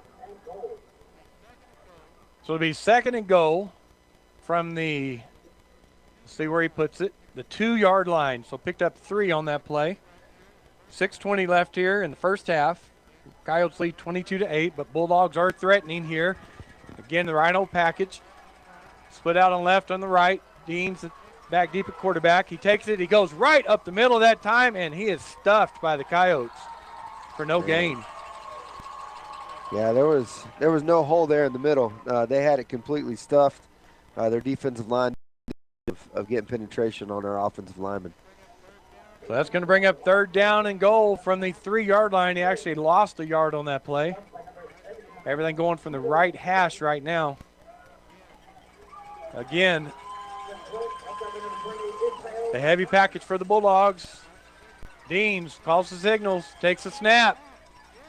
So it'll be 2nd and goal from the, let's see where he puts it, the 2-yard line. So picked up 3 on that play. 6:20 left here in the first half. Coyotes lead 22-8, but Bulldogs are threatening here. Again, the Rhino package. Split out on left, on the right. Deans back deep at quarterback. He takes it. He goes right up the middle that time, and he is stuffed by the Coyotes for no gain. Yeah, there was no hole there in the middle. They had it completely stuffed. Their defensive line of getting penetration on our offensive linemen. So that's going to bring up 3rd down and goal from the 3-yard line. He actually lost a yard on that play. Everything going from the right hash right now. Again, the heavy package for the Bulldogs. Deans calls the signals, takes a snap.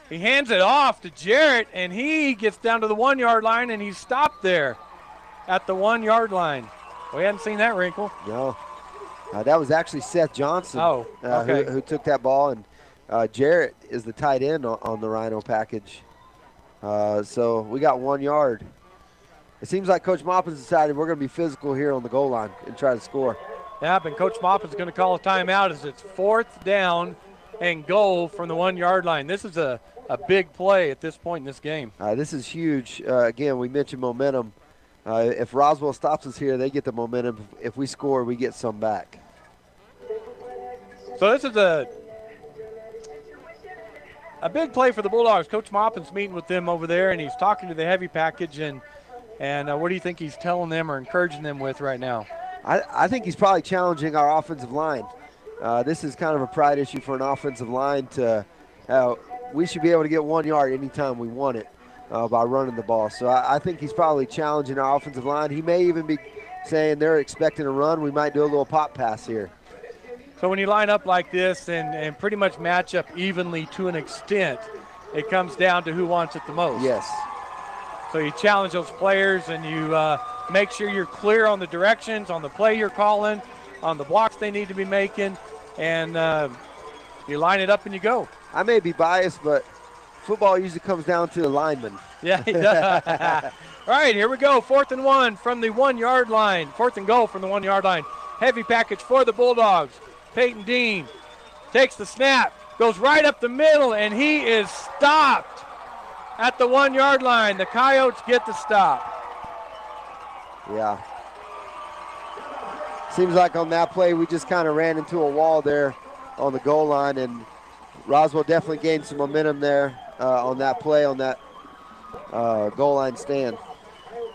He hands it off to Jarrett, and he gets down to the 1-yard line, and he's stopped there at the 1-yard line. We hadn't seen that wrinkle. No. That was actually Seth Johnson okay. who took that ball, and Jarrett is the tight end on the Rhino package. So we got 1 yard. It seems like Coach Maupin's decided we're going to be physical here on the goal line and try to score. Yep, and Coach Maupin's going to call a timeout as it's 4th down and goal from the 1-yard line. This is a big play at this point in this game. This is huge. Again, we mentioned momentum. If Roswell stops us here, they get the momentum. If we score, we get some back. So this is a big play for the Bulldogs. Coach Maupin's meeting with them over there, and he's talking to the heavy package. And what do you think he's telling them or encouraging them with right now? I think he's probably challenging our offensive line. This is kind of a pride issue for an offensive line to we should be able to get 1 yard anytime we want it by running the ball. So I think he's probably challenging our offensive line. He may even be saying they're expecting a run. We might do a little pop pass here. So when you line up like this and pretty much match up evenly to an extent, it comes down to who wants it the most. Yes. So you challenge those players and you make sure you're clear on the directions, on the play you're calling, on the blocks they need to be making, and you line it up and you go. I may be biased, but football usually comes down to the lineman. Yeah, it does. All right, here we go. 4th and 1 from the 1-yard line. 4th and goal from the 1-yard line. Heavy package for the Bulldogs. Peyton Dean takes the snap, goes right up the middle, and he is stopped at the 1-yard line. The Coyotes get the stop. Yeah. Seems like on that play we just kind of ran into a wall there on the goal line, and Roswell definitely gained some momentum there on that play, on that goal line stand.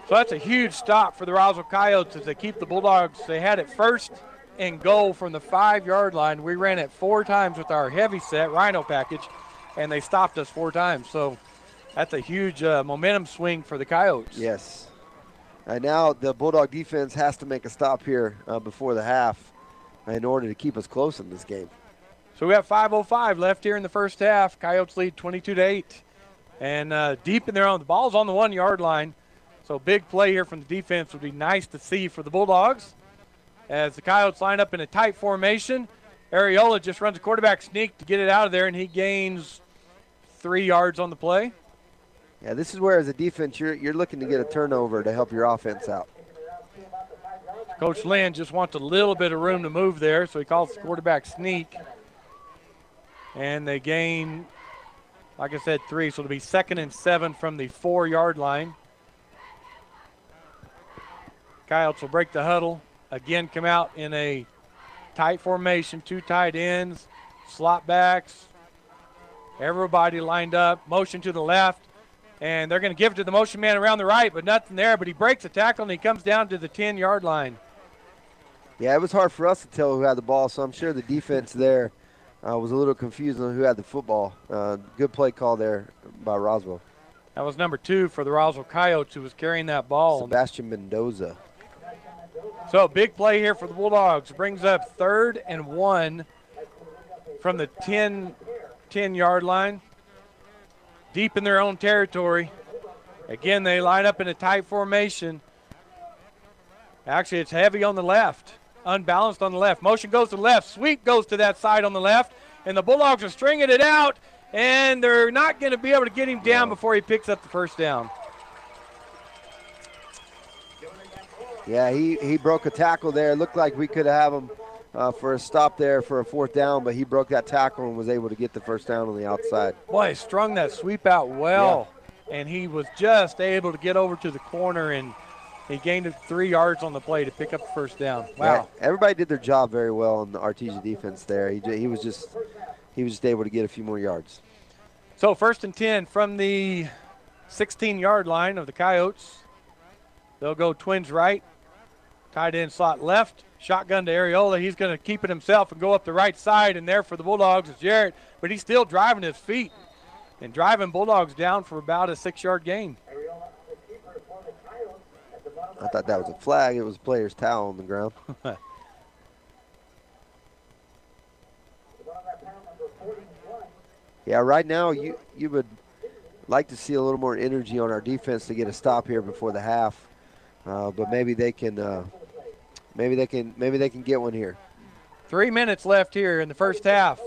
So that's a huge stop for the Roswell Coyotes as they keep the Bulldogs. They had it 1st and goal from the 5-yard line. We ran it 4 times with our heavy set Rhino package, and they stopped us 4 times. So that's a huge momentum swing for the Coyotes. Yes. And now the Bulldog defense has to make a stop here before the half in order to keep us close in this game. So we have 5:05 left here in the first half. Coyotes lead 22-8. And deep in there on the ball's on the 1-yard line. So big play here from the defense would be nice to see for the Bulldogs. As the Coyotes line up in a tight formation, Ariola just runs a quarterback sneak to get it out of there, and he gains 3 yards on the play. Yeah, this is where as a defense you're looking to get a turnover to help your offense out. Coach Lynn just wants a little bit of room to move there, so he calls the quarterback sneak. And they gain, like I said, 3, so it'll be 2nd and 7 from the 4-yard line. Coyotes will break the huddle. Again, come out in a tight formation, 2 tight ends, slot backs. Everybody lined up, motion to the left, and they're going to give it to the motion man around the right, but nothing there. But he breaks a tackle, and he comes down to the 10-yard line. Yeah, it was hard for us to tell who had the ball, so I'm sure the defense there was a little confused on who had the football. Good play call there by Roswell. That was number 2 for the Roswell Coyotes who was carrying that ball. Sebastian Mendoza. So big play here for the Bulldogs. Brings up 3rd and 1 from the 10-yard line. Deep in their own territory. Again, they line up in a tight formation. Actually, it's heavy on the left. Unbalanced on the left. Motion goes to the left. Sweep goes to that side on the left. And the Bulldogs are stringing it out. And they're not going to be able to get him down before he picks up the first down. Yeah, he broke a tackle there. It looked like we could have him for a stop there for a 4th down, but he broke that tackle and was able to get the first down on the outside. Boy, he strung that sweep out well, and he was just able to get over to the corner and He gained 3 yards on the play to pick up the first down. Wow. Yeah, everybody did their job very well on the Artesia defense there. He was just able to get a few more yards. So 1st and 10 from the 16-yard line of the Coyotes. They'll go twins right, tight end slot left, shotgun to Areola. He's going to keep it himself and go up the right side, and there for the Bulldogs is Jarrett, but he's still driving his feet and driving Bulldogs down for about a 6-yard gain. I thought that was a flag. It was a player's towel on the ground. Yeah, right now you would like to see a little more energy on our defense to get a stop here before the half, but maybe they can get one here. 3 minutes left here in the first half.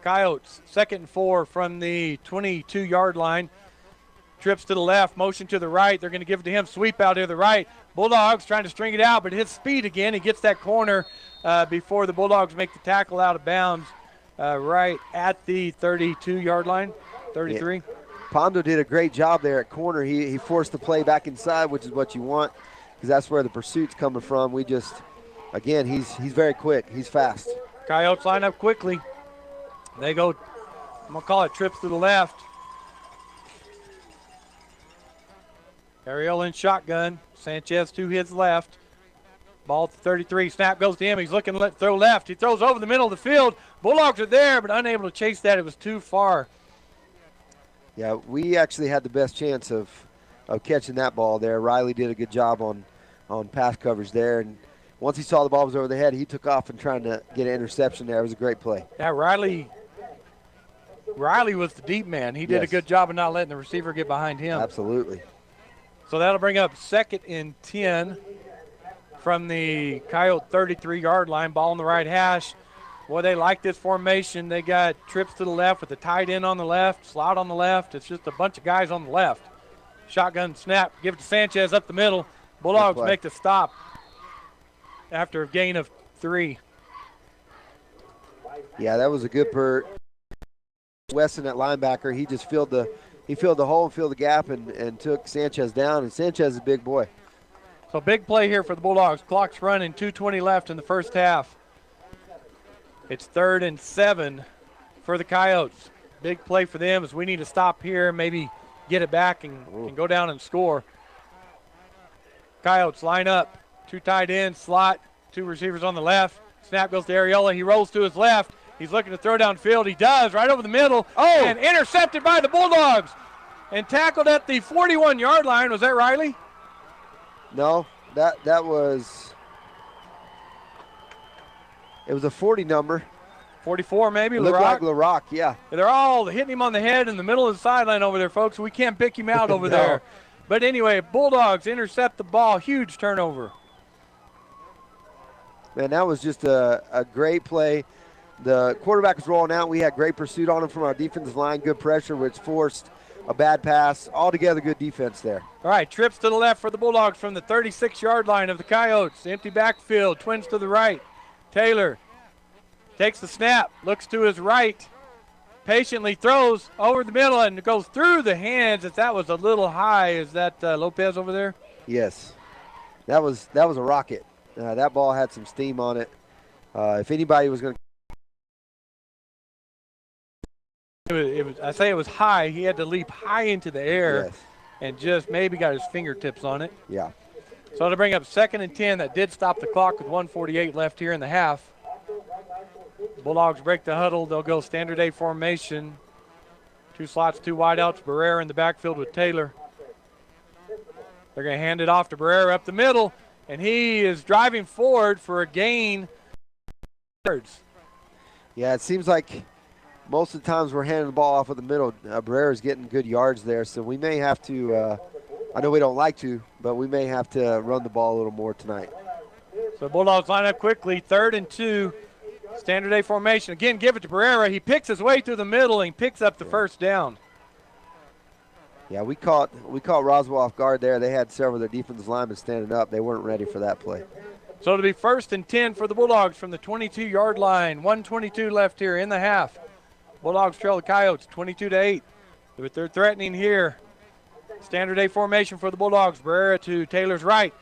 Coyotes 2nd and 4 from the 22-yard line. Trips to the left, motion to the right. They're going to give it to him. Sweep out to the right. Bulldogs trying to string it out, but hits speed again. He gets that corner before the Bulldogs make the tackle out of bounds right at the 32-yard line, 33. Yeah. Pondo did a great job there at corner. He forced the play back inside, which is what you want because that's where the pursuit's coming from. He's very quick. He's fast. Coyotes line up quickly. They go, I'm going to call it trips to the left. Ariel in shotgun. Sanchez to his left. Ball to 33. Snap goes to him. He's looking to throw left. He throws over the middle of the field. Bulldogs are there, but unable to chase that. It was too far. Yeah, we actually had the best chance of catching that ball there. Riley did a good job on pass coverage there. And once he saw the ball was over the head, he took off and trying to get an interception there. It was a great play. Yeah, Riley was the deep man. He did a good job of not letting the receiver get behind him. Absolutely. So that'll bring up 2nd and 10 from the Coyote 33-yard line. Ball on the right hash. Boy, they like this formation. They got trips to the left with the tight end on the left, slot on the left. It's just a bunch of guys on the left. Shotgun snap, give it to Sanchez up the middle. Bulldogs make the stop after a gain of 3. Yeah, that was a good Burt. Weston at linebacker, he just filled the hole and filled the gap and took Sanchez down, and Sanchez is a big boy. So big play here for the Bulldogs. Clock's running, 2:20 left in the first half. It's 3rd and 7 for the Coyotes. Big play for them as we need to stop here, maybe get it back and go down and score. Coyotes line up. 2 tight ends, slot, 2 receivers on the left. Snap goes to Areola. He rolls to his left. He's looking to throw downfield. He does, right over the middle. Oh! And intercepted by the Bulldogs and tackled at the 41-yard line. Was that Riley? No, that was – it was a 40 number. 44 maybe, it looked like LaRock, yeah. They're all hitting him on the head in the middle of the sideline over there, folks. We can't pick him out over there. But anyway, Bulldogs intercept the ball. Huge turnover. Man, that was just a great play. The quarterback was rolling out. We had great pursuit on him from our defensive line, good pressure, which forced a bad pass. Altogether good defense there. All right, trips to the left for the Bulldogs from the 36-yard line of the Coyotes. Empty backfield, twins to the right. Taylor takes the snap, looks to his right, patiently throws over the middle and goes through the hands. If that was a little high, is that Lopez over there? Yes, that was a rocket. That ball had some steam on it. If anybody was going to, it was high. He had to leap high into the air and just maybe got his fingertips on it. Yeah. So to bring up 2nd and 10, that did stop the clock with 1:48 left here in the half. Bulldogs break the huddle. They'll go standard A formation. 2 slots, 2 wideouts. Barrera in the backfield with Taylor. They're going to hand it off to Barrera up the middle, and he is driving forward for a gain. Yeah, it seems like most of the times we're handing the ball off of the middle. Barrera's getting good yards there, so we may have to I know we don't like to, but we may have to run the ball a little more tonight. So Bulldogs line up quickly, 3rd and 2, standard A formation. Again, give it to Barrera. He picks his way through the middle and picks up the first down. Yeah, we caught Roswell off guard there. They had several of their defensive linemen standing up. They weren't ready for that play. So it'll be 1st and 10 for the Bulldogs from the 22-yard line. 1:22 left here in the half. Bulldogs trail the Coyotes 22-8. But they're threatening here. Standard A formation for the Bulldogs. Barrera to Taylor's right.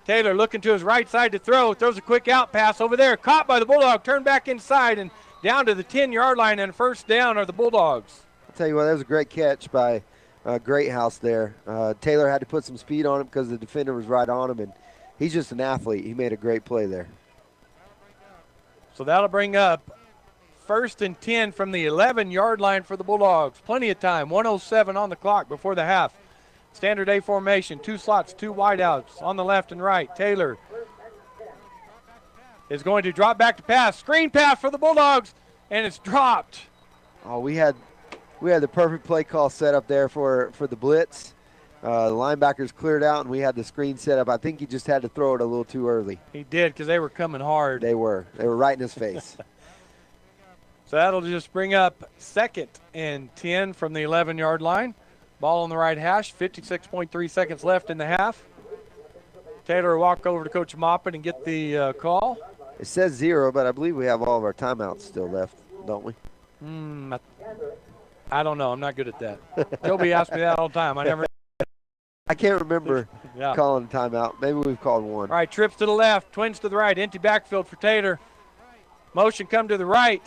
Taylor looking to his right side to throw. Throws a quick out pass over there. Caught by the Bulldog. Turned back inside and down to the 10-yard line, and first down are the Bulldogs. I'll tell you what, that was a great catch by Greathouse there. Taylor had to put some speed on him because the defender was right on him, and he's just an athlete. He made a great play there. So that'll bring up 1st and 10 from the 11-yard line for the Bulldogs. Plenty of time, 1:07 on the clock before the half. Standard A formation, 2 slots, 2 wideouts on the left and right. Taylor is going to drop back to pass. Screen pass for the Bulldogs, and it's dropped. Oh, we had the perfect play call set up there for the blitz. The linebackers cleared out, and we had the screen set up. I think he just had to throw it a little too early. He did, because they were coming hard. They were right in his face. So that'll just bring up 2nd and 10 from the 11-yard line. Ball on the right hash, 56.3 seconds left in the half. Taylor will walk over to Coach Moppin and get the call. It says 0, but I believe we have all of our timeouts still left, don't we? I don't know. I'm not good at that. Toby asks me that all the time. I can't remember calling a timeout. Maybe we've called one. All right, trips to the left, twins to the right, empty backfield for Taylor. Motion come to the right.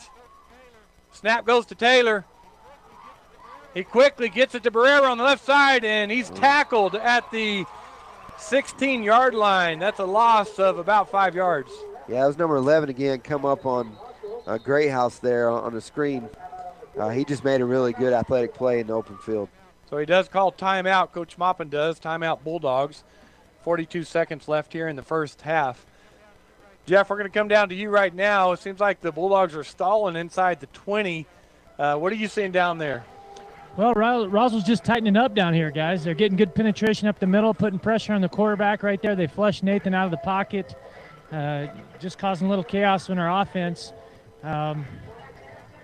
Snap goes to Taylor. He quickly gets it to Barrera on the left side, and he's tackled at the 16-yard line. That's a loss of about 5 yards. Yeah, that was number 11 again, come up on Greathouse there on the screen. He just made a really good athletic play in the open field. So he does call timeout. Coach Moppin does. Timeout Bulldogs. 42 seconds left here in the first half. Jeff, we're going to come down to you right now. It seems like the Bulldogs are stalling inside the 20. What are you seeing down there? Well, Roswell's just tightening up down here, guys. They're getting good penetration up the middle, putting pressure on the quarterback right there. They flushed Nathan out of the pocket, just causing a little chaos in our offense.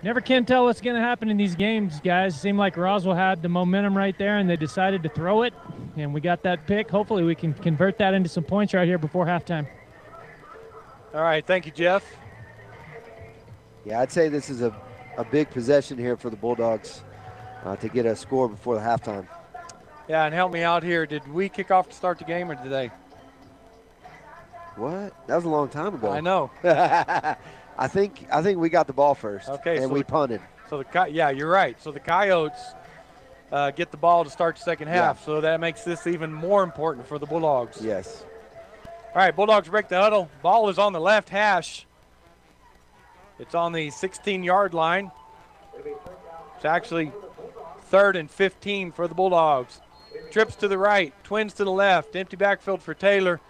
Never can tell what's going to happen in these games, guys. It seemed like Roswell had the momentum right there, and they decided to throw it, and we got that pick. Hopefully we can convert that into some points right here before halftime. All right, thank you, Jeff. Yeah, I'd say this is a big possession here for the Bulldogs to get a score before the halftime. Yeah, and help me out here. Did we kick off to start the game, or did they? What? That was a long time ago. I know. I think we got the ball first, okay, and so we punted. So yeah, you're right. So the Coyotes get the ball to start the second half, so that makes this even more important for the Bulldogs. Yes. All right, Bulldogs break the huddle. Ball is on the left hash. It's on the 16-yard line. It's actually 3rd and 15 for the Bulldogs. Trips to the right, twins to the left, empty backfield for Taylor.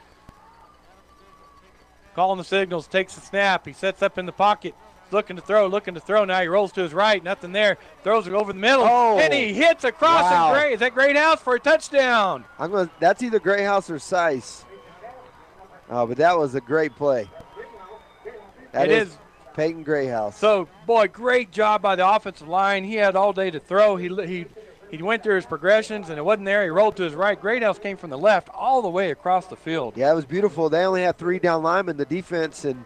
Calling the signals, takes the snap. He sets up in the pocket. He's looking to throw. Now he rolls to his right, nothing there. Throws it over the middle, and he hits across. Wow. Is that Greathouse for a touchdown? That's either Greathouse or Sice. But that was a great play. That is Peyton Greathouse. So, boy, great job by the offensive line. He had all day to throw. He went through his progressions, and it wasn't there. He rolled to his right. Greathouse came from the left all the way across the field. Yeah, it was beautiful. They only had 3 down linemen, the defense, and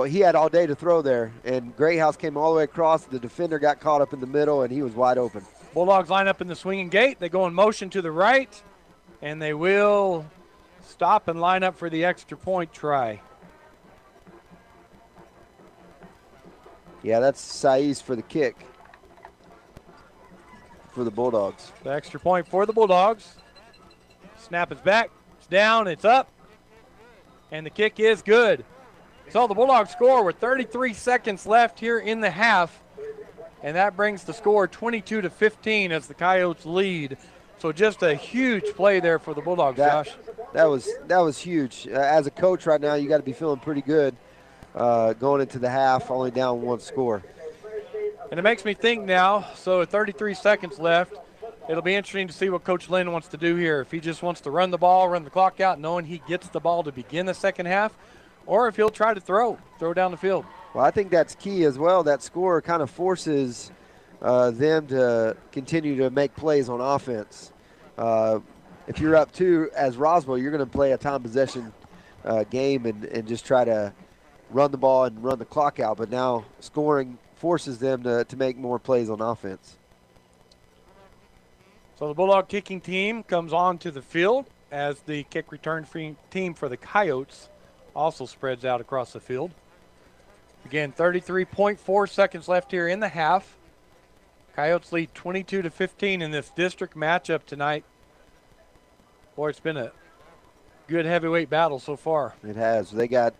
he had all day to throw there. And Greathouse came all the way across. The defender got caught up in the middle, and he was wide open. Bulldogs line up in the swinging gate. They go in motion to the right, and they will stop and line up for the extra point try. Yeah, that's Saiz for the kick for the Bulldogs. The extra point for the Bulldogs. Snap is back. It's down. It's up. And the kick is good. So the Bulldogs score with 33 seconds left here in the half. And that brings the score 22-15 as the Coyotes lead. So just a huge play there for the Bulldogs, Josh. That was huge. As a coach right now, you got to be feeling pretty good going into the half, only down 1 score. And it makes me think now, so 33 seconds left, it'll be interesting to see what Coach Lynn wants to do here. If he just wants to run the ball, run the clock out, knowing he gets the ball to begin the second half, or if he'll try to throw down the field. Well, I think that's key as well. That score kind of forces them to continue to make plays on offense. If you're up 2 as Roswell, you're going to play a time possession game and just try to run the ball and run the clock out. But now scoring forces them to make more plays on offense. So the Bulldog kicking team comes on to the field as the kick return team for the Coyotes also spreads out across the field. Again, 33.4 seconds left here in the half. Coyotes lead 22-15 in this district matchup tonight. Boy, it's been a good heavyweight battle so far. It has. They got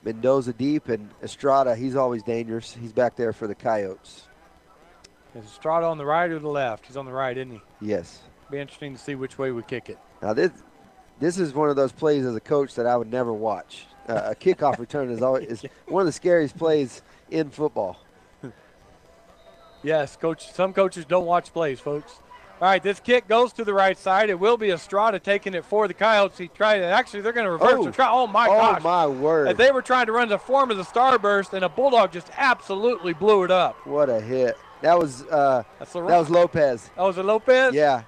Mendoza deep, and Estrada, he's always dangerous. He's back there for the Coyotes. Is Estrada on the right or the left? He's on the right, isn't he? Yes. Be interesting to see which way we kick it. Now, this is one of those plays as a coach that I would never watch. A kickoff return is one of the scariest plays in football. Yes, coach. Some coaches don't watch plays, folks. All right, this kick goes to the right side. It will be Estrada taking it for the Coyotes. He tried it. Actually, they're going to reverse the try. Oh, my gosh. Oh, my word. As they were trying to run the form of the starburst, and a Bulldog just absolutely blew it up. What a hit. That was Lopez. Oh, was it Lopez? Yeah.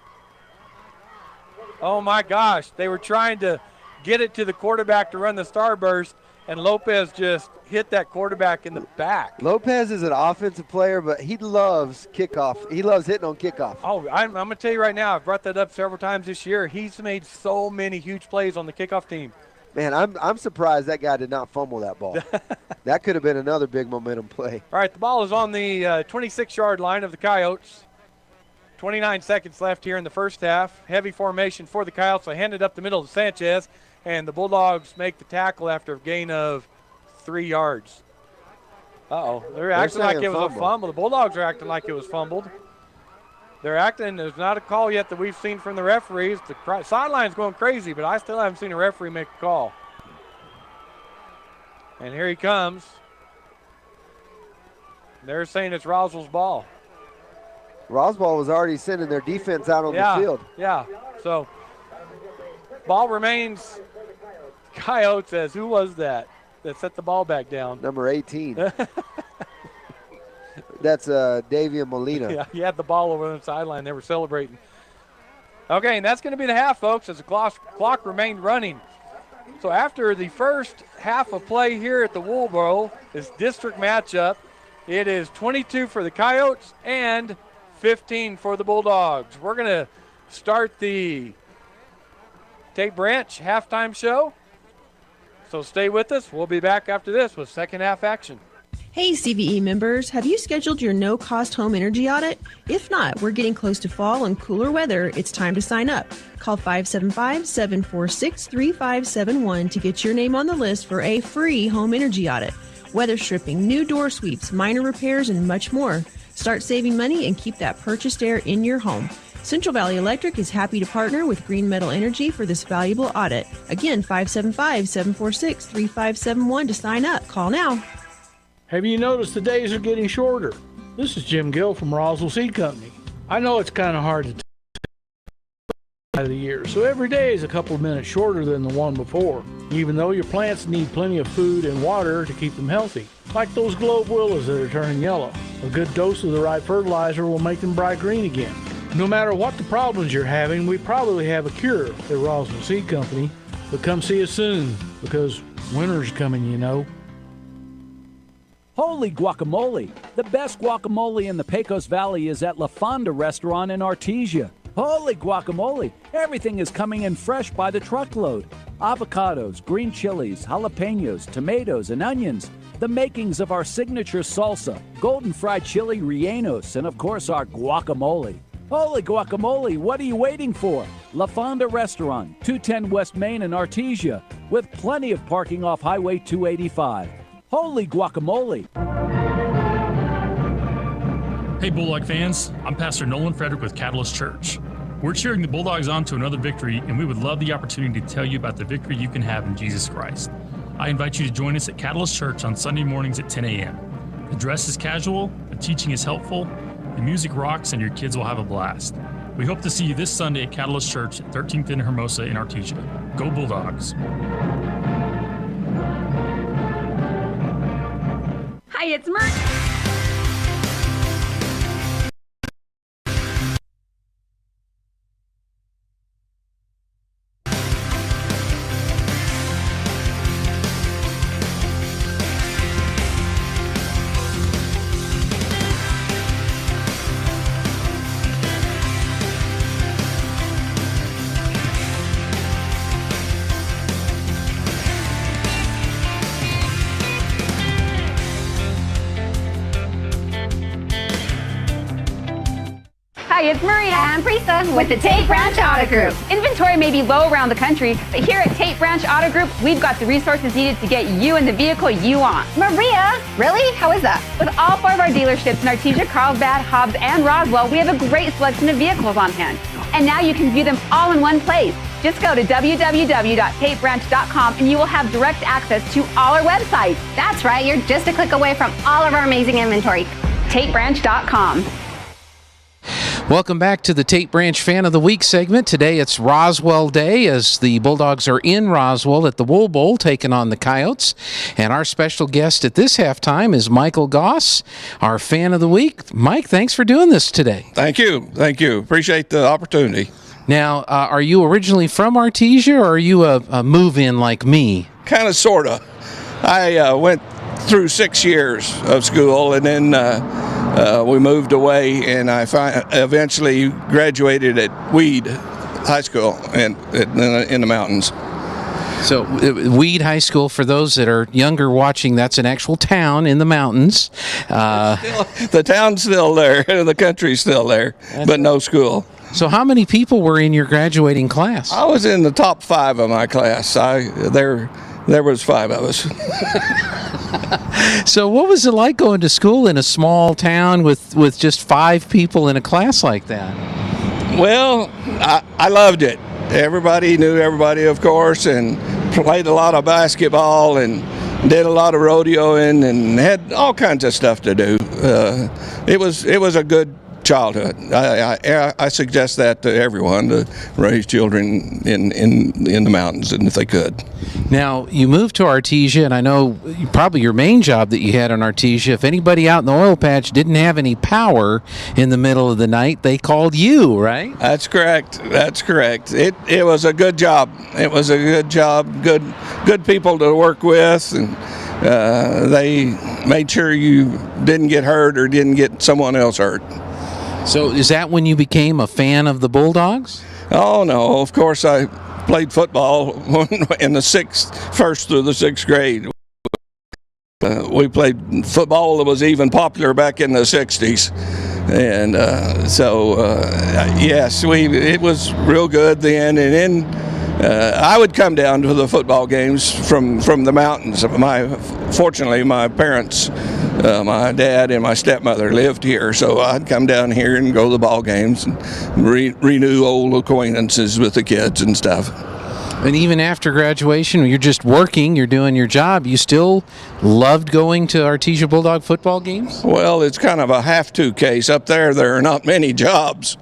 Oh, my gosh. They were trying to get it to the quarterback to run the starburst, and Lopez just hit that quarterback in the back. Lopez is an offensive player, but he loves kickoff. He loves hitting on kickoff. Oh, I'm going to tell you right now, I've brought that up several times this year. He's made so many huge plays on the kickoff team. Man, I'm surprised that guy did not fumble that ball. That could have been another big momentum play. All right, the ball is on the 26-yard line of the Coyotes. 29 seconds left here in the first half. Heavy formation for the Coyotes. They hand it up the middle to Sanchez, and the Bulldogs make the tackle after a gain of 3 yards. Uh-oh. They're acting like it was a fumble. The Bulldogs are acting like it was fumbled. They're acting. There's not a call yet that we've seen from the referees. The sideline's going crazy, but I still haven't seen a referee make a call. And here he comes. They're saying it's Roswell's ball. Roswell was already sending their defense out on the field. Yeah, so ball remains Coyotes as who was that set the ball back down? Number 18. That's Davian Molina. Yeah, he had the ball over on the sideline. They were celebrating. Okay, and that's going to be the half, folks, as the clock remained running. So after the first half of play here at the Woolboro, this district matchup, it is 22 for the Coyotes and 15 for the Bulldogs. We're going to start the Tate Branch halftime show. So stay with us. We'll be back after this with second half action. Hey CVE members, have you scheduled your no-cost home energy audit? If not, we're getting close to fall and cooler weather. It's time to sign up. Call 575-746-3571 to get your name on the list for a free home energy audit. Weather stripping, new door sweeps, minor repairs, and much more. Start saving money and keep that purchased air in your home. Central Valley Electric is happy to partner with Green Metal Energy for this valuable audit. Again, 575-746-3571 to sign up. Call now. Have you noticed the days are getting shorter? This is Jim Gill from Roswell Seed Company. I know it's kind of hard to tell of the year, so every day is a couple of minutes shorter than the one before, even though your plants need plenty of food and water to keep them healthy. Like those globe willows that are turning yellow. A good dose of the right fertilizer will make them bright green again. No matter what the problems you're having, we probably have a cure at Roswell Seed Company. But come see us soon, because winter's coming, you know. Holy guacamole! The best guacamole in the Pecos Valley is at La Fonda Restaurant in Artesia. Holy guacamole! Everything is coming in fresh by the truckload. Avocados, green chilies, jalapenos, tomatoes, and onions. The makings of our signature salsa, golden fried chili rellenos, and of course our guacamole. Holy guacamole, what are you waiting for? La Fonda Restaurant, 210 West Main in Artesia, with plenty of parking off Highway 285. Holy guacamole! Hey Bulldog fans, I'm Pastor Nolan Frederick with Catalyst Church. We're cheering the Bulldogs on to another victory, and we would love the opportunity to tell you about the victory you can have in Jesus Christ. I invite you to join us at Catalyst Church on Sunday mornings at 10 a.m. The dress is casual, the teaching is helpful, the music rocks, and your kids will have a blast. We hope to see you this Sunday at Catalyst Church at 13th and Hermosa in Artesia. Go Bulldogs! Hi, it's Mert. it's Maria and Prisa with the Tate Branch Auto Group. Inventory may be low around the country, but here at Tate Branch Auto Group, we've got the resources needed to get you in the vehicle you want. Maria, really? How is that? With all 4 of our dealerships in Artesia, Carlsbad, Hobbs, and Roswell, we have a great selection of vehicles on hand. And now you can view them all in one place. Just go to www.tatebranch.com and you will have direct access to all our websites. That's right, you're just a click away from all of our amazing inventory. TateBranch.com. Welcome back to the Tate Branch Fan of the Week segment. Today it's Roswell Day as the Bulldogs are in Roswell at the Wool Bowl taking on the Coyotes. And our special guest at this halftime is Michael Goss, our Fan of the Week. Mike, thanks for doing this today. Thank you. Thank you. Appreciate the opportunity. Now, are you originally from Artesia, or are you a move-in like me? Kind of, sort of. I went through 6 years of school, and then we moved away, and I eventually graduated at Weed High School in the mountains. So, Weed High School, for those that are younger watching, that's an actual town in the mountains. The town's still there, the country's still there, but no school. So how many people were in your graduating class? I was in the top 5 of my class. There was 5 of us. So what was it like going to school in a small town with just 5 people in a class like that? Well, I loved it. Everybody knew everybody, of course, and played a lot of basketball and did a lot of rodeoing and had all kinds of stuff to do. It was a good childhood. I suggest that to everyone, to raise children in the mountains, and if they could. Now, you moved to Artesia, and I know probably your main job that you had on Artesia, if anybody out in the oil patch didn't have any power in the middle of the night, they called you, right? That's correct. That's correct. It was a good job. It was a good job. Good people to work with, and they made sure you didn't get hurt or didn't get someone else hurt. So is that when you became a fan of the Bulldogs? Oh, no. Of course, I played football in the 1st through the 6th grade. We played football that was even popular back in the 60s. And yes, it was real good then. And then I would come down to the football games from the mountains. Fortunately, my parents, my dad and my stepmother lived here, so I'd come down here and go to the ball games and renew old acquaintances with the kids and stuff. And even after graduation, you're just working, you're doing your job, you still loved going to Artesia Bulldog football games? Well, it's kind of a have-to case. Up there are not many jobs.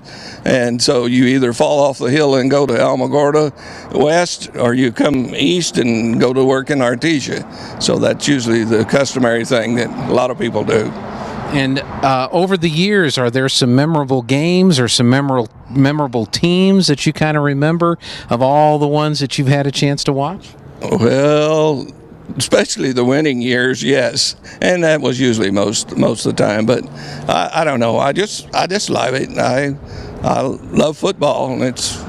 And so you either fall off the hill and go to Alamogordo West, or you come east and go to work in Artesia. So that's usually the customary thing that a lot of people do. And over the years, are there some memorable games or some memorable teams that you kind of remember of all the ones that you've had a chance to watch? Well, especially the winning years, yes, and that was usually most of the time. But I don't know. I just love it. I love football, and it's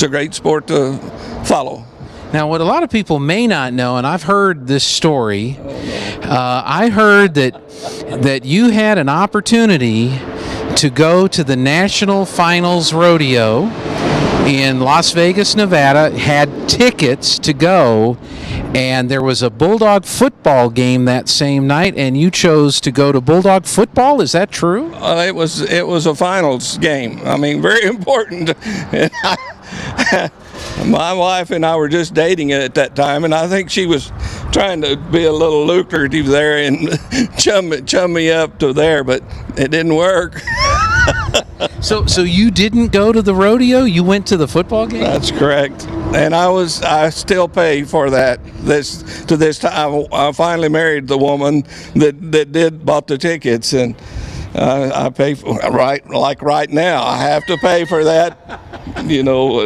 a great sport to follow. Now, what a lot of people may not know, and I've heard this story, I heard that you had an opportunity to go to the National Finals Rodeo in Las Vegas, Nevada, had tickets to go, and there was a Bulldog football game that same night, and you chose to go to Bulldog football. Is that true? It was a finals game. I mean, very important. My wife and I were just dating at that time, and I think she was trying to be a little lucrative there and chum me up to there, but it didn't work. So you didn't go to the rodeo? You went to the football game? That's correct. And I still pay for that. To this time, I finally married the woman that bought the tickets, and I pay for right now. I have to pay for that. You know,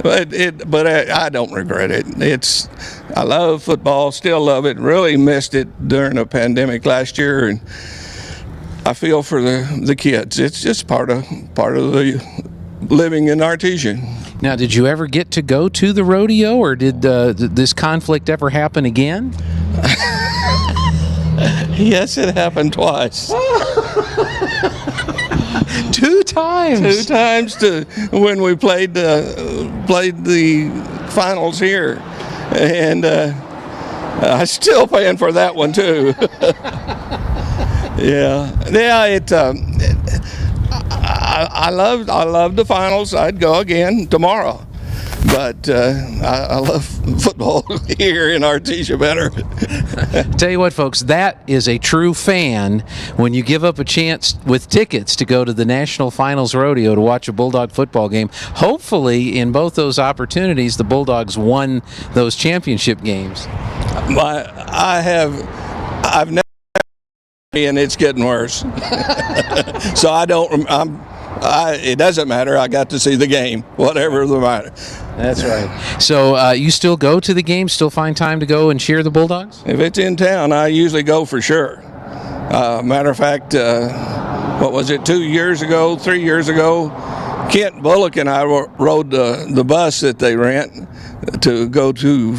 but I don't regret it. I love football, still love it. Really missed it during the pandemic last year, and I feel for the kids. It's just part of the living in Artesia. Now, did you ever get to go to the rodeo, or did this conflict ever happen again? Yes, it happened twice. 2 times. 2 times to when we played the finals here, and I'm still paying for that one too. I love the finals. I'd go again tomorrow. But I love football here in Artesia better. Tell you what, folks, that is a true fan when you give up a chance with tickets to go to the National Finals Rodeo to watch a Bulldog football game. Hopefully, in both those opportunities, the Bulldogs won those championship games. I've never, and it's getting worse. So it doesn't matter. I got to see the game, whatever the matter. That's right. So you still go to the game, still find time to go and cheer the Bulldogs? If it's in town, I usually go for sure. Matter of fact, what was it, 3 years ago, Kent Bullock and I rode the bus that they rent to go to,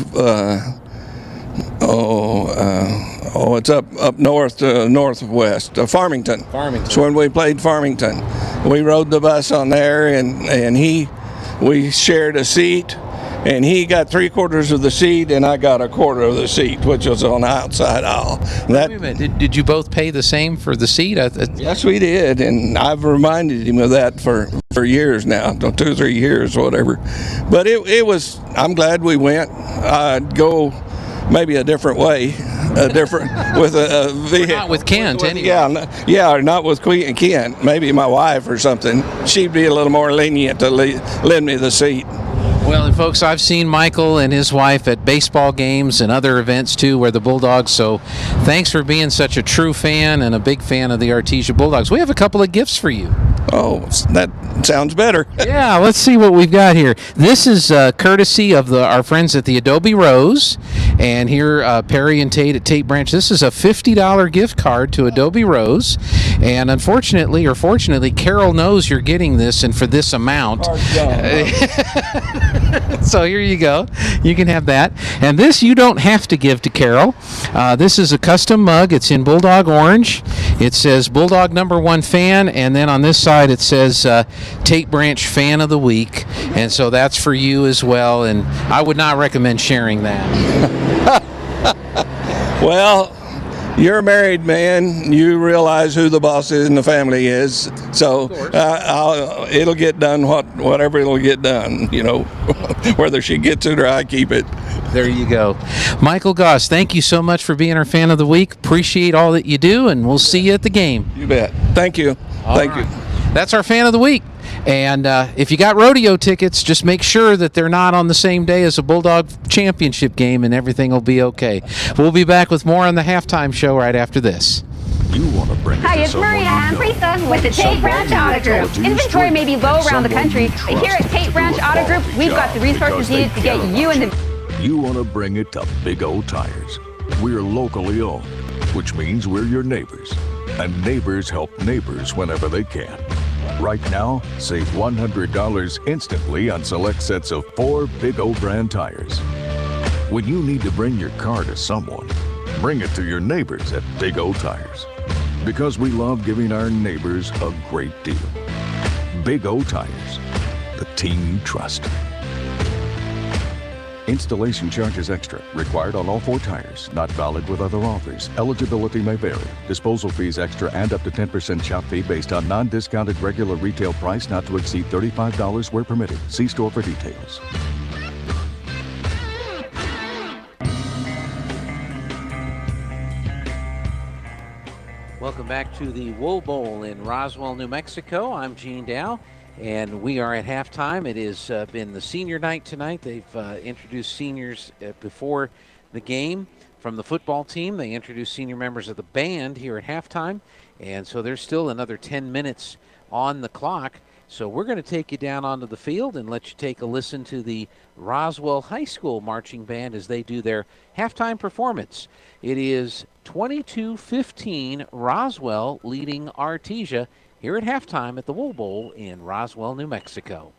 it's up north, northwest, Farmington. So when we played Farmington, we rode the bus on there, and we shared a seat, and he got 3/4 of the seat, and I got 1/4 of the seat, which was on the outside aisle. Wait a minute. Did you both pay the same for the seat? Yes, we did, and I've reminded him of that for years now, 2 or 3 years, whatever. But it was. I'm glad we went. I'd go maybe a different way. With a vehicle. Not with Kent, anyway. Yeah, not with Kent. Maybe my wife or something. She'd be a little more lenient to lend me the seat. Well, and folks, I've seen Michael and his wife at baseball games and other events too where the Bulldogs, so thanks for being such a true fan and a big fan of the Artesia Bulldogs. We have a couple of gifts for you. Oh, that sounds better. Yeah, let's see what we've got here. This is courtesy of our friends at the Adobe Rose, and here Perry and Tate at Tate Branch. This is a $50 gift card to Adobe Rose, and unfortunately or fortunately, Carol knows you're getting this, and for this amount. So here you go. You can have that. And this you don't have to give to Carol. This is a custom mug. It's in Bulldog Orange. It says Bulldog #1 fan, and then on this side it says Tate Branch Fan of the Week. And so that's for you as well, and I would not recommend sharing that. Well, you're a married man. You realize who the boss is in the family is. So it'll get done whatever it'll get done, whether she gets it or I keep it. There you go. Michael Goss, thank you so much for being our Fan of the Week. Appreciate all that you do, and we'll see you at the game. You bet. Thank you. Thank you. That's our Fan of the Week. And if you got rodeo tickets, just make sure that they're not on the same day as a Bulldog championship game, and everything will be okay. We'll be back with more on the halftime show right after this. You want to bring Hi, it's Maria and Prisa with the Tate Branch Auto Group. Inventory may be low around the country, but here at Tate Branch Auto Group, we've got the resources needed to get you and the... You want to bring it to Big O Tires. We're locally owned, which means we're your neighbors. And neighbors help neighbors whenever they can. Right now, save $100 instantly on select sets of 4 Big O brand tires. When you need to bring your car to someone, bring it to your neighbors at Big O Tires. Because we love giving our neighbors a great deal. Big O Tires, the team you trust. Installation charges extra. Required on all 4 tires. Not valid with other offers. Eligibility may vary. Disposal fees extra and up to 10% shop fee based on non-discounted regular retail price not to exceed $35 where permitted. See store for details. Welcome back to the Wool Bowl in Roswell, New Mexico. I'm Gene Dow. And we are at halftime. It has been the senior night tonight. They've introduced seniors before the game from the football team. They introduced senior members of the band here at halftime. And so there's still another 10 minutes on the clock. So we're going to take you down onto the field and let you take a listen to the Roswell High School marching band as they do their halftime performance. It is 22-15 Roswell leading Artesia here at halftime at the Wool Bowl in Roswell, New Mexico.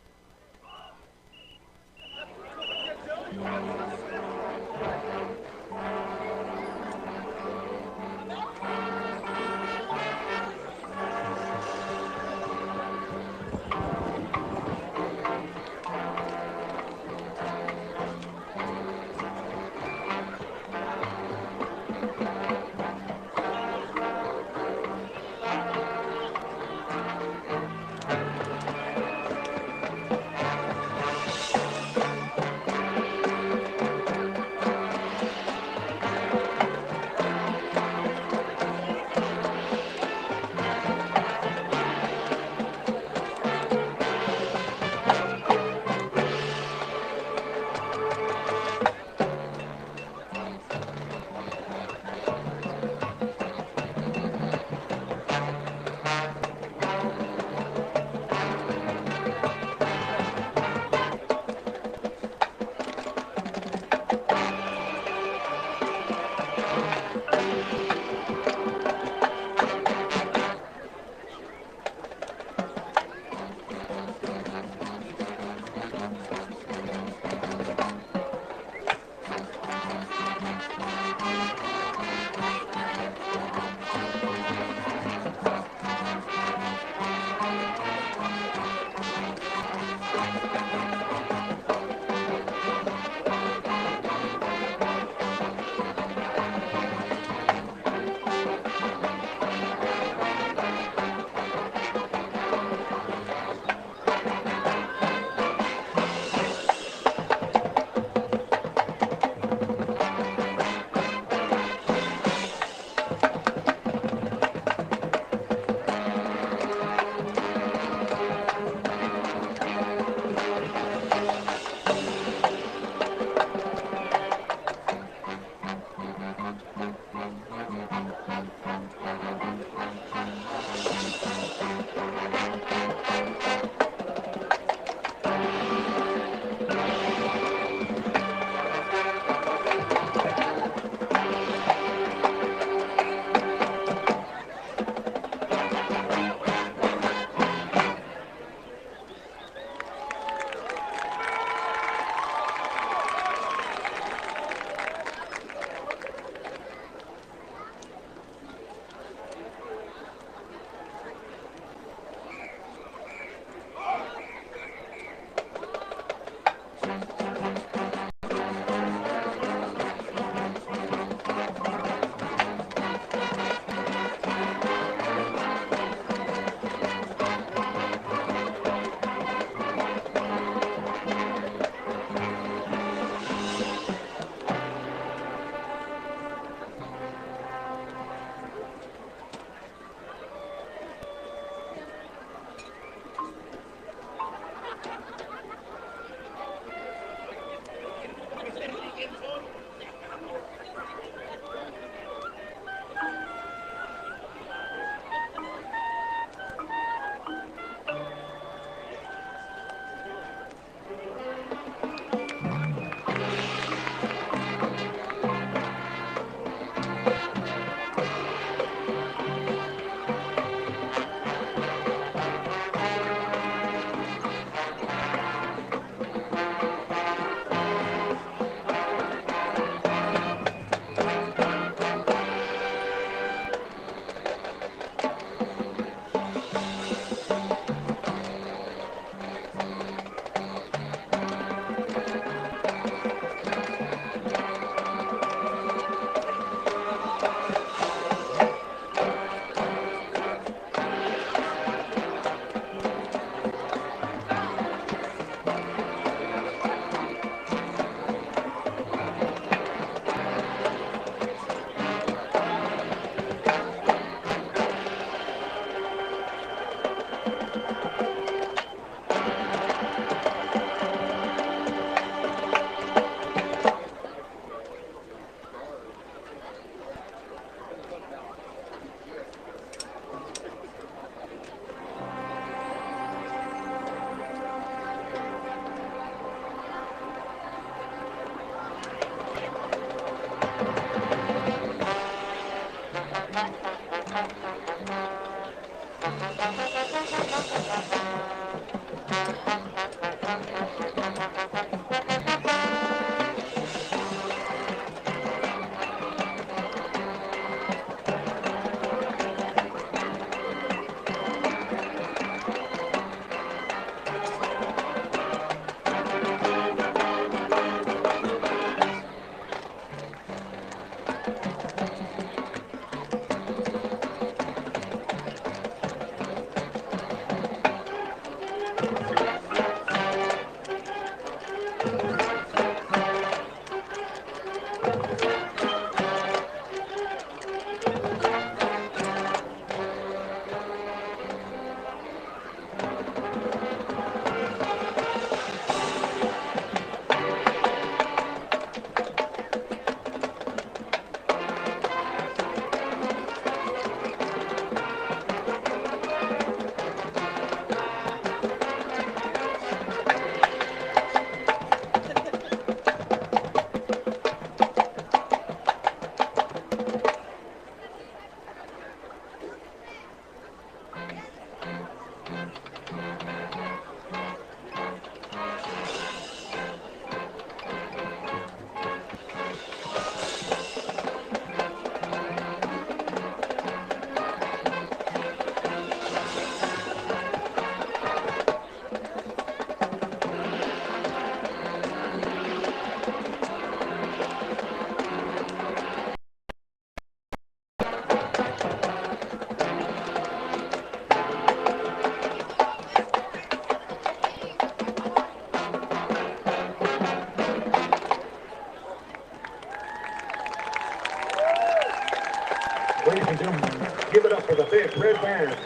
and gentlemen, give it up for the Big Red Band.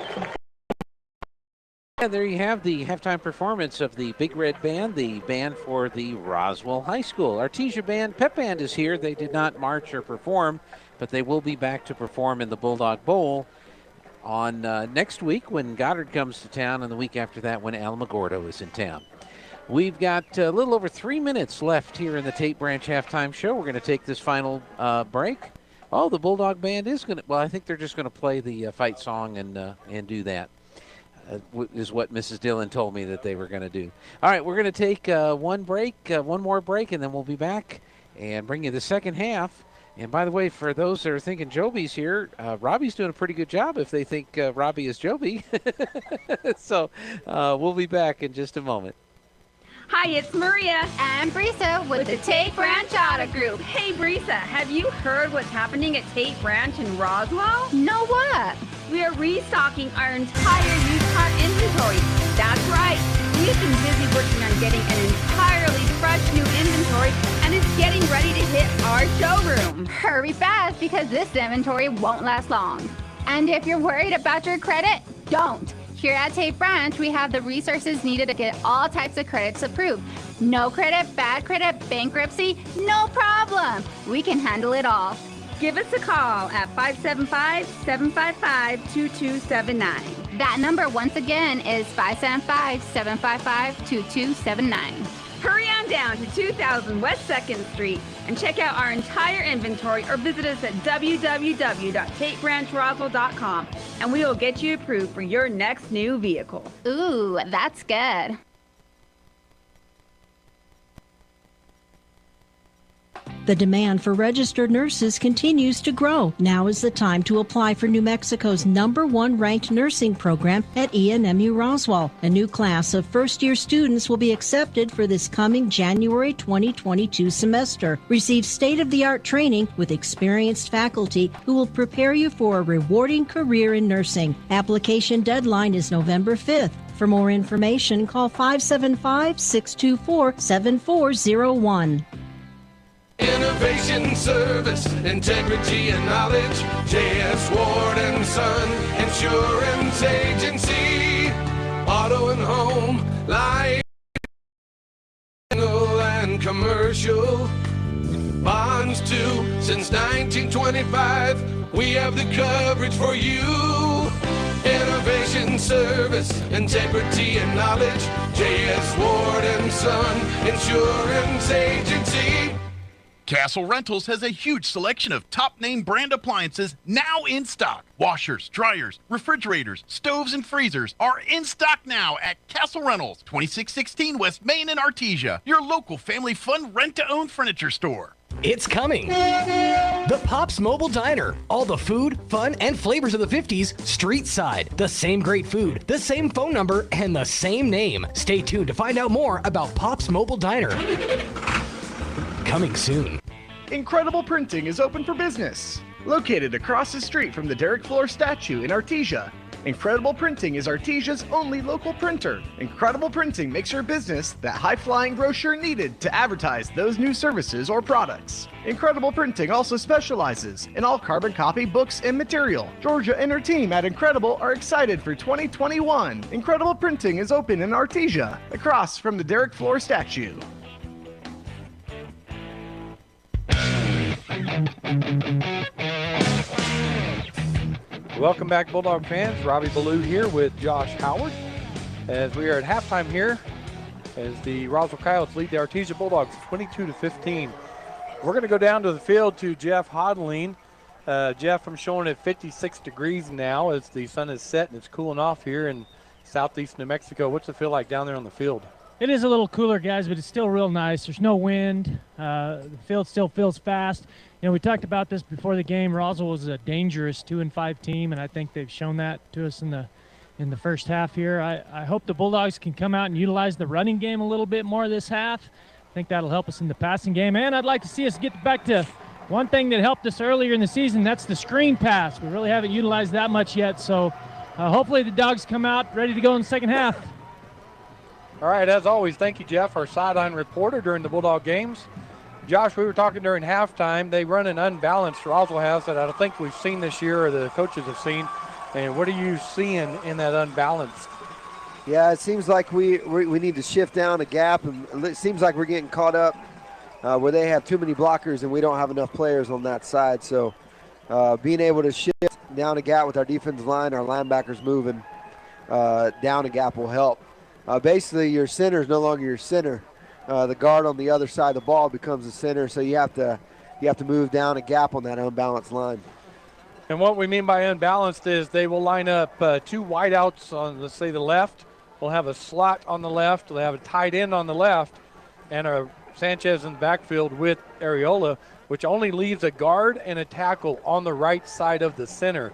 And there you have the halftime performance of the Big Red Band, the band for the Roswell High School. Artesia Band, Pep Band is here. They did not march or perform, but they will be back to perform in the Bulldog Bowl on next week when Goddard comes to town, and the week after that when Alamogordo is in town. We've got a little over 3 minutes left here in the Tate Branch halftime show. We're going to take this final break. Oh, the Bulldog Band is going to, well, I think they're just going to play the fight song and do that. Is what Mrs. Dillon told me that they were going to do. All right, we're going to take one more break, and then we'll be back and bring you the second half. And by the way, for those that are thinking Joby's here, Robbie's doing a pretty good job if they think Robbie is Joby. So we'll be back in just a moment. Hi, it's Maria and Brisa with the Tate Branch Auto Group. Hey, Brisa, have you heard what's happening at Tate Branch in Roswell? No, what? We are restocking our entire used car inventory. That's right. We've been busy working on getting an entirely fresh new inventory, and it's getting ready to hit our showroom. Hurry fast, because this inventory won't last long. And if you're worried about your credit, don't. Here at Tate Branch, we have the resources needed to get all types of credits approved. No credit, bad credit, bankruptcy, no problem. We can handle it all. Give us a call at 575-755-2279. That number, once again, is 575-755-2279. Hurry on down to 2000 West 2nd Street and check out our entire inventory, or visit us at www.tatebranchRoswell.com, and we will get you approved for your next new vehicle. Ooh, that's good. The demand for registered nurses continues to grow. Now is the time to apply for New Mexico's #1 ranked nursing program at ENMU Roswell. A new class of first-year students will be accepted for this coming January 2022 semester. Receive state-of-the-art training with experienced faculty who will prepare you for a rewarding career in nursing. Application deadline is November 5th. For more information, call 575-624-7401. Innovation, service, integrity, and knowledge. J.S. Ward and Son Insurance Agency. Auto and home, life, and commercial. Bonds too, since 1925. We have the coverage for you. Innovation, service, integrity, and knowledge. J.S. Ward and Son Insurance Agency. Castle Rentals has a huge selection of top-name brand appliances now in stock. Washers, dryers, refrigerators, stoves, and freezers are in stock now at Castle Rentals, 2616 West Main in Artesia, your local family-fun rent-to-own furniture store. It's coming. The Pops Mobile Diner. All the food, fun, and flavors of the 50s street side. The same great food, the same phone number, and the same name. Stay tuned to find out more about Pops Mobile Diner. Coming soon. Incredible Printing is open for business. Located across the street from the Derek Floor statue in Artesia, Incredible Printing is Artesia's only local printer. Incredible Printing makes your business that high-flying brochure needed to advertise those new services or products. Incredible Printing also specializes in all carbon copy books and material. Georgia and her team at Incredible are excited for 2021. Incredible Printing is open in Artesia, across from the Derek Floor statue. Welcome back, Bulldog fans. Robbie Ballou here with Josh Howard as we are at halftime here as the Roswell Coyotes lead the Artesia Bulldogs 22-15. We're going to go down to the field to Jeff Hodling. Jeff, I'm showing it 56 degrees now as the sun is set and it's cooling off here in southeast New Mexico. What's it feel like down there on the field? It is a little cooler, guys, but it's still real nice. There's no wind. The field still feels fast. You know, we talked about this before the game. Roswell was a dangerous 2-5 team, and I think they've shown that to us in the first half here. I hope the Bulldogs can come out and utilize the running game a little bit more this half. I think that'll help us in the passing game. And I'd like to see us get back to one thing that helped us earlier in the season. That's the screen pass. We really haven't utilized that much yet. So hopefully the Dogs come out ready to go in the second half. All right, as always, thank you, Jeff, our sideline reporter during the Bulldog games. Josh, we were talking during halftime. They run an unbalanced Roswell has that I don't think we've seen this year or the coaches have seen. And what are you seeing in that unbalanced? Yeah, it seems like we need to shift down a gap, and it seems like we're getting caught up where they have too many blockers and we don't have enough players on that side. So being able to shift down a gap with our defensive line, our linebackers moving down a gap will help. Basically, your center is no longer your center. The guard on the other side of the ball becomes the center, so you have to move down a gap on that unbalanced line. And what we mean by unbalanced is they will line up two wideouts on, let's say, the left. We'll have a slot on the left. They'll have a tight end on the left, and a Sanchez in the backfield with Areola, which only leaves a guard and a tackle on the right side of the center.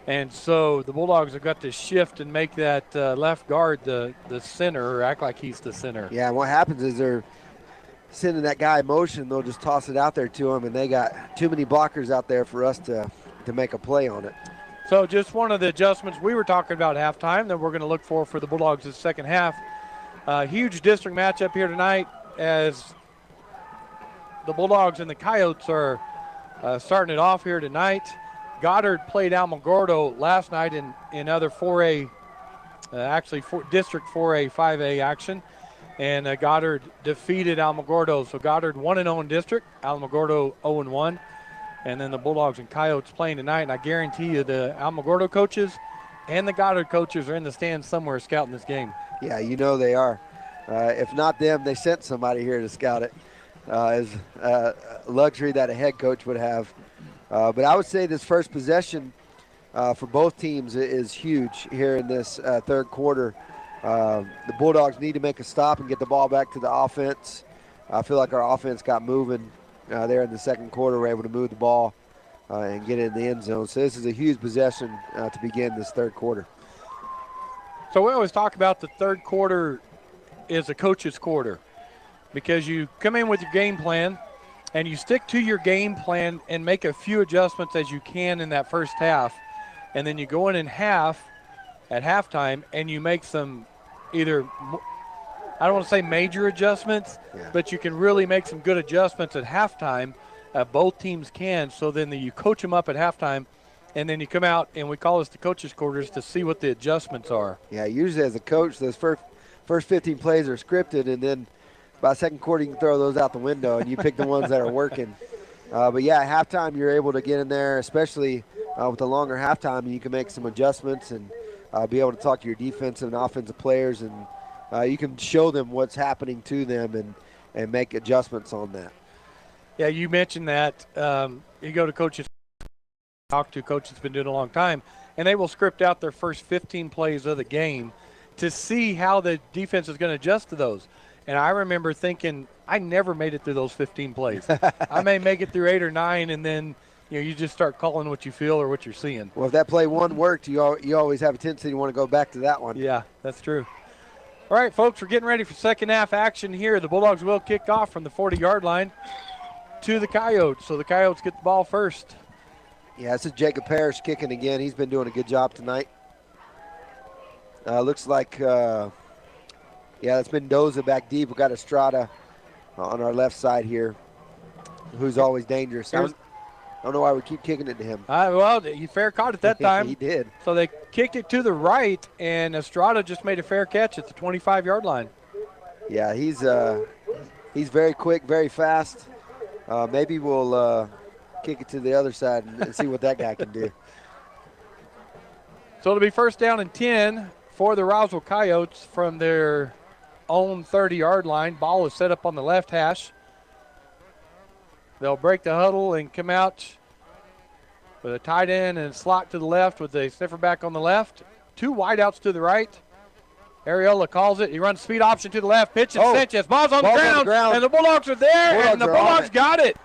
And so the Bulldogs have got to shift and make that left guard the center, or act like he's the center. Yeah, and what happens is they're sending that guy in motion. They'll just toss it out there to him, and they got too many blockers out there for us to make a play on it. So just one of the adjustments we were talking about at halftime that we're going to look for the Bulldogs in the second half. Huge district matchup here tonight as the Bulldogs and the Coyotes are starting it off here tonight. Goddard played Alamogordo last night in other 4A, District 4A, 5A action. And Goddard defeated Alamogordo. So Goddard 1-0 in district, Alamogordo 0-1. And then the Bulldogs and Coyotes playing tonight. And I guarantee you the Alamogordo coaches and the Goddard coaches are in the stands somewhere scouting this game. Yeah, you know they are. If not them, they sent somebody here to scout it. As a luxury that a head coach would have. But I would say this first possession for both teams is huge here in this third quarter. The Bulldogs need to make a stop and get the ball back to the offense. I feel like our offense got moving there in the second quarter. We're able to move the ball and get it in the end zone. So this is a huge possession to begin this third quarter. So we always talk about the third quarter is a coach's quarter because you come in with your game plan and you stick to your game plan and make a few adjustments as you can in that first half. And then you go in half at halftime and you make some either, I don't want to say major adjustments, but you can really make some good adjustments at halftime. Both teams can. So then you coach them up at halftime and then you come out and we call this the coach's quarters to see what the adjustments are. Yeah, usually as a coach, those first 15 plays are scripted, and then by second quarter you can throw those out the window and you pick the ones that are working. But yeah, at halftime you're able to get in there, especially with the longer halftime, and you can make some adjustments and be able to talk to your defensive and offensive players, and you can show them what's happening to them and make adjustments on that. Yeah, you mentioned that. You go to coaches, talk to coaches that's been doing it a long time, and they will script out their first 15 plays of the game to see how the defense is going to adjust to those. And I remember thinking, I never made it through those 15 plays. I may make it through 8 or 9, and then you just start calling what you feel or what you're seeing. Well, if that play one worked, you always have a tendency to want to go back to that one. Yeah, that's true. All right, folks, we're getting ready for second half action here. The Bulldogs will kick off from the 40-yard line to the Coyotes. So the Coyotes get the ball first. Yeah, this is Jacob Parrish kicking again. He's been doing a good job tonight. Looks like, it's Mendoza back deep. We've got Estrada on our left side here, who's always dangerous. I don't know why we keep kicking it to him. He fair caught it that time. He did. So they kicked it to the right, and Estrada just made a fair catch at the 25-yard line. Yeah, he's very quick, very fast. Maybe we'll kick it to the other side and see what that guy can do. So it'll be first down and 10 for the Roswell Coyotes from their own 30-yard line. Ball is set up on the left hash. They'll break the huddle and come out with a tight end and slot to the left with a sniffer back on the left. Two wideouts to the right. Areola calls it. He runs speed option to the left. Pitch and Sanchez. Ball's on the ground. And the Bulldogs are there. And the Bulldogs got it.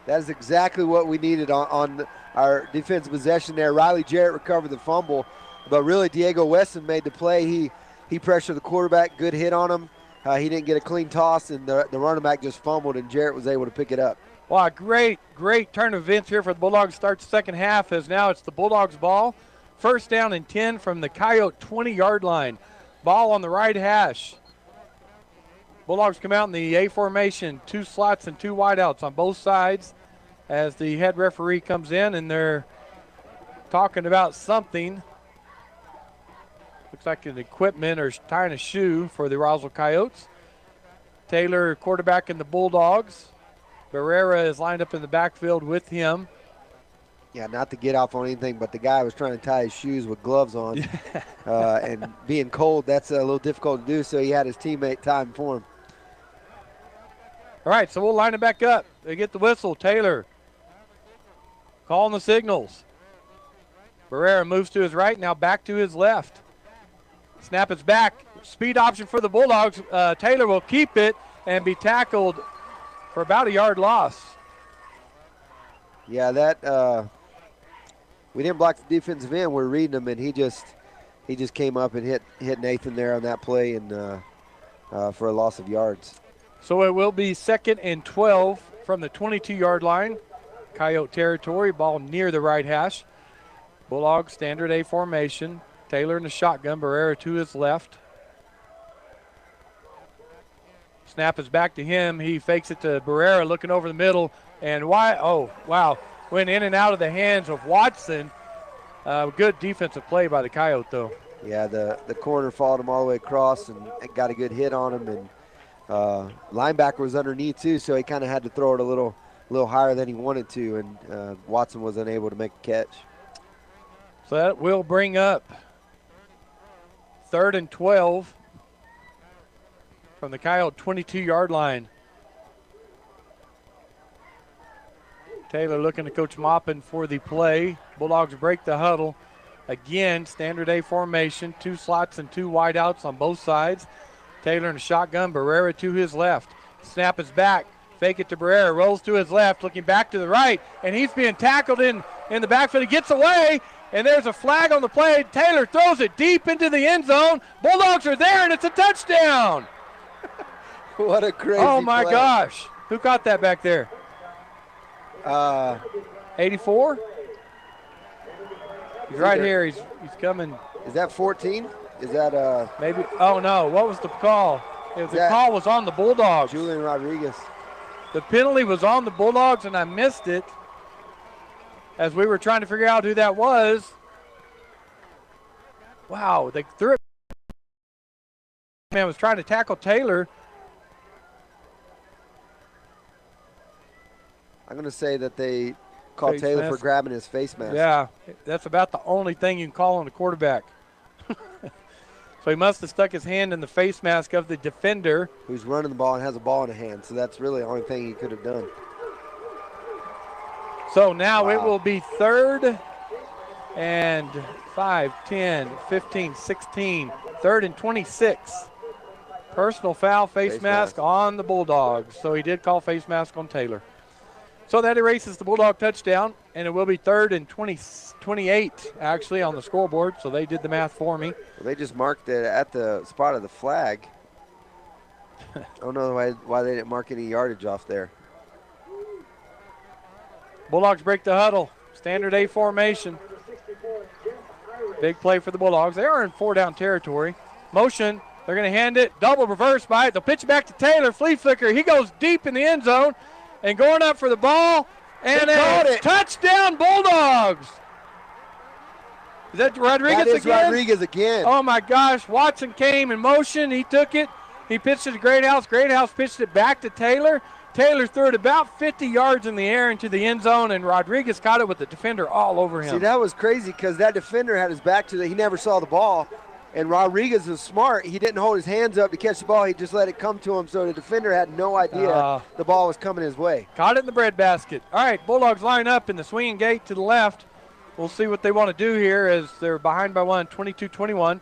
That is exactly what we needed on our defensive possession there. Riley Jarrett recovered the fumble, but really Diego Weston made the play. He pressured the quarterback. Good hit on him. He didn't get a clean toss, and the running back just fumbled, and Jarrett was able to pick it up. Wow, great turn of events here for the Bulldogs. Starts the second half as now it's the Bulldogs' ball. First down and 10 from the Coyote 20-yard line. Ball on the right hash. Bulldogs come out in the A formation, 2 slots and 2 wideouts on both sides as the head referee comes in, and they're talking about something. Looks like an equipment or tying a shoe for the Roswell Coyotes. Taylor, quarterback in the Bulldogs. Barrera is lined up in the backfield with him. Yeah, not to get off on anything, but the guy was trying to tie his shoes with gloves on. And being cold, that's a little difficult to do, so he had his teammate tie him for him. All right, so we'll line it back up. They get the whistle. Taylor calling the signals. Barrera moves to his right, now back to his left. Snap is back. Speed option for the Bulldogs. Taylor will keep it and be tackled for about a yard loss. Yeah, that we didn't block the defensive end. We're reading him, and he just came up and hit Nathan there on that play, and for a loss of yards. So it will be 2nd and 12 from the 22-yard line. Coyote territory, ball near the right hash. Bulldogs standard A formation. Taylor in the shotgun, Barrera to his left. Snap is back to him. He fakes it to Barrera, looking over the middle. And went in and out of the hands of Watson. Good defensive play by the Coyote, though. Yeah, the corner followed him all the way across and got a good hit on him. And linebacker was underneath, too, so he kind of had to throw it a little higher than he wanted to. And Watson was unable to make a catch. So that will bring up 3rd and 12 from the Coyote 22-yard line. Taylor looking to Coach Maupin for the play. Bulldogs break the huddle. Again, standard A formation, 2 slots and 2 wideouts on both sides. Taylor in the shotgun, Barrera to his left. Snap is back. Fake it to Barrera, rolls to his left, looking back to the right, and he's being tackled in the backfield. He gets away, and there's a flag on the play. Taylor throws it deep into the end zone. Bulldogs are there, and it's a touchdown. What a crazy Oh, my play. gosh. Who caught that back there? 84? He's right here. He's coming. Is that 14? Is that maybe? Oh no! What was the call? The call was on the Bulldogs. Julian Rodriguez. The penalty was on the Bulldogs, and I missed it as we were trying to figure out who that was. Wow! They threw it. Man was trying to tackle Taylor. I'm going to say that they called Face Taylor mask. for grabbing his face mask. Yeah, that's about the only thing you can call on the quarterback. So he must have stuck his hand in the face mask of the defender. Who's running the ball and has a ball in the hand, so that's really the only thing he could have done. So now it will be 3rd and 5, 10, 15, 16, 3rd and 26. Personal foul, face mask on the Bulldogs. So he did call face mask on Taylor. So that erases the Bulldog touchdown, and it will be 3rd and 28 actually on the scoreboard. So they did the math for me. Well, they just marked it at the spot of the flag. I don't know why they didn't mark any yardage off there. Bulldogs break the huddle. Standard A formation. Big play for the Bulldogs. They are in 4-down territory. Motion. They're going to hand it. Double reverse by it. They'll pitch it back to Taylor. Flea flicker. He goes deep in the end zone and going up for the ball. And a touchdown Bulldogs. Is that Rodriguez again? That is Rodriguez again. Oh, my gosh. Watson came in motion. He took it. He pitched it to Greathouse. Greathouse pitched it back to Taylor. Taylor threw it about 50 yards in the air into the end zone, and Rodriguez caught it with the defender all over him. See, that was crazy because that defender had his back to he never saw the ball. And Rodriguez was smart. He didn't hold his hands up to catch the ball. He just let it come to him, so the defender had no idea the ball was coming his way. Caught it in the breadbasket. All right, Bulldogs line up in the swinging gate to the left. We'll see what they want to do here as they're behind by 22-21,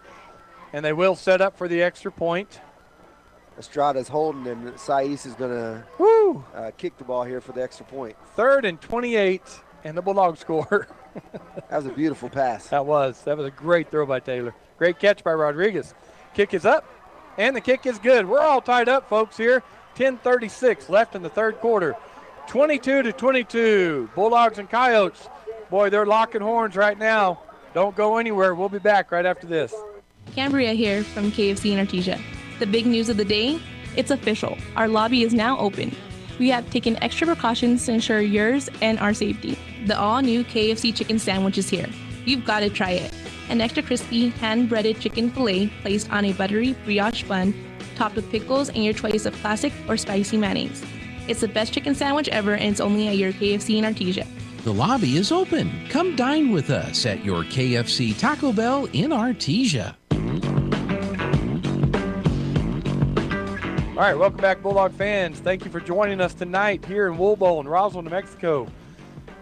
and they will set up for the extra point. Estrada's holding, and Saiz is going to kick the ball here for the extra point. 3rd and 28, and the Bulldogs score. That was a beautiful pass. That was a great throw by Taylor. Great catch by Rodriguez. Kick is up, and the kick is good. We're all tied up, folks, here. 10:36 left in the third quarter. 22-22. Bulldogs and Coyotes. Boy, they're locking horns right now. Don't go anywhere. We'll be back right after this. Cambria here from KFC in Artesia. The big news of the day It's official. Our lobby is now open. We have taken extra precautions to ensure yours and our safety. The all-new KFC Chicken Sandwich is here. You've got to try it. An extra crispy, hand-breaded chicken fillet placed on a buttery brioche bun, topped with pickles and your choice of classic or spicy mayonnaise. It's the best chicken sandwich ever, and it's only at your KFC in Artesia. The lobby is open. Come dine with us at your KFC Taco Bell in Artesia. All right, welcome back, Bulldog fans. Thank you for joining us tonight here in Woolbowl in Roswell, New Mexico.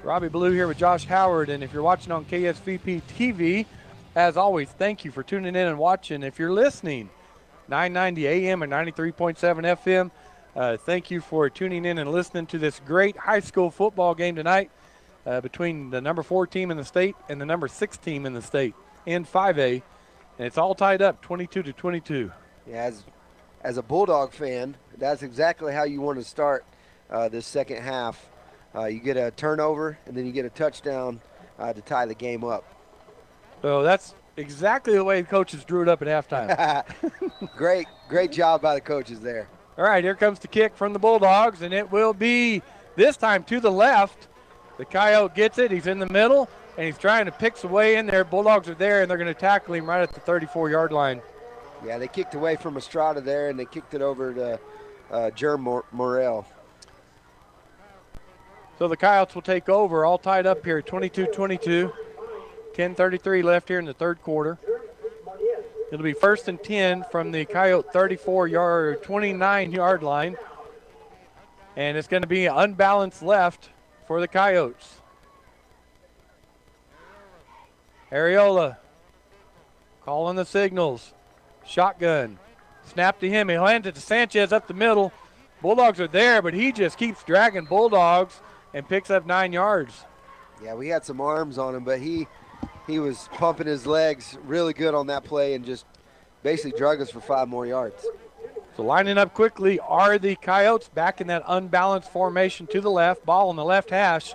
Robbie Blue here with Josh Howard, and if you're watching on KSVP TV, as always, thank you for tuning in and watching. If you're listening, 990 AM and 93.7 FM, thank you for tuning in and listening to this great high school football game tonight between the number 4 team in the state and the number 6 team in the state in 5A, and it's all tied up 22-22. Yeah, as a Bulldog fan, that's exactly how you want to start this second half. You get a turnover, and then you get a touchdown to tie the game up. So that's exactly the way the coaches drew it up at halftime. Great job by the coaches there. All right, here comes the kick from the Bulldogs, and it will be this time to the left. The Coyote gets it. He's in the middle, and he's trying to pick some way in there. Bulldogs are there, and they're going to tackle him right at the 34-yard line. Yeah, they kicked away from Estrada there, and they kicked it over to Jerm Morel. So the Coyotes will take over, all tied up here, 22-22. 10:33 left here in the third quarter. It'll be 1st and 10 from the Coyote 29-yard line. And it's going to be unbalanced left for the Coyotes. Ariola calling the signals. Shotgun. Snap to him. He lands it to Sanchez up the middle. Bulldogs are there, but he just keeps dragging Bulldogs and picks up 9 yards. Yeah, we had some arms on him, but he was pumping his legs really good on that play and just basically drug us for 5 more yards. So lining up quickly are the Coyotes back in that unbalanced formation to the left. Ball on the left hash.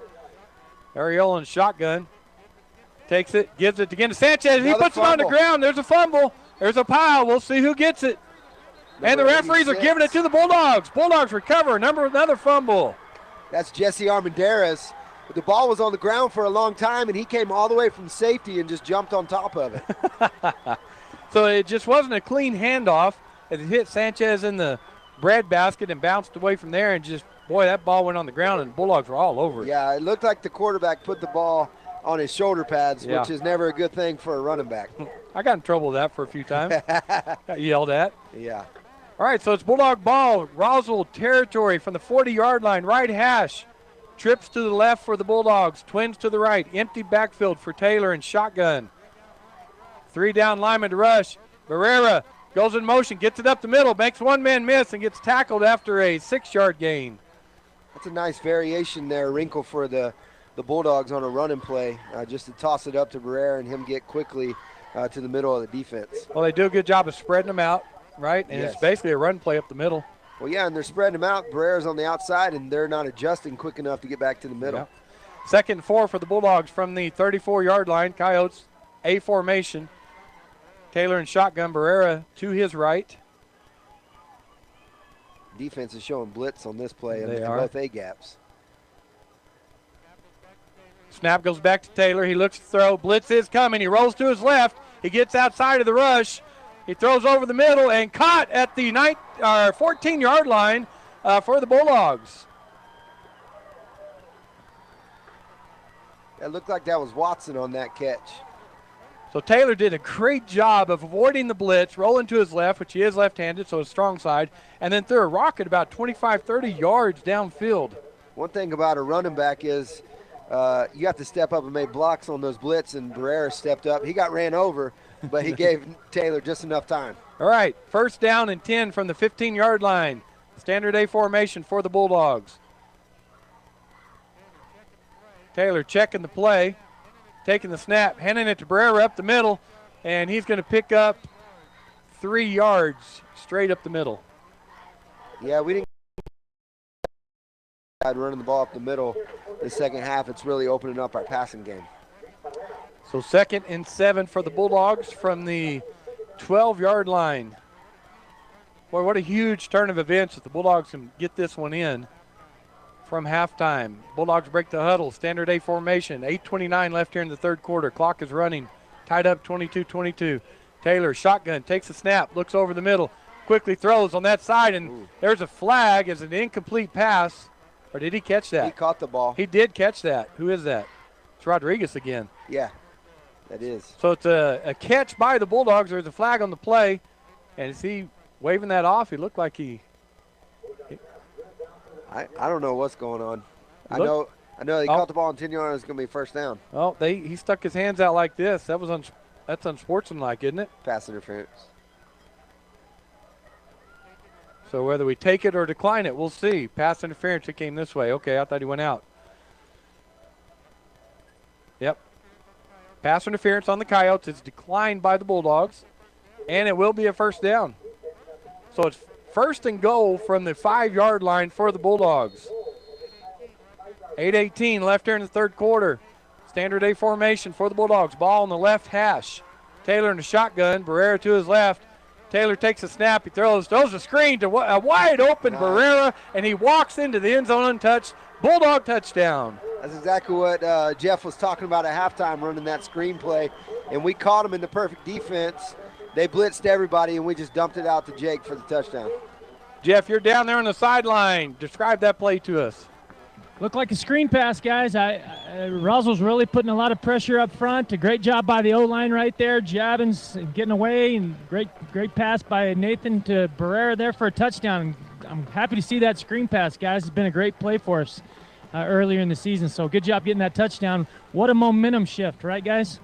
Ariola in shotgun. Takes it, gives it again to Sanchez. He puts it on the ground. There's a fumble. There's a pile. We'll see who gets it. And the referees are giving it to the Bulldogs. Bulldogs recover. Another fumble. That's Jesse Armendariz. The ball was on the ground for a long time, and he came all the way from safety and just jumped on top of it. So it just wasn't a clean handoff. It hit Sanchez in the breadbasket and bounced away from there, and just, boy, that ball went on the ground, and the Bulldogs were all over it. Yeah, it looked like the quarterback put the ball on his shoulder pads, Yeah. which is never a good thing for a running back. I got in trouble with that for a few times. Got yelled at. Yeah. All right, so it's Bulldog ball. Roswell territory from the 40-yard line, right hash. Trips to the left for the Bulldogs. Twins to the right. Empty backfield for Taylor and shotgun. 3 down linemen to rush. Barrera goes in motion, gets it up the middle, makes one man miss, and gets tackled after a 6-yard gain. That's a nice variation there, wrinkle for the Bulldogs on a running play, just to toss it up to Barrera and him get quickly to the middle of the defense. Well, they do a good job of spreading them out, right? And Yes. it's basically a run play up the middle. Well, yeah, and they're spreading them out. Barrera's on the outside, and they're not adjusting quick enough to get back to the middle. Yeah. 2nd and 4 for the Bulldogs from the 34-yard line. Coyotes, A formation. Taylor and shotgun. Barrera to his right. Defense is showing blitz on this play, and They are. both A-gaps. Snap goes back to Taylor. He looks to throw. Blitz is coming. He rolls to his left. He gets outside of the rush. He throws over the middle and caught at the 14-yard line for the Bulldogs. It looked like that was Watson on that catch. So Taylor did a great job of avoiding the blitz, rolling to his left, which he is left-handed, so a strong side, and then threw a rocket about 25, 30 yards downfield. One thing about a running back is you have to step up and make blocks on those blitz, and Barrera stepped up. He got ran over, but he gave Taylor just enough time. All right, 1st down and 10 from the 15-yard line. Standard A formation for the Bulldogs. Taylor checking the play, taking the snap, handing it to Barrera up the middle, and he's going to pick up 3 yards straight up the middle. Yeah, we didn't running the ball up the middle the second half. It's really opening up our passing game. So 2nd and 7 for the Bulldogs from the 12-yard line. Boy, what a huge turn of events if the Bulldogs can get this one in from halftime. Bulldogs break the huddle, standard A formation, 8:29 left here in the third quarter. Clock is running, tied up 22-22. Taylor, shotgun, takes a snap, looks over the middle, quickly throws on that side, and there's a flag as an incomplete pass. Or did he catch that? He caught the ball. He did catch that. Who is that? It's Rodriguez again. Yeah, that is. So it's a catch by the Bulldogs. There's a flag on the play, and is he waving that off? He looked like he I don't know what's going on. I know they caught the ball on 10 yards. It's going to be first down. Oh, he stuck his hands out like this. That's unsportsmanlike, isn't it? Pass interference. So whether we take it or decline it, we'll see. Pass interference, it came this way. Okay, I thought he went out. Yep. Pass interference on the Coyotes is declined by the Bulldogs, and it will be a first down. So it's first and goal from the 5-yard line for the Bulldogs. 8:18 left here in the third quarter. Standard A formation for the Bulldogs. Ball on the left hash. Taylor in the shotgun. Barrera to his left. Taylor takes a snap. He throws a screen to a wide open Barrera, and he walks into the end zone untouched. Bulldog touchdown. That's exactly what Jeff was talking about at halftime, running that screen play. And we caught him in the perfect defense. They blitzed everybody, and we just dumped it out to Jake for the touchdown. Jeff, you're down there on the sideline. Describe that play to us. Looked like a screen pass, guys. Roswell's really putting a lot of pressure up front. A great job by the O-line right there. Jabbins getting away, and great pass by Nathan to Barrera there for a touchdown. I'm happy to see that screen pass, guys. It's been a great play for us earlier in the season. So good job getting that touchdown. What a momentum shift, right, guys?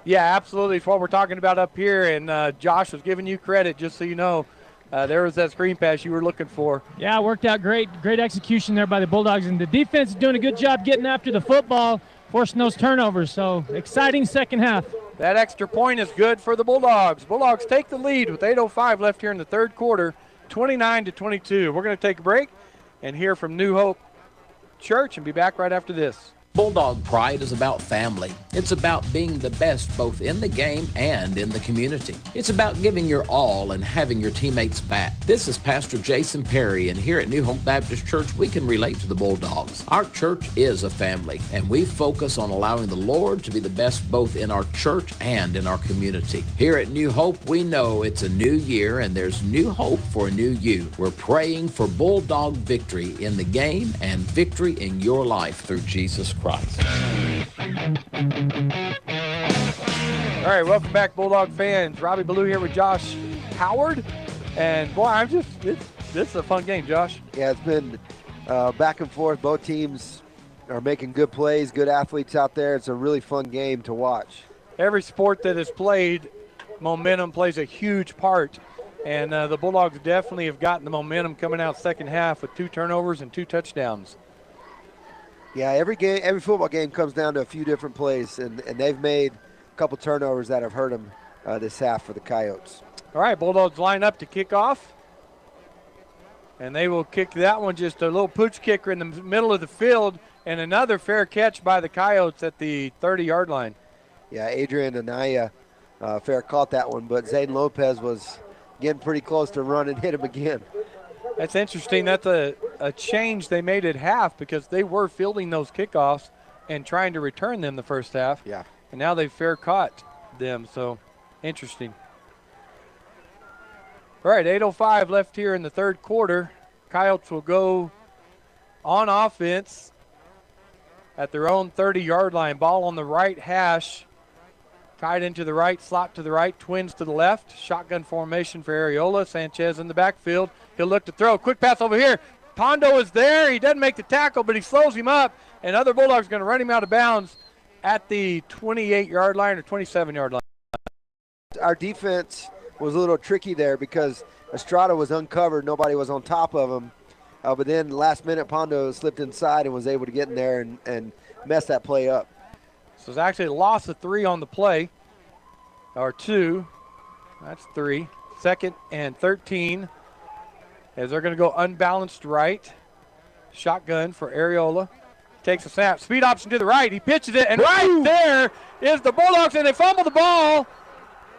Yeah, absolutely. It's what we're talking about up here, and Josh was giving you credit, just so you know. There was that screen pass you were looking for. Yeah, it worked out great. Great execution there by the Bulldogs. And the defense is doing a good job getting after the football, forcing those turnovers. So exciting second half. That extra point is good for the Bulldogs. Bulldogs take the lead with 8:05 left here in the third quarter, 29-22. We're going to take a break and hear from New Hope Church and be back right after this. Bulldog Pride is about family. It's about being the best both in the game and in the community. It's about giving your all and having your teammates back. This is Pastor Jason Perry, and here at New Hope Baptist Church, we can relate to the Bulldogs. Our church is a family, and we focus on allowing the Lord to be the best both in our church and in our community. Here at New Hope, we know it's a new year, and there's new hope for a new you. We're praying for Bulldog victory in the game and victory in your life through Jesus Christ. All right, welcome back, Bulldog fans. Robbie Ballou here with Josh Howard. And, boy, this is a fun game, Josh. Yeah, it's been back and forth. Both teams are making good plays, good athletes out there. It's a really fun game to watch. Every sport that is played, momentum plays a huge part. And the Bulldogs definitely have gotten the momentum coming out second half with 2 turnovers and 2 touchdowns. Yeah, every football game comes down to a few different plays, and they've made a couple turnovers that have hurt them this half for the Coyotes. All right, Bulldogs line up to kick off. And they will kick that one, just a little pooch kicker in the middle of the field, and another fair catch by the Coyotes at the 30-yard line. Yeah, Adrian Anaya fair caught that one, but Zayden Lopez was getting pretty close to run and hit him again. That's interesting. That's a change they made at half because they were fielding those kickoffs and trying to return them the first half. Yeah. And now they've fair caught them, so interesting. All right, 8:05 left here in the third quarter. Coyotes will go on offense at their own 30-yard line. Ball on the right hash. Tied into the right, slot to the right, twins to the left. Shotgun formation for Areola. Sanchez in the backfield. He'll look to throw. Quick pass over here. Pondo is there. He doesn't make the tackle, but he slows him up. And other Bulldogs going to run him out of bounds at the 28-yard line or 27-yard line. Our defense was a little tricky there because Estrada was uncovered. Nobody was on top of him. But then last minute, Pondo slipped inside and was able to get in there and mess that play up. So it's actually a loss of 3 on the play, or 2. That's 3. Second and 13, as they're going to go unbalanced right. Shotgun for Areola. Takes a snap. Speed option to the right. He pitches it, and right there is the Bulldogs, and they fumble the ball.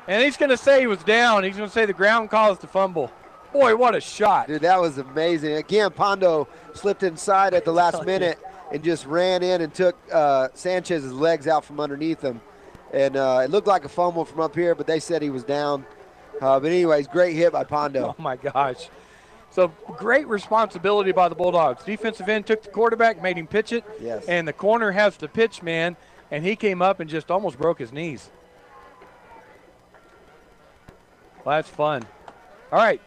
And he's going to say he was down. He's going to say the ground caused the fumble. Boy, what a shot. Dude, that was amazing. Again, Pondo slipped inside at the last minute and just ran in and took Sanchez's legs out from underneath him. And it looked like a fumble from up here, but they said he was down. But anyways, great hit by Pondo. Oh, my gosh. So great responsibility by the Bulldogs. Defensive end took the quarterback, made him pitch it. Yes. And the corner has the pitch man, and he came up and just almost broke his knees. Well, that's fun. All right.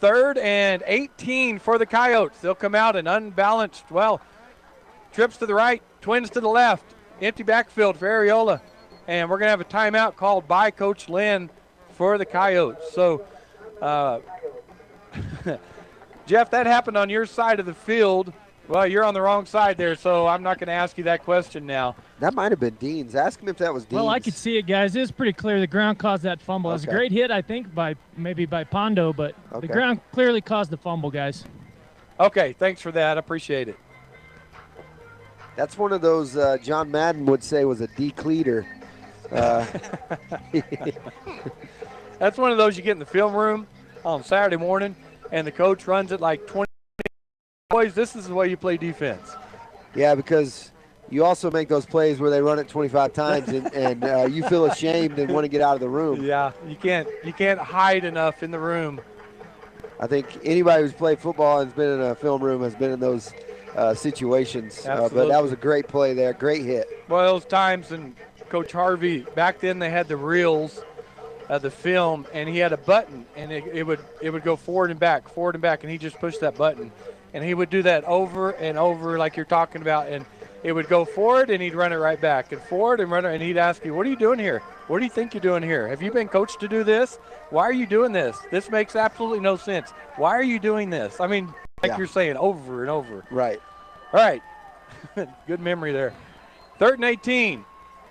3rd and 18 for the Coyotes. They'll come out and unbalanced, trips to the right, twins to the left, empty backfield for Areola. And we're going to have a timeout called by Coach Lynn for the Coyotes. So, Jeff, that happened on your side of the field. Well, you're on the wrong side there, so I'm not going to ask you that question now. That might have been Dean's. Ask him if that was Dean's. Well, I could see it, guys. It's pretty clear the ground caused that fumble. It was a great hit, I think, by Pondo, but the ground clearly caused the fumble, guys. Okay, thanks for that. I appreciate it. That's one of those John Madden would say was a decleater. That's one of those you get in the film room on Saturday morning, and the coach runs it like 20. Boys, this is the way you play defense. Yeah, because you also make those plays where they run it 25 times, and you feel ashamed and want to get out of the room. Yeah, you can't hide enough in the room. I think anybody who's played football and has been in a film room has been in those situations. But that was a great play there, great hit. Well, those times, and Coach Harvey, back then they had the reels of the film, and he had a button, and it would go forward and back, and he just pushed that button. And he would do that over and over like you're talking about, and it would go forward, and he'd run it right back, and forward and run it, and he'd ask you, what are you doing here? What do you think you're doing here? Have you been coached to do this? Why are you doing this? This makes absolutely no sense. Why are you doing this? I mean, you're saying over and over. Right. All right. Good memory there. 3rd and 18.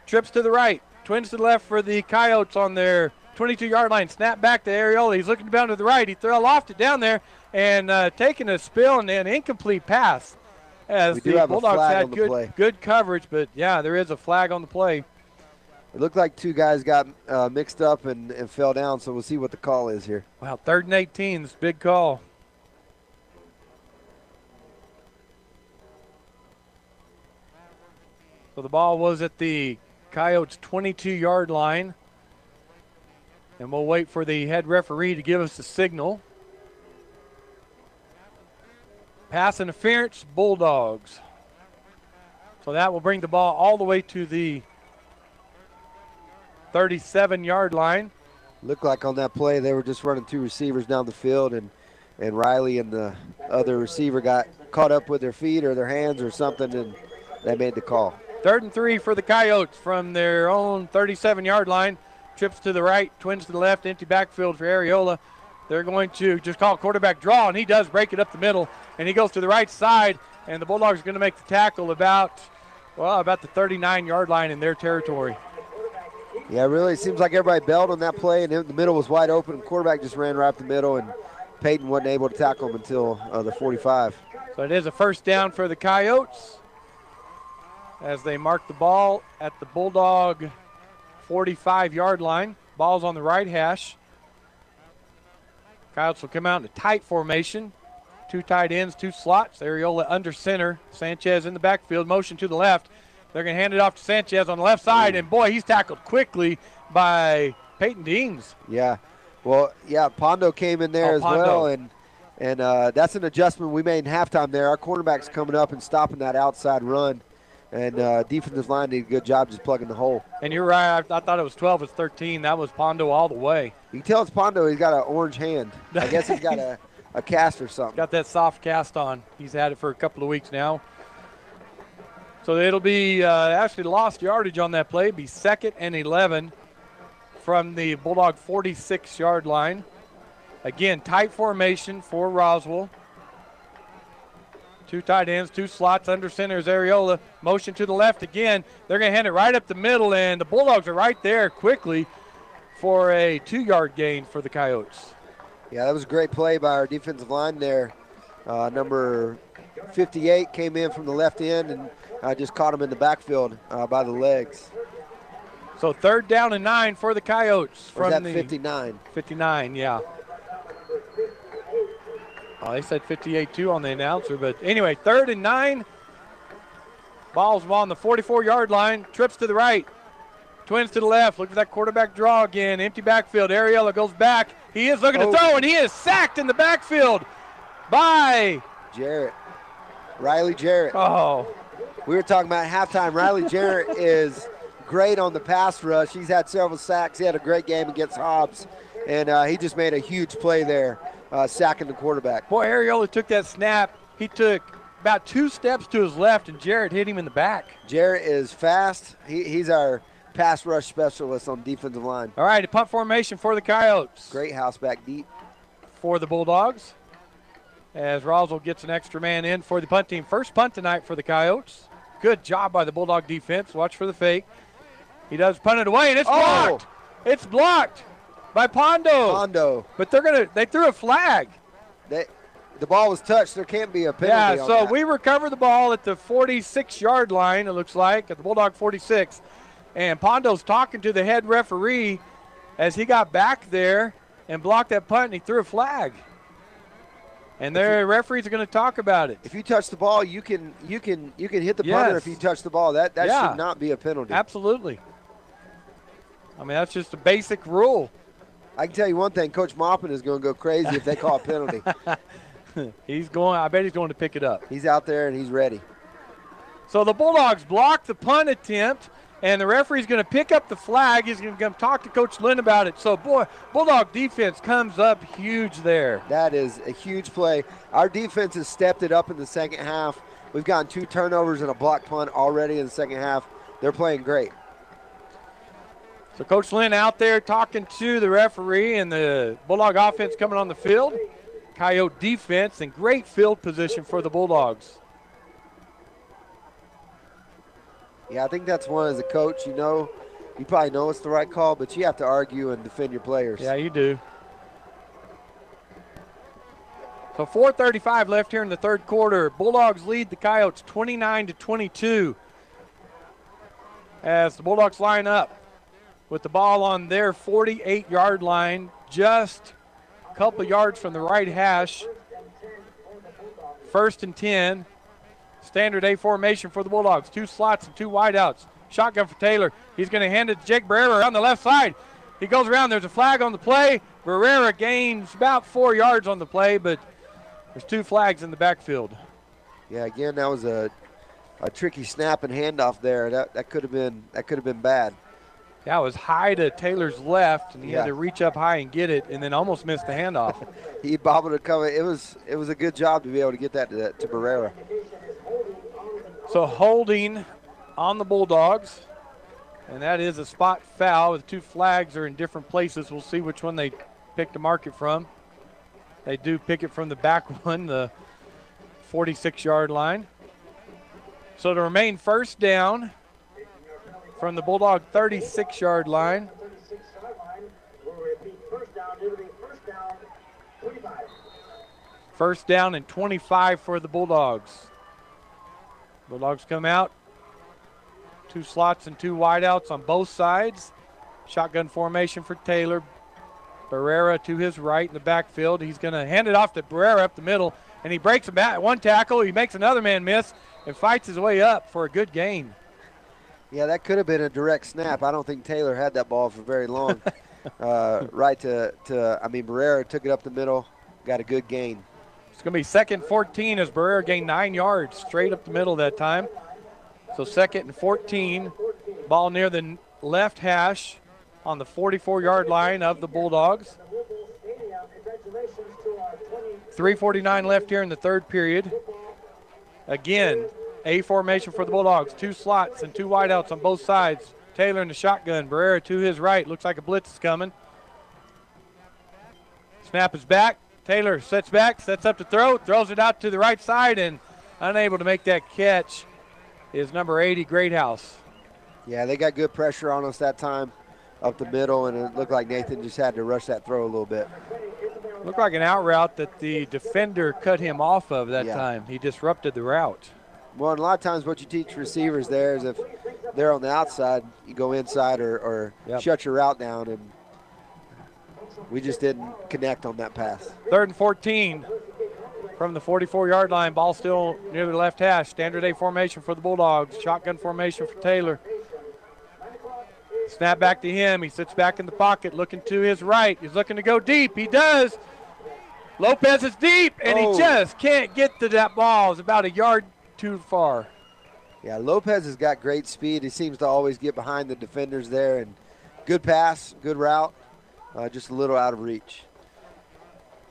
Trips to the right. Twins to the left for the Coyotes on their 22-yard line. Snap back to Areola. He's looking down to the right. He lofted down there and taking a spill and an incomplete pass. As we do the have Bulldogs a flag had on the play. good coverage, but, yeah, there is a flag on the play. It looked like two guys got mixed up and fell down, so we'll see what the call is here. Wow, 3rd and 18 is a big call. So the ball was at the Coyotes' 22-yard line. And we'll wait for the head referee to give us the signal. Pass interference, Bulldogs. So that will bring the ball all the way to the 37-yard line. Looked like on that play they were just running two receivers down the field, and Riley and the other receiver got caught up with their feet or their hands or something, and they made the call. 3rd and 3 for the Coyotes from their own 37-yard line. Trips to the right, twins to the left, empty backfield for Areola. They're going to just call quarterback draw, and he does break it up the middle, and he goes to the right side, and the Bulldogs are going to make the tackle about the 39-yard line in their territory. Yeah, really, it seems like everybody bailed on that play, and the middle was wide open, and quarterback just ran right up the middle, and Peyton wasn't able to tackle him until the 45. So it is a first down for the Coyotes as they mark the ball at the Bulldog 45-yard line. Ball's on the right hash. Coyotes will come out in a tight formation. 2 tight ends, 2 slots. Areola under center. Sanchez in the backfield. Motion to the left. They're going to hand it off to Sanchez on the left side. And, boy, he's tackled quickly by Peyton Deans. Yeah. Well, yeah, Pondo came in there as well. And that's an adjustment we made in halftime there. Our cornerback's coming up and stopping that outside run. And defensive line did a good job just plugging the hole. And you're right. I thought it was 12. It's 13. That was Pondo all the way. You can tell it's Pondo. He's got an orange hand. I guess he's got a cast or something. Got that soft cast on. He's had it for a couple of weeks now. So it'll be actually lost yardage on that play. It'll be 2nd and 11 from the Bulldog 46-yard line. Again, tight formation for Roswell. 2 tight ends, 2 slots. Under center is Areola. Motion to the left again. They're going to hand it right up the middle, and the Bulldogs are right there quickly for a 2-yard gain for the Coyotes. Yeah, that was a great play by our defensive line there. Number 58 came in from the left end and just caught him in the backfield by the legs. So 3rd down and 9 for the Coyotes. From the 59. 59, yeah. Oh, they said 58-2 on the announcer. But anyway, 3rd and 9. Ball's on the 44-yard line. Trips to the right. Twins to the left. Look for that quarterback draw again. Empty backfield. Ariella goes back. He is looking to throw, and he is sacked in the backfield by Jarrett. Riley Jarrett. Oh. We were talking about halftime. Riley Jarrett is great on the pass rush. He's had several sacks. He had a great game against Hobbs, and he just made a huge play there, sacking the quarterback. Boy, Ariola took that snap. He took about 2 steps to his left, and Jarrett hit him in the back. Jarrett is fast. He's our pass rush specialist on defensive line. All right, a punt formation for the Coyotes. Great house back deep. For the Bulldogs, as Roswell gets an extra man in for the punt team. First punt tonight for the Coyotes. Good job by the Bulldog defense. Watch for the fake. He does punt it away, and it's blocked. It's blocked by Pondo. But they threw a flag. The ball was touched. There can't be a penalty. Yeah, so we recover the ball at the 46-yard line, it looks like, at the Bulldog 46. And Pondo's talking to the head referee as he got back there and blocked that punt, and he threw a flag. And their referees are going to talk about it. If you touch the ball, you can hit the punter if you touch the ball. That should not be a penalty. Absolutely. I mean, that's just a basic rule. I can tell you one thing, Coach Maupin is going to go crazy if they call a penalty. I bet he's going to pick it up. He's out there and he's ready. So the Bulldogs block the punt attempt, and the referee's going to pick up the flag. He's going to talk to Coach Lynn about it. So, Bulldog defense comes up huge there. That is a huge play. Our defense has stepped it up in the second half. We've gotten 2 turnovers and a block punt already in the second half. They're playing great. So Coach Lynn out there talking to the referee, and the Bulldog offense coming on the field. Coyote defense and great field position for the Bulldogs. Yeah, I think that's one as a coach, you probably know it's the right call, but you have to argue and defend your players. Yeah, you do. So 4:35 left here in the third quarter. Bulldogs lead the Coyotes 29-22 as the Bulldogs line up with the ball on their 48-yard line, just a couple yards from the right hash. 1st and 10. Standard A formation for the Bulldogs. 2 slots and 2 wideouts. Shotgun for Taylor. He's going to hand it to Jake Barrera on the left side. He goes around. There's a flag on the play. Barrera gains about 4 yards on the play, but there's 2 flags in the backfield. Yeah, again, that was a tricky snap and handoff there. That could have been bad. Yeah, it was high to Taylor's left, and he had to reach up high and get it, and then almost missed the handoff. He bobbled it coming. It was a good job to be able to get that to Barrera. So holding on the Bulldogs, and that is a spot foul. The 2 flags are in different places. We'll see which one they pick to mark it from. They do pick it from the back one, the 46-yard line. So to remain first down from the Bulldog 36-yard line. First down and 25 for the Bulldogs. Bulldogs come out. 2 slots and 2 wideouts on both sides. Shotgun formation for Taylor. Barrera to his right in the backfield. He's going to hand it off to Barrera up the middle, and he breaks him back. 1 tackle. He makes another man miss and fights his way up for a good gain. Yeah, that could have been a direct snap. I don't think Taylor had that ball for very long. Barrera took it up the middle, got a good gain. It's going to be 2nd and 14 as Barrera gained 9 yards straight up the middle that time. So 2nd and 14, ball near the left hash on the 44-yard line of the Bulldogs. 3:49 left here in the third period. Again, A formation for the Bulldogs. 2 slots and 2 wideouts on both sides. Taylor in the shotgun. Barrera to his right. Looks like a blitz is coming. Snap is back. Taylor sets back, sets up to throw, throws it out to the right side, and unable to make that catch is number 80, Greathouse. Yeah, they got good pressure on us that time up the middle, and it looked like Nathan just had to rush that throw a little bit. Looked like an out route that the defender cut him off of that time. He disrupted the route. Well, and a lot of times what you teach receivers there is if they're on the outside, you go inside or shut your route down, and we just didn't connect on that pass. 3rd and 14. from the 44-yard line. Ball still near the left hash. Standard A formation for the Bulldogs. Shotgun formation for Taylor. Snap back to him. He sits back in the pocket looking to his right. He's looking to go deep. He does. Lopez is deep, and he just can't get to that ball. It's about a yard too far. Yeah, Lopez has got great speed. He seems to always get behind the defenders there. And good pass, good route, just a little out of reach.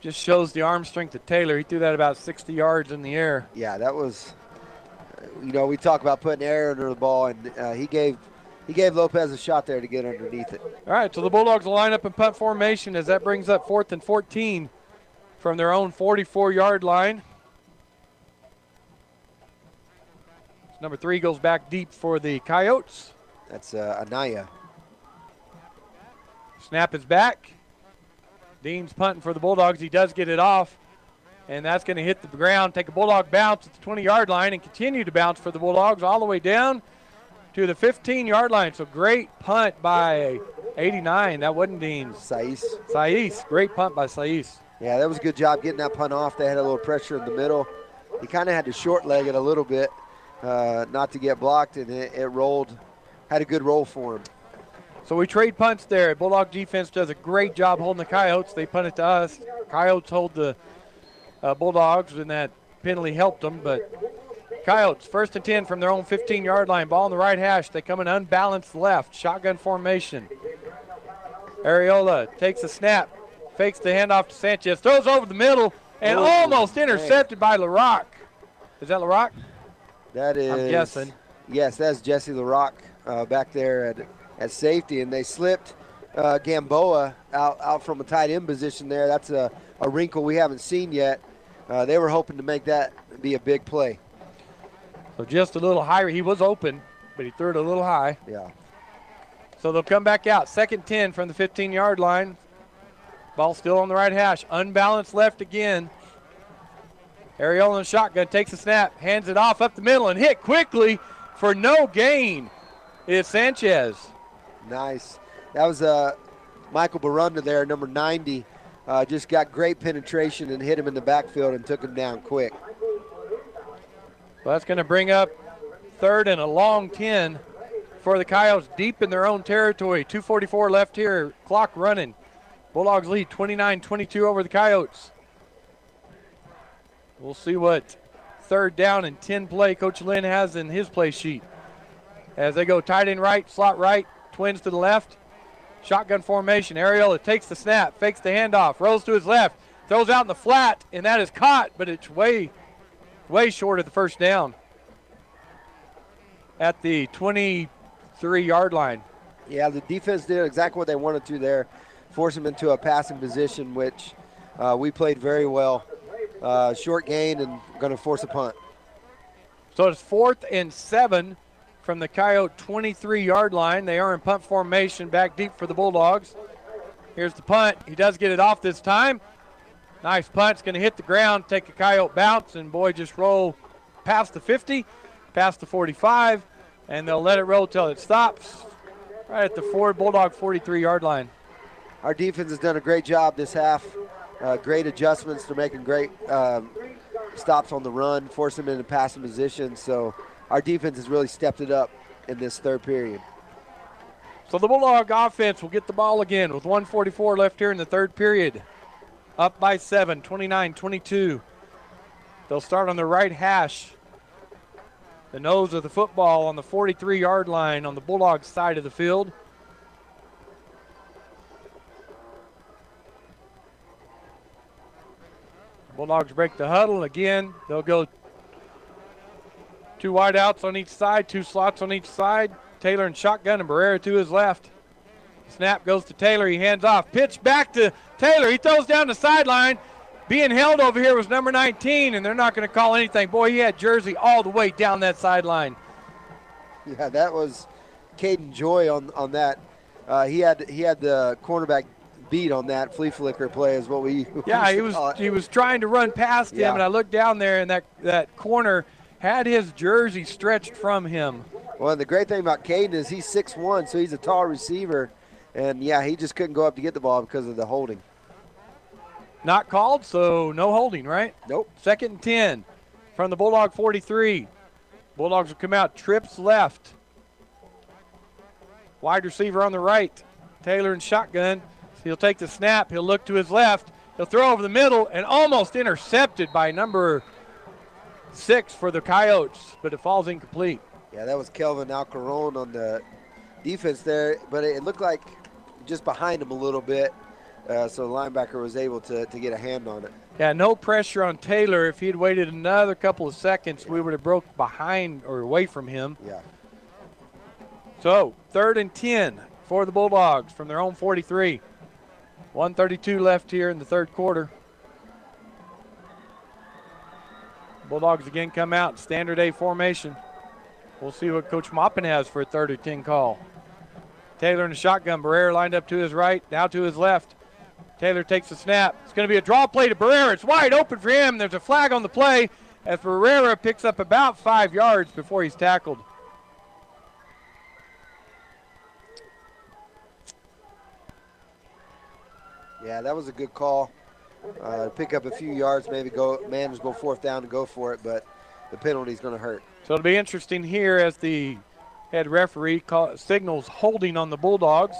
Just shows the arm strength of Taylor. He threw that about 60 yards in the air. Yeah, that was, we talk about putting air under the ball, and he gave Lopez a shot there to get underneath it. All right, so the Bulldogs will line up in punt formation as that brings up 4th and 14 from their own 44-yard line. Number 3 goes back deep for the Coyotes. That's Anaya. Snap is back. Dean's punting for the Bulldogs. He does get it off, and that's going to hit the ground, take a Bulldog bounce at the 20-yard line, and continue to bounce for the Bulldogs all the way down to the 15-yard line. So great punt by 89. That wasn't Dean's. Saiz. Great punt by Saiz. Yeah, that was a good job getting that punt off. They had a little pressure in the middle. He kind of had to short leg it a little bit not to get blocked, and it rolled. Had a good roll for him. So we trade punts there. Bulldog defense does a great job holding the Coyotes. They punt it to us. Coyotes hold the Bulldogs, and that penalty helped them. But Coyotes, 1st and 10 from their own 15-yard line. Ball in the right hash. They come in unbalanced left. Shotgun formation. Areola takes a snap. Fakes the handoff to Sanchez. Throws over the middle and almost intercepted by LaRock. Is that LaRock? That is. I'm guessing. Yes, that's Jesse LaRock back there at safety, and they slipped Gamboa out from a tight end position there. That's a wrinkle we haven't seen yet. They were hoping to make that be a big play. So just a little higher. He was open, but he threw it a little high. Yeah. So they'll come back out. 2nd 10 from the 15-yard line. Ball still on the right hash. Unbalanced left again. Areola in shotgun takes a snap, hands it off up the middle, and hit quickly for no gain. It's Sanchez. Nice. That was Michael Barunda there, number 90. Just got great penetration and hit him in the backfield and took him down quick. Well, that's going to bring up 3rd and a long 10 for the Coyotes deep in their own territory. 2:44 left here, clock running. Bulldogs lead 29-22 over the Coyotes. We'll see what 3rd down and 10 play Coach Lynn has in his play sheet. As they go tight end right, slot right, twins to the left. Shotgun formation. Areola takes the snap, fakes the handoff, rolls to his left, throws out in the flat, and that is caught, but it's way short of the 1st down at the 23-yard line. Yeah, the defense did exactly what they wanted to there. Force him into a passing position, which we played very well. Short gain and going to force a punt. So it's 4th and 7 from the Coyote 23-yard line. They are in punt formation back deep for the Bulldogs. Here's the punt. He does get it off this time. Nice punt. It's going to hit the ground, take a Coyote bounce, and boy, just roll past the 50, past the 45, and they'll let it roll till it stops right at the Bulldog 43-yard line. Our defense has done a great job this half. Great adjustments. They're making great stops on the run, force them into passing position. So our defense has really stepped it up in this 3rd period. So the Bulldog offense will get the ball again with 1:44 left here in the 3rd period. Up by 7, 29-22. They'll start on the right hash. The nose of the football on the 43-yard line on the Bulldogs side of the field. Bulldogs break the huddle again. They'll go 2 wideouts on each side, 2 slots on each side. Taylor in shotgun and Barrera to his left. Snap goes to Taylor. He hands off. Pitch back to Taylor. He throws down the sideline. Being held over here was number 19, and they're not going to call anything. Boy, he had jersey all the way down that sideline. Yeah, that was Caden Joy on that. He had the cornerback beat on that flea flicker play is what we he was trying to run past him, and I looked down there, and that corner had his jersey stretched from him. Well, and the great thing about Caden is he's 6'1", so he's a tall receiver, and yeah, he just couldn't go up to get the ball because of the holding. Not called, so no holding, right? Nope. 2nd and 10 from the Bulldog 43. Bulldogs will come out, trips left. Wide receiver on the right. Taylor in shotgun. He'll take the snap. He'll look to his left. He'll throw over the middle and almost intercepted by number 6 for the Coyotes, but it falls incomplete. Yeah, that was Kelvin Alcaron on the defense there, but it looked like just behind him a little bit, so the linebacker was able to get a hand on it. Yeah, no pressure on Taylor. If he'd waited another couple of seconds, we would have broke behind or away from him. Yeah. So 3rd and 10 for the Bulldogs from their own 43. 1:32 left here in the third quarter. Bulldogs again come out in standard A formation. We'll see what Coach Maupin has for a 3rd and 10 call. Taylor in the shotgun. Barrera lined up to his right, now to his left. Taylor takes the snap. It's going to be a draw play to Barrera. It's wide open for him. There's a flag on the play as Barrera picks up about 5 yards before he's tackled. Yeah, that was a good call. Pick up a few yards, maybe go 4th down and go for it, but the penalty's going to hurt. So it'll be interesting here as the head referee signals holding on the Bulldogs.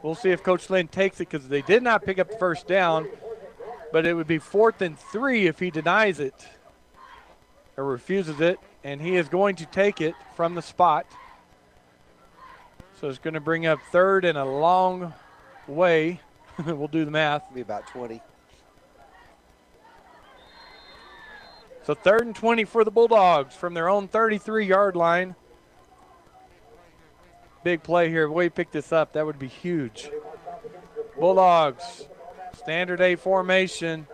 We'll see if Coach Lynn takes it because they did not pick up the first down, but it would be 4th and 3 if he denies it or refuses it, and he is going to take it from the spot. So it's going to bring up 3rd and a long way. We'll do the math. Be about 20. So 3rd and 20 for the Bulldogs from their own 33-yard line. Big play here. The way he picked this up, that would be huge. Bulldogs, standard A formation.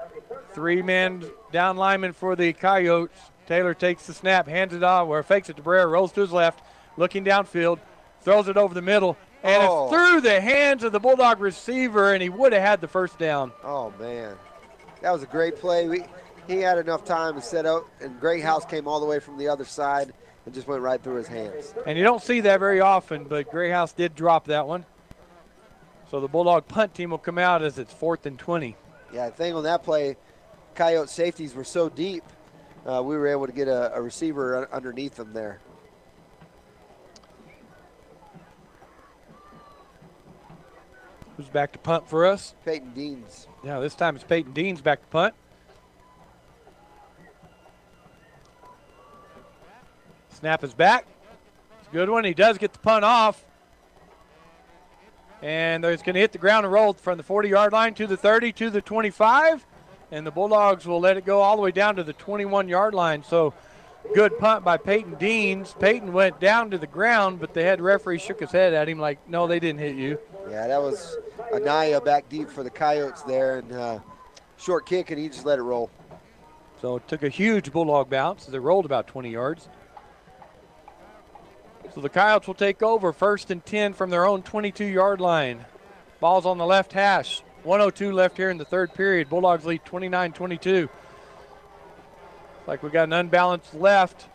3-man down lineman for the Coyotes. Taylor takes the snap, hands it off, or fakes it to Barrera, rolls to his left, looking downfield, throws it over the middle, and it's through the hands of the Bulldog receiver, and he would have had the first down. Oh, man. That was a great play. He had enough time to set up, and Greathouse came all the way from the other side and just went right through his hands. And you don't see that very often, but Greathouse did drop that one. So the Bulldog punt team will come out as it's 4th and 20. Yeah, the thing on that play, Coyote safeties were so deep, we were able to get a receiver underneath them there. Who's back to punt for us? Peyton Deans. Yeah, this time it's Peyton Deans back to punt. Snap is back. It's a good one. He does get the punt off. And it's going to hit the ground and roll from the 40-yard line to the 30 to the 25. And the Bulldogs will let it go all the way down to the 21-yard line. So good punt by Peyton Deans. Peyton went down to the ground, but the head referee shook his head at him like, no, they didn't hit you. Yeah, that was Anaya back deep for the Coyotes there. And short kick, and he just let it roll. So it took a huge Bulldog bounce as it rolled about 20 yards. So the Coyotes will take over 1st and 10 from their own 22-yard line. Ball's on the left hash. 1:02 left here in the third period. Bulldogs lead 29-22. Like we got an unbalanced left.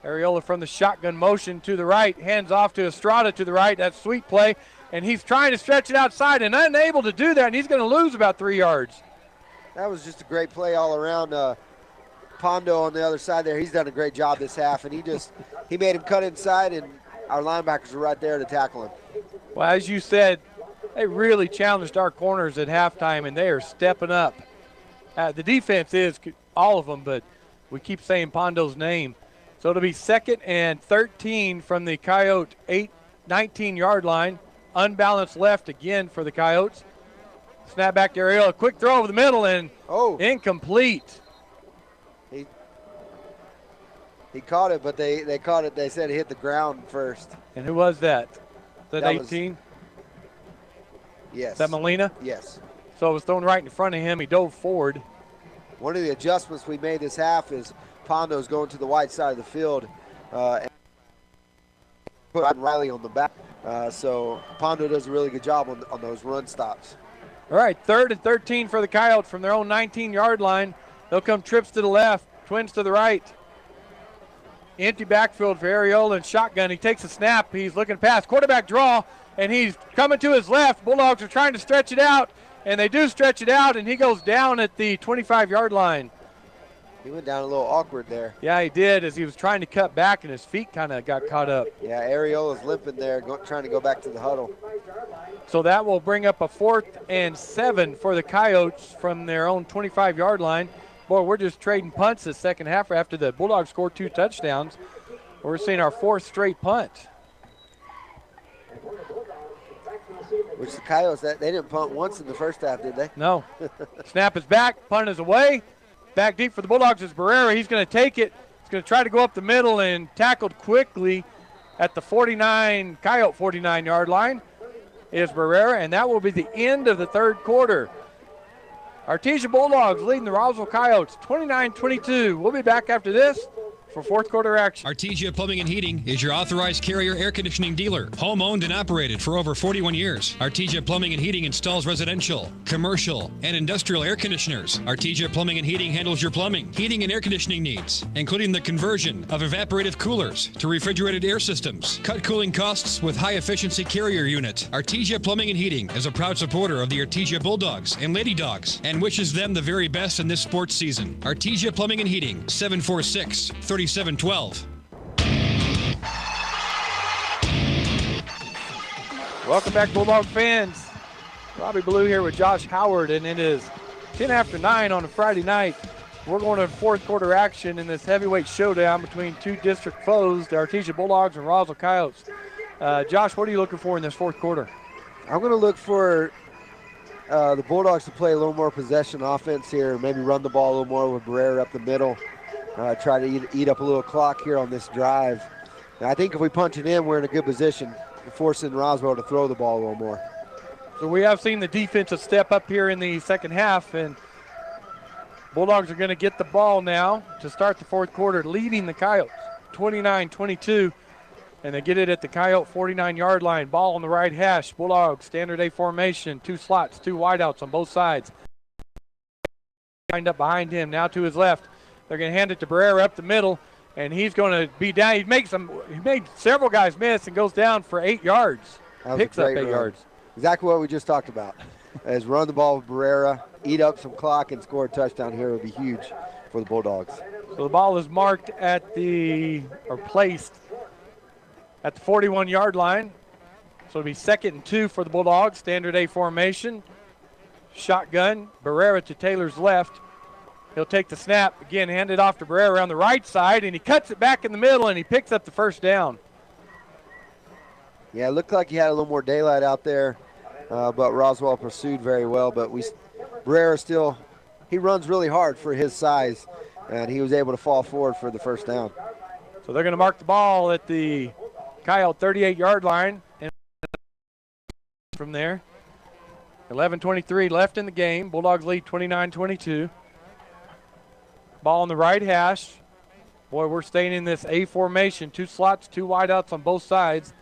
Ariola from the shotgun motion to the right. Hands off to Estrada to the right. That's sweet play. And he's trying to stretch it outside and unable to do that. And he's going to lose about 3 yards. That was just a great play all around. Pondo on the other side there, he's done a great job this half. And he made him cut inside, and our linebackers were right there to tackle him. Well, as you said, they really challenged our corners at halftime, and they are stepping up. The defense is all of them, but we keep saying Pondo's name. So it'll be 2nd and 13 from the Coyote 19-yard line. Unbalanced left again for the Coyotes. Snap back to Ariel. A quick throw over the middle and incomplete. He caught it, but they caught it. They said it hit the ground first. And who was that? Is that 18? Yes. Is that Molina? Yes. So it was thrown right in front of him. He dove forward. One of the adjustments we made this half is Pondo's going to the wide side of the field and put Riley on the back. So Pondo does a really good job on those run stops. All right, 3rd and 13 for the Coyotes from their own 19-yard line. They'll come trips to the left, twins to the right. Empty backfield for Ariola and shotgun. He takes a snap. He's looking past. Quarterback draw, and he's coming to his left. Bulldogs are trying to stretch it out, And they do stretch it out, and he goes down at the 25-yard line. He went down a little awkward there. Yeah, he did, as he was trying to cut back, and his feet kind of got caught up. Yeah, Ariola's limping there, trying to go back to the huddle. So that will bring up a 4th and 7 for the Coyotes from their own 25-yard line. Boy, we're just trading punts this second half after the Bulldogs scored 2 touchdowns. We're seeing our 4th straight punt. Which the Coyotes, they didn't punt once in the first half, did they? No. Snap is back, punt is away. Back deep for the Bulldogs is Barrera. He's going to take it. He's going to try to go up the middle and tackled quickly at the Coyote 49-yard line is Barrera, and that will be the end of the third quarter. Artesia Bulldogs leading the Roswell Coyotes 29-22. We'll be back after this for fourth quarter action. Artesia Plumbing and Heating is your authorized Carrier air conditioning dealer. Home owned and operated for over 41 years. Artesia Plumbing and Heating installs residential, commercial, and industrial air conditioners. Artesia Plumbing and Heating handles your plumbing, heating, and air conditioning needs, including the conversion of evaporative coolers to refrigerated air systems. Cut cooling costs with high-efficiency Carrier unit. Artesia Plumbing and Heating is a proud supporter of the Artesia Bulldogs and Lady Dogs and wishes them the very best in this sports season. Artesia Plumbing and Heating, 746-3712. Welcome back, Bulldog fans. Robbie Blue here with Josh Howard, and it is 10 after 9 on a Friday night. We're going to fourth quarter action in this heavyweight showdown between two district foes, the Artesia Bulldogs and Roswell Coyotes. Josh, what are you looking for in this fourth quarter? I'm going to look for the Bulldogs to play a little more possession offense here, maybe run the ball a little more with Barrera up the middle. Try to eat up a little clock here on this drive. And I think if we punch it in, we're in a good position, forcing Roswell to throw the ball a little more. So we have seen the defensive step up here in the second half, and Bulldogs are going to get the ball now to start the fourth quarter, leading the Coyotes 29-22, and they get it at the Coyote 49-yard line. Ball on the right hash. Bulldogs standard A formation, 2 slots, 2 wideouts on both sides. Lined up behind him, now to his left. They're going to hand it to Barrera up the middle, and he's going to be down. He made several guys miss and goes down for 8 yards. Picks up 8 yards. Exactly what we just talked about. As run the ball with Barrera, eat up some clock, and score a touchdown here would be huge for the Bulldogs. So the ball is marked placed at the 41-yard line. So it'll be 2nd and 2 for the Bulldogs. Standard A formation. Shotgun. Barrera to Taylor's left. He'll take the snap, again, hand it off to Barrera around the right side, and he cuts it back in the middle, and he picks up the first down. Yeah, it looked like he had a little more daylight out there, but Roswell pursued very well. But Barrera still, he runs really hard for his size, and he was able to fall forward for the first down. So they're going to mark the ball at the Coyote 38-yard line. And from there, 11:23 left in the game. Bulldogs lead 29-22. Ball on the right hash. Boy, we're staying in this A formation. 2 slots, 2 wideouts on both sides.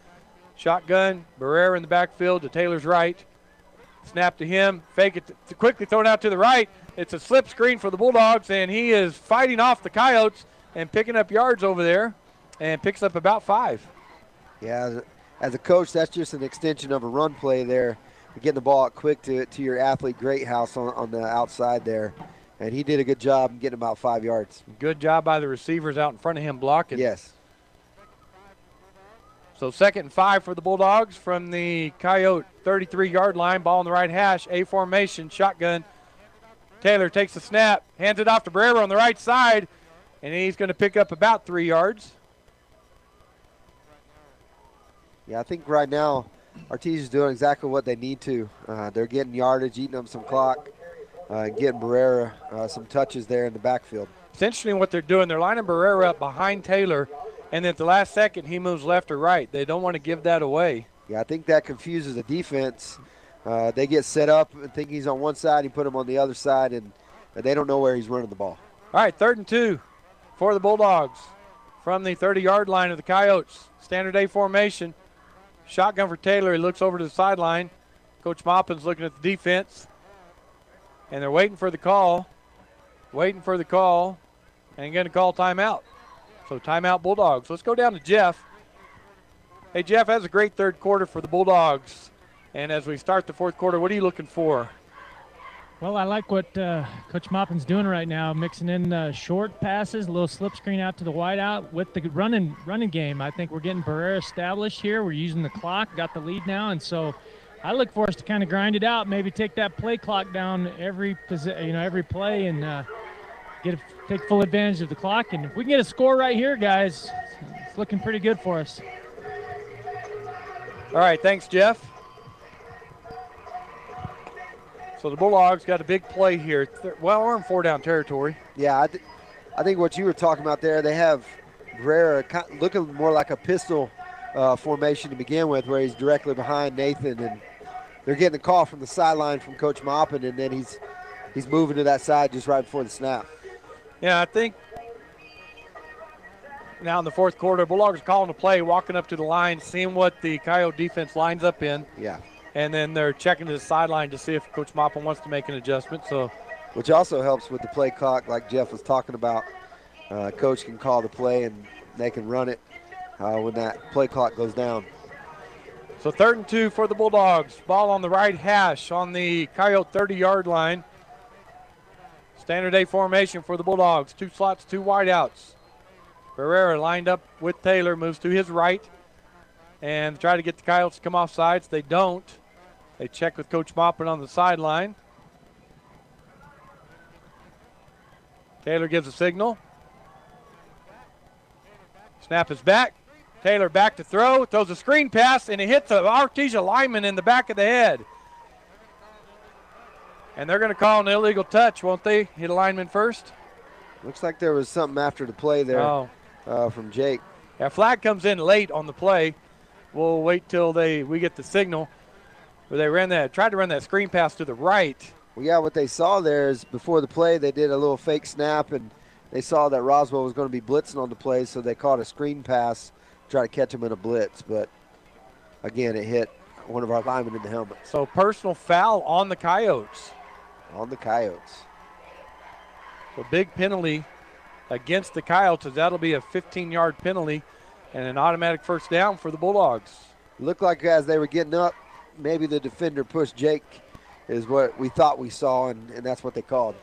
Shotgun, Barrera in the backfield to Taylor's right. Snap to him, fake it, quickly thrown out to the right. It's a slip screen for the Bulldogs, and he is fighting off the Coyotes and picking up yards over there and picks up about 5. Yeah, as a coach, that's just an extension of a run play there. Getting the ball out quick to your athlete Greathouse on the outside there. And he did a good job getting about 5 yards. Good job by the receivers out in front of him blocking. Yes. So 2nd and 5 for the Bulldogs from the Coyote 33-yard line. Ball on the right hash, A formation, shotgun. Taylor takes the snap, hands it off to Barrera on the right side, and he's going to pick up about 3 yards. Yeah, I think right now Artesia's doing exactly what they need to. They're getting yardage, eating up some clock. Getting Barrera some touches there in the backfield. It's interesting what they're doing. They're lining Barrera up behind Taylor, and at the last second he moves left or right. They don't want to give that away. Yeah, I think that confuses the defense. They get set up and think he's on one side. You put him on the other side, and they don't know where he's running the ball. All right, 3rd and 2 for the Bulldogs from the 30-yard line of the Coyotes. Standard A formation. Shotgun for Taylor. He looks over to the sideline. Coach Maupin's looking at the defense. And they're waiting for the call, and going to call timeout. So timeout Bulldogs. Let's go down to Jeff. Hey, Jeff, that's a great third quarter for the Bulldogs. And as we start the fourth quarter, what are you looking for? Well, I like what Coach Maupin's doing right now, mixing in short passes, a little slip screen out to the wideout with the running game. I think we're getting Barrera established here. We're using the clock, got the lead now, and so I look for us to kind of grind it out, maybe take that play clock down every play, and take full advantage of the clock. And if we can get a score right here, guys, it's looking pretty good for us. All right, thanks, Jeff. So the Bulldogs got a big play here. Well, we're in 4-down territory. Yeah, I think what you were talking about there, they have Barrera looking more like a pistol formation to begin with, where he's directly behind Nathan, and they're getting a call from the sideline from Coach Maupin, and then he's moving to that side just right before the snap. Yeah, I think now in the fourth quarter, Bulldogs calling the play, walking up to the line, seeing what the Coyote defense lines up in. Yeah. And then they're checking to the sideline to see if Coach Maupin wants to make an adjustment. So, which also helps with the play clock, like Jeff was talking about. Coach can call the play and they can run it when that play clock goes down. So 3rd and 2 for the Bulldogs. Ball on the right hash on the Coyote 30-yard line. Standard A formation for the Bulldogs. 2 slots, 2 wideouts. Barrera lined up with Taylor, moves to his right, and try to get the Coyotes to come off sides. They don't. They check with Coach Maupin on the sideline. Taylor gives a signal. Snap is back. Taylor back to throw, throws a screen pass, and it hits an Artesia lineman in the back of the head. And they're going to call an illegal touch, won't they? Hit a lineman first. Looks like there was something after the play there from Jake. Yeah, flag comes in late on the play. We'll wait till we get the signal. Where they tried to run that screen pass to the right. Well, yeah, what they saw there is before the play, they did a little fake snap, and they saw that Roswell was going to be blitzing on the play, so they caught a screen pass to try to catch him in a blitz. But, again, it hit one of our linemen in the helmet. So personal foul on the Coyotes. On the Coyotes. So big penalty against the Coyotes. That'll be a 15-yard penalty and an automatic first down for the Bulldogs. Looked like as they were getting up, maybe the defender pushed Jake is what we thought we saw, and that's what they called.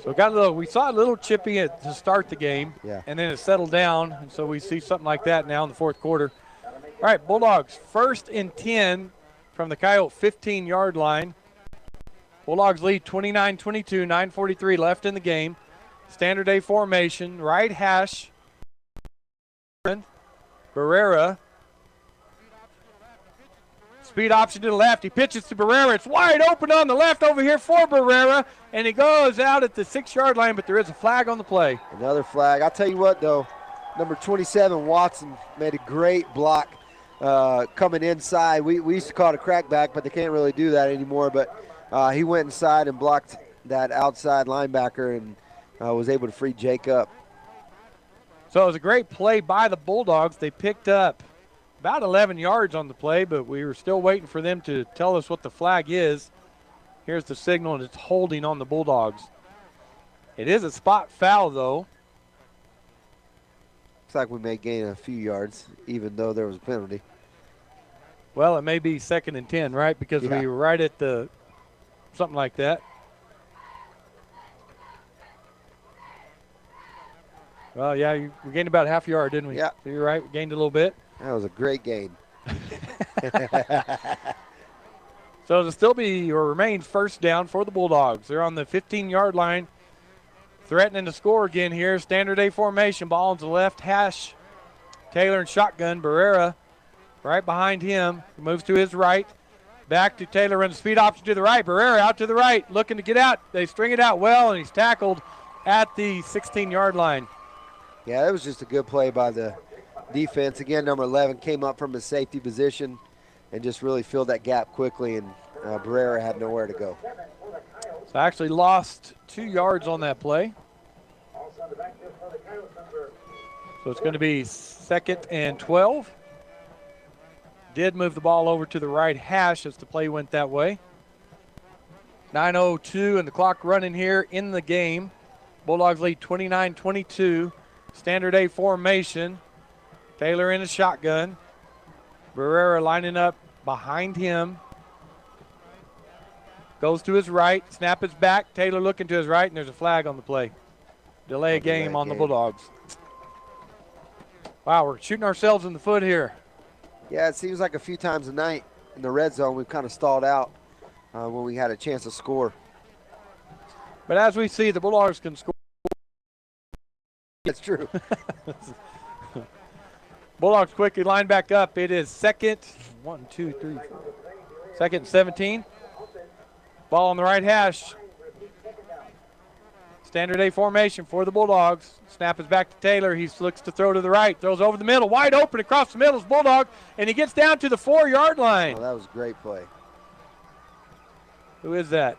So we saw a little chippy to start the game, and then it settled down, and so we see something like that now in the fourth quarter. All right, Bulldogs, 1st and 10 from the Coyote 15-yard line. Bulldogs lead 29-22, 9:43 left in the game. Standard A formation, right hash. Barrera. Speed option to the left. He pitches to Barrera. It's wide open on the left over here for Barrera, and he goes out at the 6-yard line, but there is a flag on the play. Another flag. I'll tell you what, though, number 27, Watson, made a great block coming inside. We used to call it a crackback, but they can't really do that anymore. But he went inside and blocked that outside linebacker and was able to free Jake up. So it was a great play by the Bulldogs. They picked up about 11 yards on the play, but we were still waiting for them to tell us what the flag is. Here's the signal, and it's holding on the Bulldogs. It is a spot foul, though. Looks like we may gain a few yards, even though there was a penalty. Well, it may be 2nd and 10, right? Because we were right at the something like that. Well, yeah, we gained about half a yard, didn't we? Yeah. So you're right, we gained a little bit. That was a great gain. So it'll still be or remain first down for the Bulldogs. They're on the 15-yard line, threatening to score again here. Standard A formation, ball on the left hash. Taylor and shotgun. Barrera right behind him. He moves to his right. Back to Taylor, runs speed option to the right. Barrera out to the right, looking to get out. They string it out well, and he's tackled at the 16-yard line. Yeah, that was just a good play by the defense. Again, number 11 came up from his safety position and just really filled that gap quickly, and Barrera had nowhere to go. So actually lost 2 yards on that play. So it's going to be 2nd and 12. Did move the ball over to the right hash as the play went that way. 9:02 and the clock running here in the game. Bulldogs lead 29-22. Standard A formation. Taylor in a shotgun. Barrera lining up behind him. Goes to his right. Snap is back. Taylor looking to his right, and there's a flag on the play. Delay a game on the Bulldogs. Wow, we're shooting ourselves in the foot here. Yeah, it seems like a few times a night in the red zone we've kind of stalled out when we had a chance to score. But as we see, the Bulldogs can score. That's true. Bulldogs quickly line back up. It is second, 1, 2, 3, 4. Second and 17. Ball on the right hash. Standard A formation for the Bulldogs. Snap is back to Taylor. He looks to throw to the right. Throws over the middle. Wide open across the middle is Bulldog. And he gets down to the 4-yard line. Oh, that was a great play. Who is that?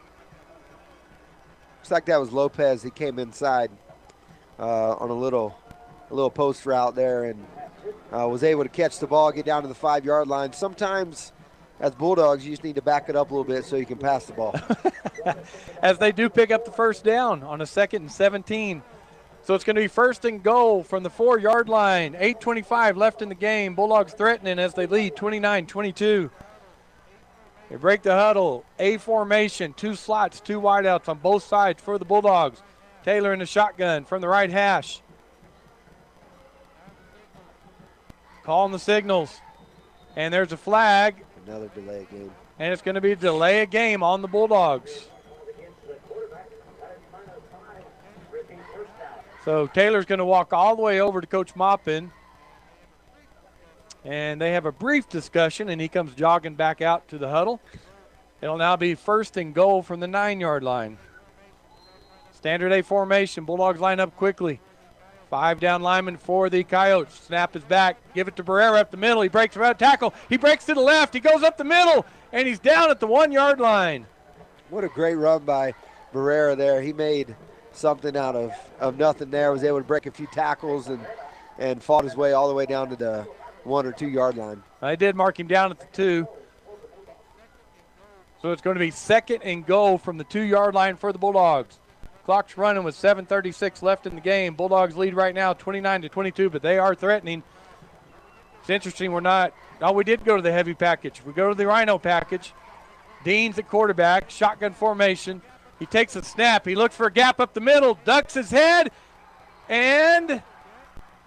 Looks like that was Lopez. He came inside on a little post route there and was able to catch the ball, get down to the 5-yard line. Sometimes as Bulldogs, you just need to back it up a little bit so you can pass the ball. As they do pick up the first down on a 2nd and 17. So it's going to be first and goal from the 4-yard line. 8:25 left in the game. Bulldogs threatening as they lead 29-22. They break the huddle. A formation, 2 slots, 2 wideouts on both sides for the Bulldogs. Taylor in the shotgun from the right hash. Calling the signals. And there's a flag. Another delay game. And it's going to be a delay of game on the Bulldogs. So Taylor's going to walk all the way over to Coach Maupin. And they have a brief discussion, and he comes jogging back out to the huddle. It'll now be first and goal from the 9-yard line. Standard A formation. Bulldogs line up quickly. 5 down linemen for the Coyotes. Snap is back. Give it to Barrera up the middle. He breaks around tackle. He breaks to the left. He goes up the middle, and he's down at the 1-yard line. What a great run by Barrera there. He made something out of nothing there. Was able to break a few tackles and fought his way all the way down to the 1 or 2 yard line. I did mark him down at the 2. So it's going to be second and goal from the 2-yard line for the Bulldogs. Clock's running with 7:36 left in the game. Bulldogs lead right now 29-22, but they are threatening. It's interesting we're not. Oh, we did go to the heavy package. We go to the Rhino package. Dean's at quarterback, shotgun formation. He takes a snap. He looks for a gap up the middle, ducks his head, and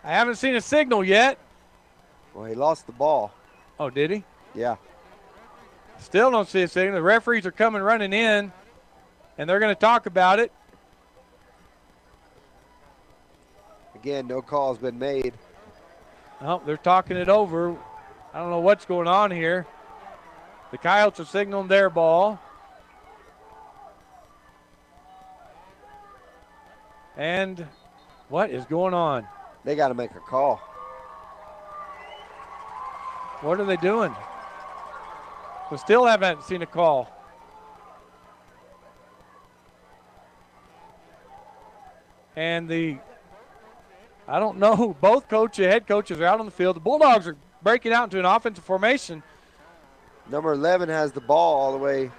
I haven't seen a signal yet. Well, he lost the ball. Oh, did he? Yeah. Still don't see a signal. The referees are coming running in, and they're going to talk about it. Again, no call's been made. Oh, they're talking it over. I don't know what's going on here. The Coyotes are signaling their ball. And what is going on? They got to make a call. What are they doing? We still haven't seen a call. And I don't know, both head coaches are out on the field. The Bulldogs are breaking out into an offensive formation. Number 11 has the ball all the way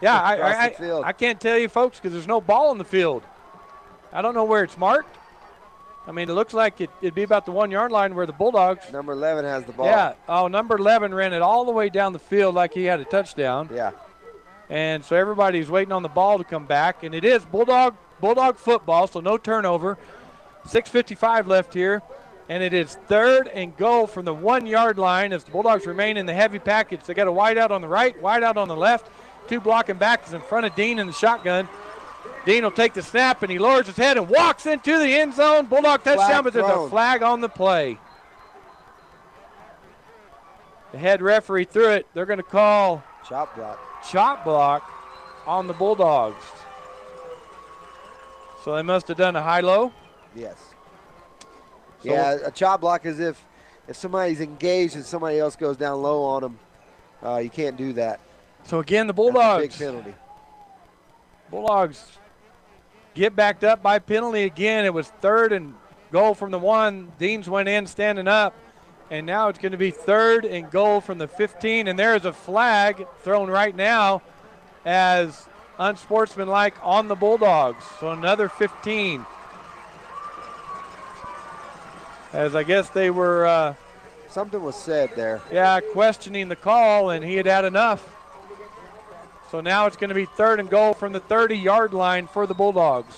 across the field. I can't tell you, folks, because there's no ball on the field. I don't know where it's marked. I mean, it looks like it'd be about the 1-yard line where the Bulldogs. Number 11 has the ball. Yeah. Oh, number 11 ran it all the way down the field like he had a touchdown. Yeah. And so everybody's waiting on the ball to come back. And it is Bulldog football, so no turnover. 6:55 left here. And it is third and goal from the 1-yard line as the Bulldogs remain in the heavy package. They got a wide out on the right, wide out on the left. 2 blocking backs in front of Dean in the shotgun. Dean will take the snap, and he lowers his head and walks into the end zone. Bulldog touchdown, but there's a flag on the play. The head referee threw it. They're going to call chop block on the Bulldogs. So they must have done a high-low? Yes. So yeah, a chop block is if somebody's engaged and somebody else goes down low on them. You can't do that. So again, the Bulldogs. That's a big penalty. Bulldogs get backed up by penalty again. It was third and goal from the 1. Deans went in standing up. And now it's going to be third and goal from the 15. And there is a flag thrown right now as unsportsmanlike on the Bulldogs. So another 15. As I guess they were. Something was said there. Yeah, questioning the call, and he had had enough. So now it's going to be 3rd and goal from the 30-yard line for the Bulldogs.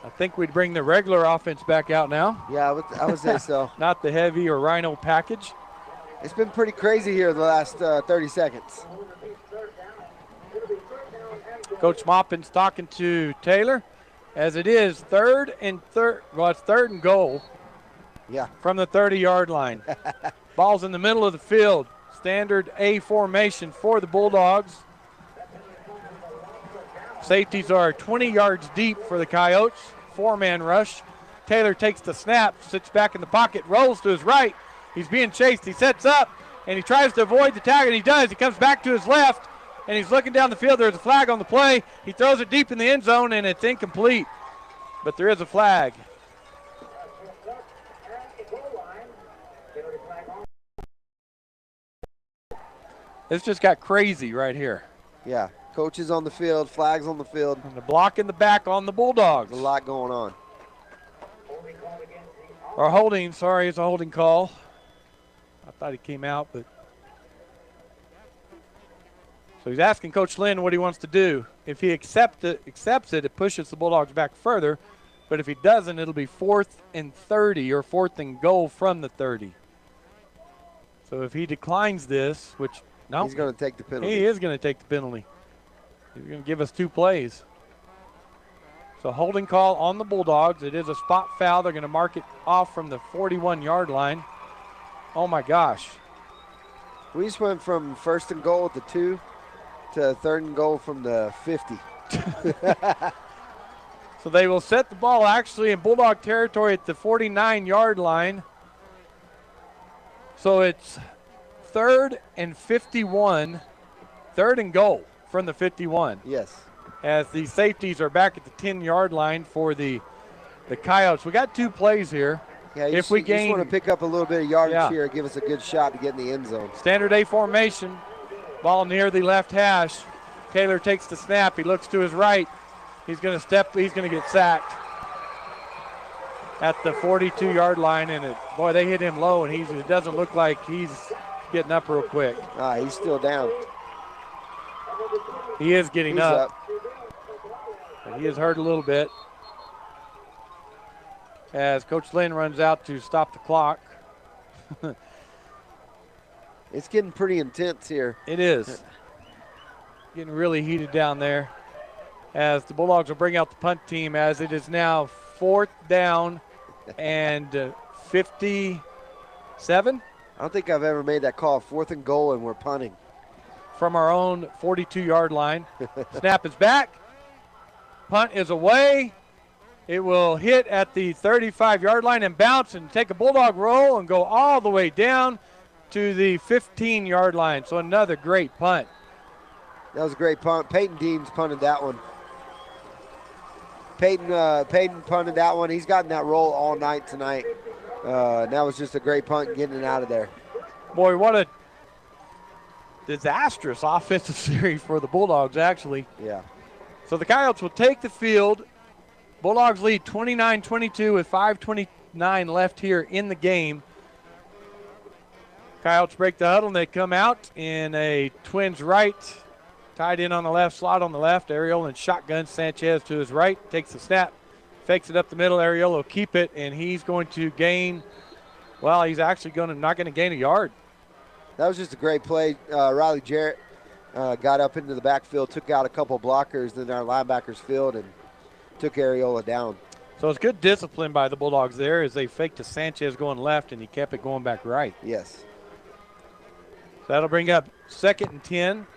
I think we'd bring the regular offense back out now. Yeah, I would say so. Not the heavy or rhino package. It's been pretty crazy here the last 30 seconds. Coach Maupin's talking to Taylor as it is 3rd and goal. Yeah. From the 30-yard line. Ball's in the middle of the field. Standard A formation for the Bulldogs. Safeties are 20 yards deep for the Coyotes. 4-man rush. Taylor takes the snap, sits back in the pocket, rolls to his right. He's being chased. He sets up, and he tries to avoid the tag, and he does. He comes back to his left, and he's looking down the field. There's a flag on the play. He throws it deep in the end zone, and it's incomplete. But there is a flag. It's just got crazy right here. Yeah, coaches on the field, flags on the field. And the block in the back on the Bulldogs. There's a lot going on. Or holding, sorry, it's a holding call. I thought he came out, but. So he's asking Coach Lynn what he wants to do. If he accepts it, it pushes the Bulldogs back further. But if he doesn't, it'll be 4th and 30 or 4th and goal from the 30. So if he declines this, which, no. He's going to take the penalty. He is going to take the penalty. He's going to give us 2 plays. So holding call on the Bulldogs. It is a spot foul. They're going to mark it off from the 41-yard line. Oh, my gosh. We just went from 1st and goal at the 2 to 3rd and goal from the 50. So they will set the ball actually in Bulldog territory at the 49-yard line. So it's 3rd and 51, 3rd and goal from the 51. Yes. As the safeties are back at the 10-yard line for the Coyotes. We got 2 plays here. Yeah, if we gain, just want to pick up a little bit of yardage here, give us a good shot to get in the end zone. Standard A formation, ball near the left hash. Taylor takes the snap. He looks to his right. He's going to step. He's going to get sacked at the 42-yard line, and boy, they hit him low, and it doesn't look like he's getting up real quick. He's still down. He is getting up. But he is hurt a little bit. As Coach Lynn runs out to stop the clock. It's getting pretty intense here. It is. Getting really heated down there. As the Bulldogs will bring out the punt team, as it is now 4th down and 57. I don't think I've ever made that call. 4th and goal, and we're punting. From our own 42-yard line. Snap is back. Punt is away. It will hit at the 35-yard line and bounce and take a Bulldog roll and go all the way down to the 15-yard line. So another great punt. That was a great punt. Peyton Deems punted that one. Peyton punted that one. He's gotten that roll all night tonight. That was just a great punt getting it out of there. Boy, what a disastrous offensive series for the Bulldogs, actually. Yeah. So the Coyotes will take the field. Bulldogs lead 29-22 with 5:29 left here in the game. Coyotes break the huddle, and they come out in a Twins right. Tied in on the left, slot on the left. Ariel and shotgun. Sanchez to his right. Takes the snap. Fakes it up the middle. Ariel will keep it, and he's going to gain. Well, he's actually not going to gain a yard. That was just a great play. Riley Jarrett got up into the backfield, took out a couple blockers, then our linebackers filled and took Areola down. So it's good discipline by the Bulldogs there as they faked to Sanchez going left, and he kept it going back right. Yes. So that'll bring up 2nd and 10.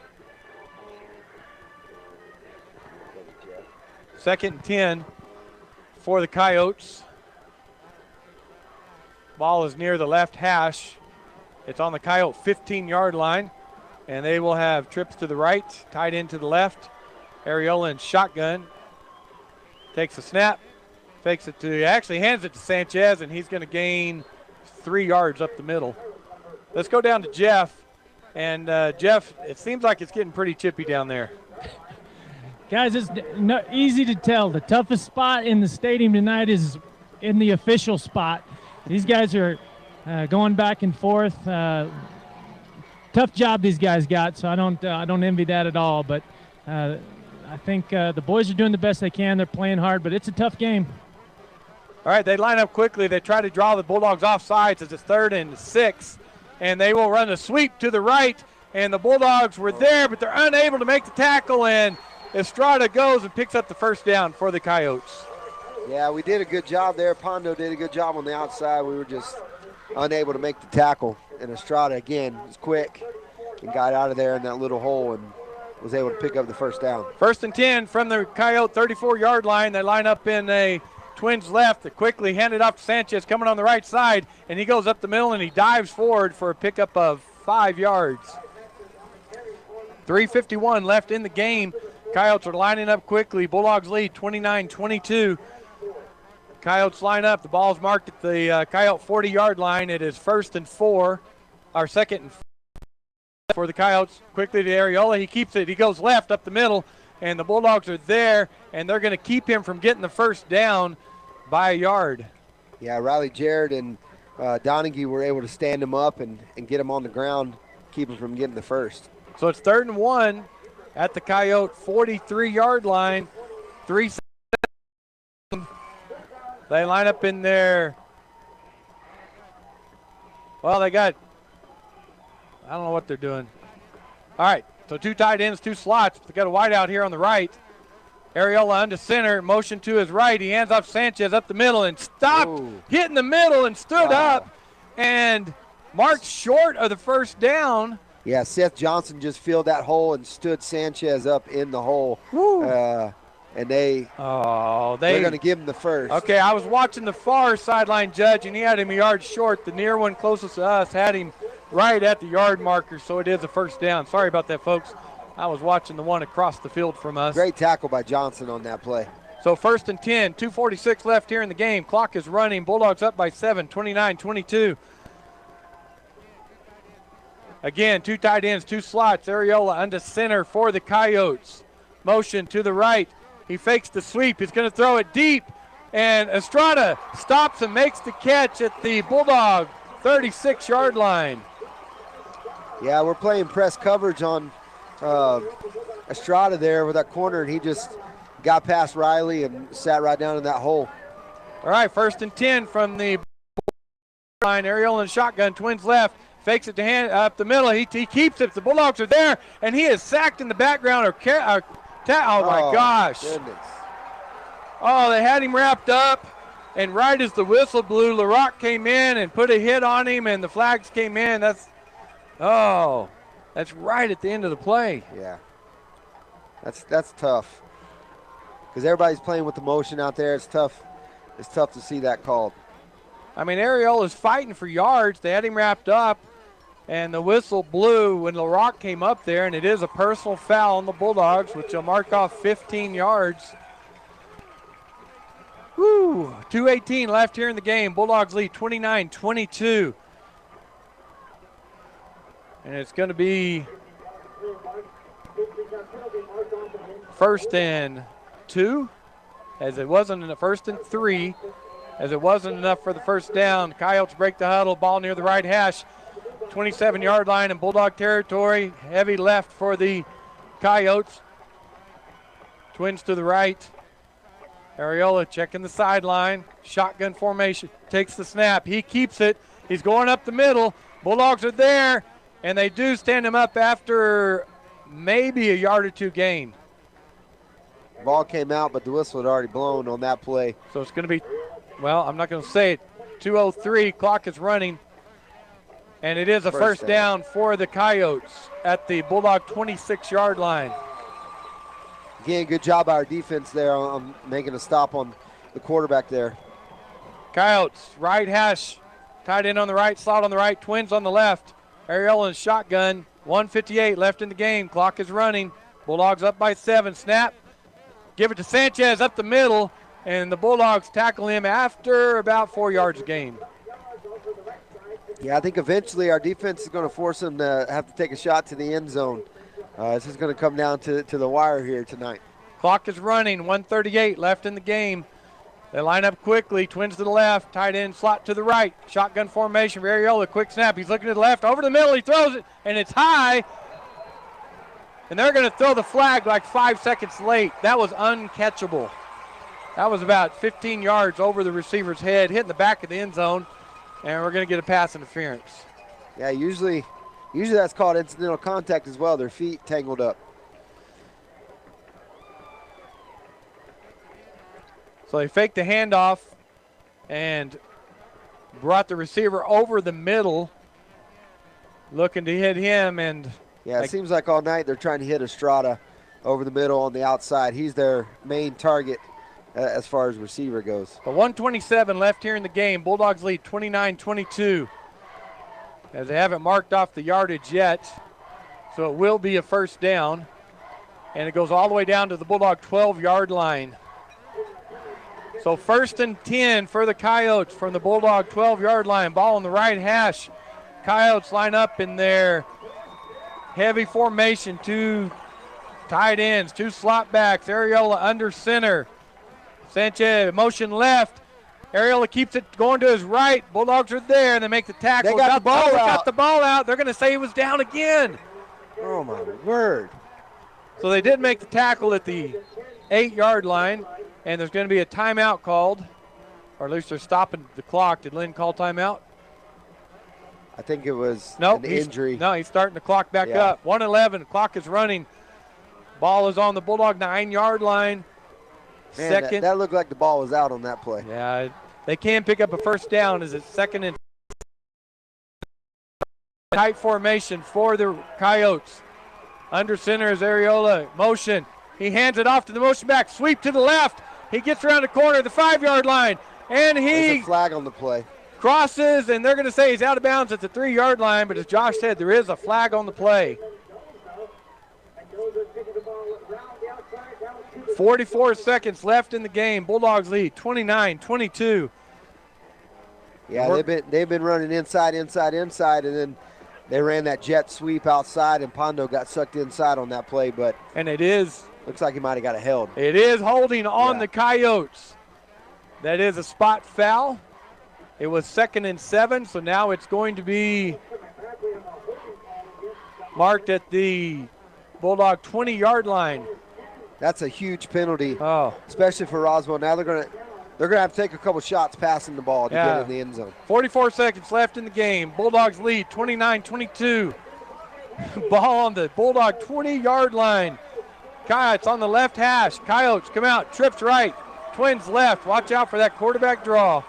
2nd and 10 for the Coyotes. Ball is near the left hash. It's on the Coyote 15-yard line, and they will have trips to the right, tied into the left. Areola in shotgun. Takes a snap, fakes it to, actually hands it to Sanchez, and he's going to gain 3 yards up the middle. Let's go down to Jeff. And Jeff, it seems like it's getting pretty chippy down there. Guys, it's easy to tell. The toughest spot in the stadium tonight is in the official spot. These guys are going back and forth. Tough job these guys got, so I don't envy that at all. But I think the boys are doing the best they can. They're playing hard, but it's a tough game. All right, they line up quickly. They try to draw the Bulldogs off sides as it's 3rd and 6, and they will run a sweep to the right. And the Bulldogs were there, but they're unable to make the tackle, and Estrada goes and picks up the first down for the Coyotes. Yeah, we did a good job there. Pondo did a good job on the outside. We were just unable to make the tackle. And Estrada, again, was quick and got out of there in that little hole and was able to pick up the first down. 1st and 10 from the Coyote 34-yard line. They line up in a Twins left. They quickly hand it off to Sanchez coming on the right side, and he goes up the middle and he dives forward for a pickup of 5 yards. 3:51 left in the game. Coyotes are lining up quickly. Bulldogs lead 29-22. Coyotes line up. The ball's marked at the Coyote 40-yard line. It is 1st and 4, or 2nd and 4 for the Coyotes. Quickly to Areola. He keeps it. He goes left up the middle, and the Bulldogs are there, and they're going to keep him from getting the first down by a yard. Yeah, Riley Jarrett and Donaghy were able to stand him up and get him on the ground, keep him from getting the first. So it's 3rd and 1 at the Coyote 43-yard line. 3 seconds. They line up in there. Well, they got, I don't know what they're doing. All right, so 2 tight ends, 2 slots. They got a wide out here on the right. Areola under center, motion to his right. He hands off Sanchez up the middle and stopped, hit in the middle and stood up and marked short of the first down. Yeah, Seth Johnson just filled that hole and stood Sanchez up in the hole. And they're going to give him the first. Okay, I was watching the far sideline judge, and he had him a yard short. The near one closest to us had him right at the yard marker, so it is a first down. Sorry about that, folks. I was watching the one across the field from us. Great tackle by Johnson on that play. So 1st and 10, 2:46 left here in the game. Clock is running. Bulldogs up by 7, 29-22. Again, 2 tight ends, 2 slots. Areola under center for the Coyotes. Motion to the right. He fakes the sweep. He's going to throw it deep. And Estrada stops and makes the catch at the Bulldog 36-yard line. Yeah, we're playing press coverage on Estrada there with that corner, and he just got past Riley and sat right down in that hole. All right, 1st and 10 from the line. Areola in shotgun, Twins left. Fakes it to hand up the middle. He keeps it. The Bulldogs are there, and he is sacked in the background. Oh, my gosh. Goodness. Oh, they had him wrapped up, and right as the whistle blew, LaRock came in and put a hit on him, and the flags came in. That's right at the end of the play. Yeah. That's tough. Because everybody's playing with the motion out there. It's tough to see that called. I mean, Areola is fighting for yards. They had him wrapped up, and the whistle blew when LaRock came up there, and it is a personal foul on the Bulldogs, which will mark off 15 yards. 2:18 left here in the game. Bulldogs lead 29-22. And it's going to be 1st and 2, as it wasn't in the 1st and 3. As it wasn't enough for the first down. Coyotes break the huddle, ball near the right hash, 27-yard line in Bulldog territory. Heavy left for the Coyotes. Twins to the right. Areola checking the sideline. Shotgun formation, takes the snap. He keeps it. He's going up the middle. Bulldogs are there, and they do stand him up after maybe a yard or 2 gain. Ball came out, but the whistle had already blown on that play. So it's going to be, well, I'm not going to say it. 2:03, clock is running. And it is a first down for the Coyotes at the Bulldog 26-yard line. Again, good job by our defense there on making a stop on the quarterback there. Coyotes, right hash, tight end on the right, slot on the right, Twins on the left. Areola in shotgun, 1:58 left in the game. Clock is running. Bulldogs up by 7. Snap. Give it to Sanchez up the middle, and the Bulldogs tackle him after about 4 yards a gain. Yeah, I think eventually our defense is going to force them to have to take a shot to the end zone. This is going to come down to the wire here tonight. Clock is running, 1:38 left in the game. They line up quickly. Twins to the left. Tight end slot to the right. Shotgun formation. Ariola, quick snap. He's looking to the left. Over the middle. He throws it, and it's high. And they're going to throw the flag like 5 seconds late. That was uncatchable. That was about 15 yards over the receiver's head, hitting the back of the end zone, and we're going to get a pass interference. Yeah, usually that's called incidental contact as well. Their feet tangled up. So they faked the handoff and brought the receiver over the middle, looking to hit him. And yeah, it seems like all night they're trying to hit Estrada over the middle on the outside. He's their main target as far as receiver goes. The 1:27 left here in the game. Bulldogs lead 29-22. As they haven't marked off the yardage yet, so it will be a first down. And it goes all the way down to the Bulldog 12-yard line. So 1st and 10 for the Coyotes from the Bulldog 12-yard line. Ball on the right hash. Coyotes line up in their heavy formation. 2 tight ends, 2 slot backs. Ariola under center. Sanchez motion left. Ariola keeps it going to his right. Bulldogs are there, and they make the tackle. They got the ball out. Got the ball out. They're going to say he was down again. Oh, my word. So they did make the tackle at the 8-yard line, and there's going to be a timeout called, or at least they're stopping the clock. Did Lynn call timeout? I think it was an injury. No, he's starting the clock back up. 1:11, clock is running. Ball is on the Bulldog 9-yard line. Man, Second. that looked like the ball was out on that play. Yeah, they can pick up a first down as it's 2nd and tight formation for the Coyotes. Under center is Ariola. Motion. He hands it off to the motion back. Sweep to the left. He gets around the corner, the 5-yard line. And There's a flag on the play. Crosses, and they're going to say he's out of bounds at the 3-yard line. But as Josh said, there is a flag on the play. 44 seconds left in the game. Bulldogs lead 29-22. Yeah, they've been running inside, and then they ran that jet sweep outside, and Pondo got sucked inside on that play. And it is. Looks like he might have got it held. It is holding on the Coyotes. That is a spot foul. It was 2nd and 7, so now it's going to be marked at the Bulldog 20-yard line. That's a huge penalty, especially for Roswell. Now they're gonna have to take a couple shots passing the ball to get in the end zone. 44 seconds left in the game. Bulldogs lead 29-22. Ball on the Bulldog 20-yard line. Coyotes on the left hash. Coyotes come out, trips right. Twins left. Watch out for that quarterback draw.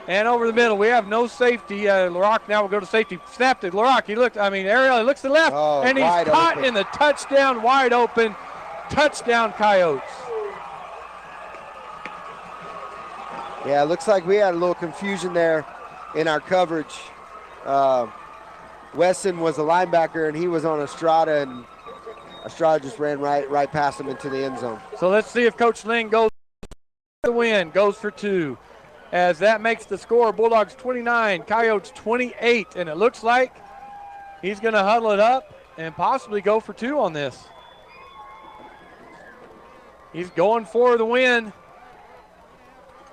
And over the middle, we have no safety. LaRock now will go to safety. Snapped it. LaRock, Ariel, he looks to the left, and he's caught in the touchdown, wide open. Touchdown, Coyotes. Yeah, it looks like we had a little confusion there in our coverage. Weston was a linebacker, and he was on Estrada, and Estrada just ran right past him into the end zone. So let's see if Coach Lynn goes for the win, goes for 2. As that makes the score, Bulldogs 29, Coyotes 28, and it looks like he's going to huddle it up and possibly go for 2 on this. He's going for the win.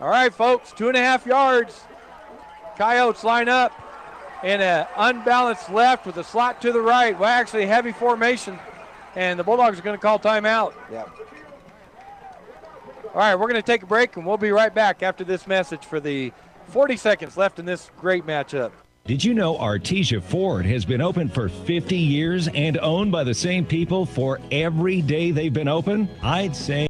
All right, folks, 2.5 yards. Coyotes line up in an unbalanced left with a slot to the right. Well, actually, heavy formation, and the Bulldogs are going to call timeout. Yep. All right, we're going to take a break, and we'll be right back after this message for the 40 seconds left in this great matchup. Did you know Artesia Ford has been open for 50 years and owned by the same people for every day they've been open? I'd say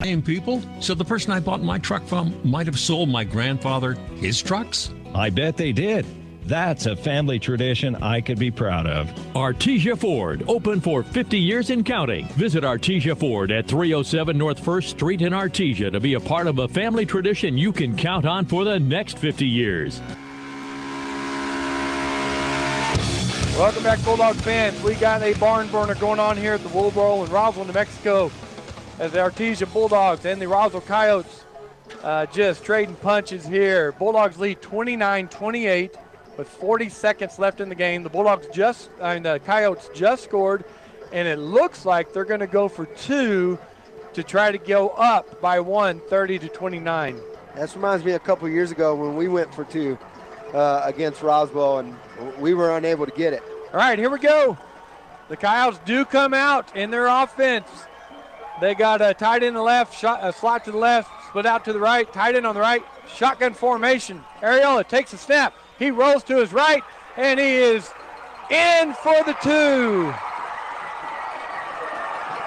same people? So the person I bought my truck from might have sold my grandfather his trucks? I bet they did. That's a family tradition I could be proud of. Artesia Ford, open for 50 years and counting. Visit Artesia Ford at 307 North 1st Street in Artesia to be a part of a family tradition you can count on for the next 50 years. Welcome back, Bulldog fans. We got a barn burner going on here at the Wool Bowl in Roswell, New Mexico, as the Artesia Bulldogs and the Roswell Coyotes just trading punches here. Bulldogs lead 29-28 with 40 seconds left in the game. The Coyotes just scored, and it looks like they're going to go for 2 to try to go up by 1, 30-29. That reminds me a couple years ago when we went for 2 against Roswell, and we were unable to get it. All right, here we go. The Coyotes do come out in their offense. They got a tight end to the left, slot to the left, split out to the right, tight end on the right, shotgun formation. Ariola takes a snap. He rolls to his right, and he is in for the 2.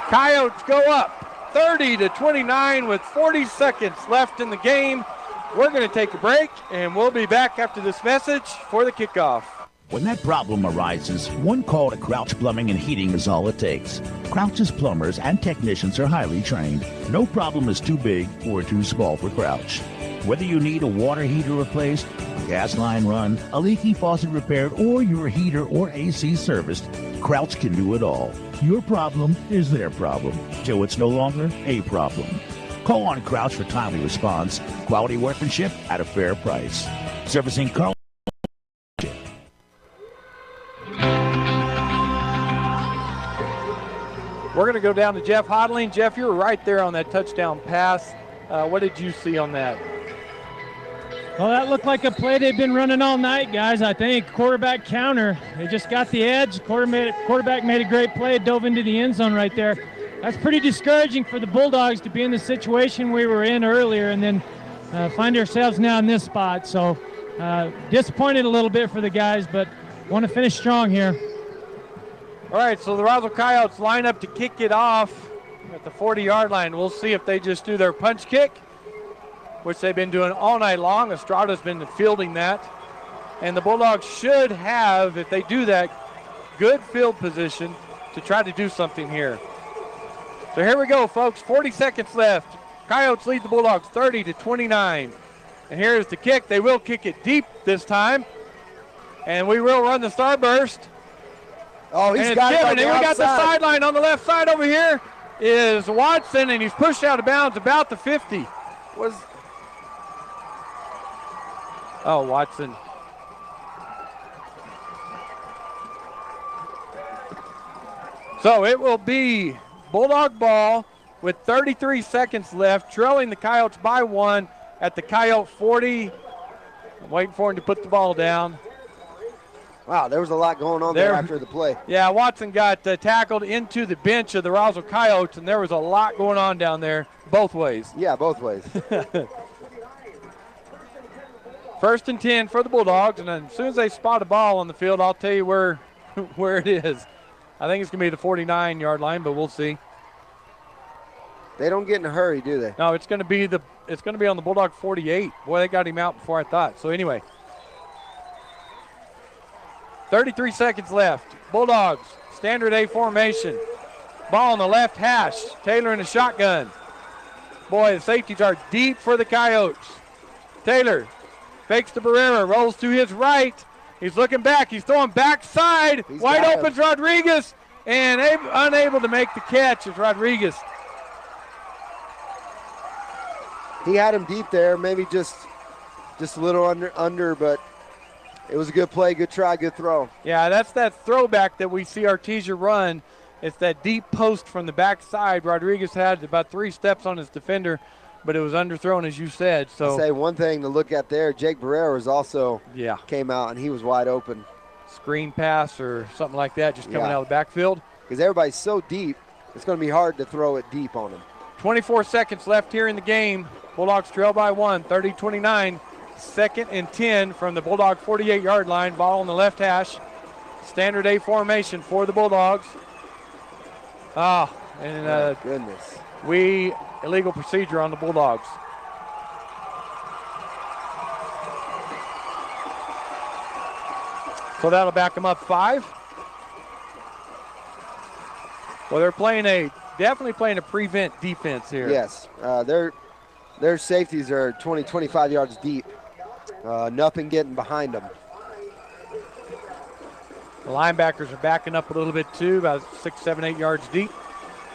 Coyotes go up 30-29 with 40 seconds left in the game. We're going to take a break, and we'll be back after this message for the kickoff. When that problem arises, one call to Crouch Plumbing and Heating is all it takes. Crouch's plumbers and technicians are highly trained. No problem is too big or too small for Crouch. Whether you need a water heater replaced, a gas line run, a leaky faucet repaired, or your heater or AC serviced, Crouch can do it all. Your problem is their problem, till it's no longer a problem. Call on Crouch for timely response, quality workmanship at a fair price. Servicing Carl. We're going to go down to Jeff Hodling. Jeff, you were right there on that touchdown pass. What did you see on that? Well, that looked like a play they've been running all night, guys. I think quarterback counter. They just got the edge. Quarterback made a great play, dove into the end zone right there. That's pretty discouraging for the Bulldogs to be in the situation we were in earlier and then find ourselves now in this spot. So disappointed a little bit for the guys, but want to finish strong here. All right, so the Roswell Coyotes line up to kick it off at the 40-yard line. We'll see if they just do their punch kick, which they've been doing all night long. Estrada's been fielding that. And the Bulldogs should have, if they do that, good field position to try to do something here. So here we go, folks. 40 seconds left. Coyotes lead the Bulldogs 30-29. And here's the kick. They will kick it deep this time. And we will run the starburst. Oh, he's got it on the outside. We got the sideline on the left side over here is Watson, and he's pushed out of bounds about the 50. Watson. So it will be Bulldog ball with 33 seconds left, trailing the Coyotes by 1 at the Coyote 40. I'm waiting for him to put the ball down. Wow, there was a lot going on there after the play. Yeah, Watson got tackled into the bench of the Roswell Coyotes, and there was a lot going on down there both ways. Yeah, both ways. 1st and 10 for the Bulldogs, and then as soon as they spot a ball on the field, I'll tell you where it is. I think it's going to be the 49-yard line, but we'll see. They don't get in a hurry, do they? No, it's going to be on the Bulldog 48. Boy, they got him out before I thought. So anyway, 33 seconds left. Bulldogs, standard A formation. Ball on the left hash. Taylor in the shotgun. Boy, the safeties are deep for the Coyotes. Taylor fakes to Barrera, rolls to his right. He's looking back. He's throwing backside. Wide open's Rodriguez, and unable to make the catch is Rodriguez. He had him deep there, maybe just a little under, but it was a good play, good try, good throw. Yeah, that's that throwback that we see Artesia run. It's that deep post from the backside. Rodriguez had about 3 steps on his defender, but it was underthrown, as you said. So I'll say one thing to look at there, Jake Barrera was also came out, and he was wide open. Screen pass or something like that, just coming out of the backfield. Because everybody's so deep, it's going to be hard to throw it deep on him. 24 seconds left here in the game. Bulldogs trail by 1, 30-29. 2nd and 10 from the Bulldog 48-yard line. Ball on the left hash. Standard A formation for the Bulldogs. Goodness. Illegal procedure on the Bulldogs. So that'll back them up 5. Well, they're definitely playing a prevent defense here. Yes, their safeties are 20, 25 yards deep. Nothing getting behind them. The linebackers are backing up a little bit too, about 6, 7, 8 yards deep.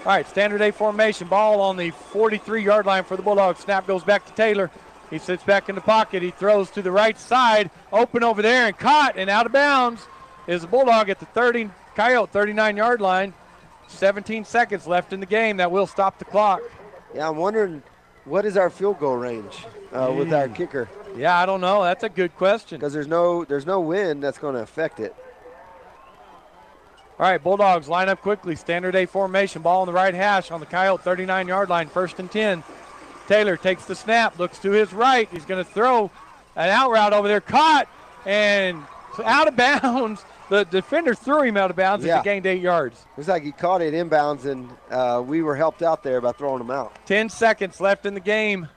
All right, standard A formation. Ball on the 43-yard line for the Bulldogs. Snap goes back to Taylor. He sits back in the pocket. He throws to the right side. Open over there and caught and out of bounds is the Bulldog at the Coyote 39-yard line. 17 seconds left in the game. That will stop the clock. Yeah, I'm wondering what is our field goal range with our kicker? Yeah, I don't know. That's a good question. Because there's no wind that's going to affect it. All right, Bulldogs line up quickly. Standard A formation. Ball on the right hash on the Coyote 39-yard line. 1st and 10. Taylor takes the snap, looks to his right. He's going to throw an out route over there. Caught and out of bounds. The defender threw him out of bounds and he gained 8 yards. It was like he caught it inbounds, and we were helped out there by throwing him out. 10 seconds left in the game.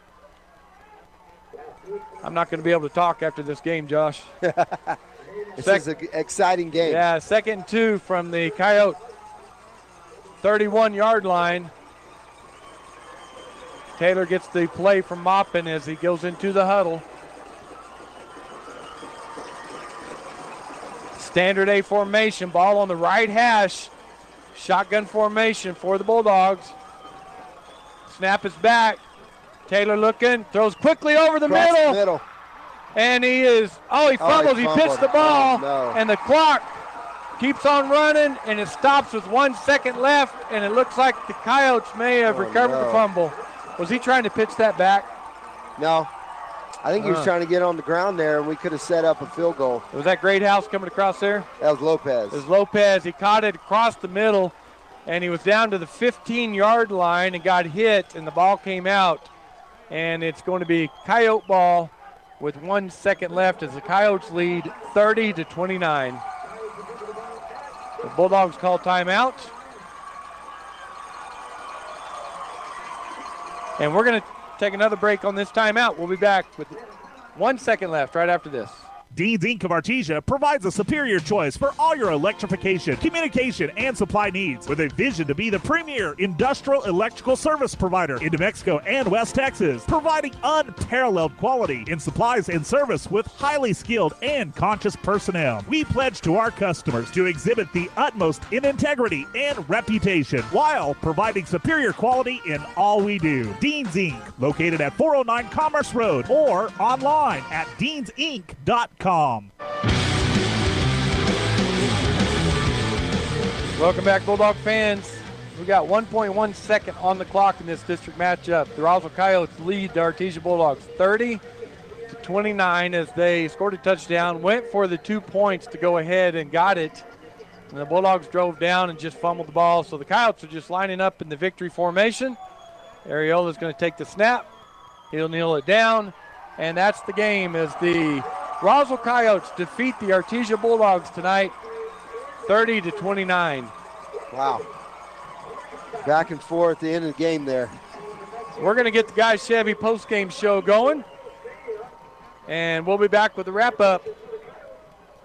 I'm not going to be able to talk after this game, Josh. This is an exciting game. Yeah, 2nd and 2 from the Coyote 31-yard line. Taylor gets the play from Maupin as he goes into the huddle. Standard A formation, ball on the right hash. Shotgun formation for the Bulldogs. Snap is back. Taylor looking, throws quickly over the middle. And he fumbles. He pitched the ball, and the clock keeps on running, and it stops with 1 second left, and it looks like the Coyotes may have recovered the fumble. Was he trying to pitch that back? No. I think he was trying to get on the ground there, and we could have set up a field goal. Was that Greathouse coming across there? That was Lopez. It was Lopez. He caught it across the middle, and he was down to the 15-yard line and got hit, and the ball came out. And it's going to be Coyote ball with 1 second left as the Coyotes lead 30-29. The Bulldogs call timeout. And we're going to take another break on this timeout. We'll be back with 1 second left right after this. Dean's Inc. of Artesia provides a superior choice for all your electrification, communication, and supply needs with a vision to be the premier industrial electrical service provider in New Mexico and West Texas, providing unparalleled quality in supplies and service with highly skilled and conscious personnel. We pledge to our customers to exhibit the utmost in integrity and reputation while providing superior quality in all we do. Dean's Inc., located at 409 Commerce Road or online at deansinc.com. Welcome back, Bulldog fans. We got 1.1 second on the clock in this district matchup. The Roswell Coyotes lead the Artesia Bulldogs 30-29 as they scored a touchdown, went for the 2 points to go ahead and got it. And the Bulldogs drove down and just fumbled the ball. So the Coyotes are just lining up in the victory formation. Ariola's going to take the snap. He'll kneel it down. And that's the game as the Roswell Coyotes defeat the Artesia Bulldogs tonight, 30-29. Wow. Back and forth at the end of the game there. We're going to get the Guy Chevy post-game show going, and we'll be back with the wrap-up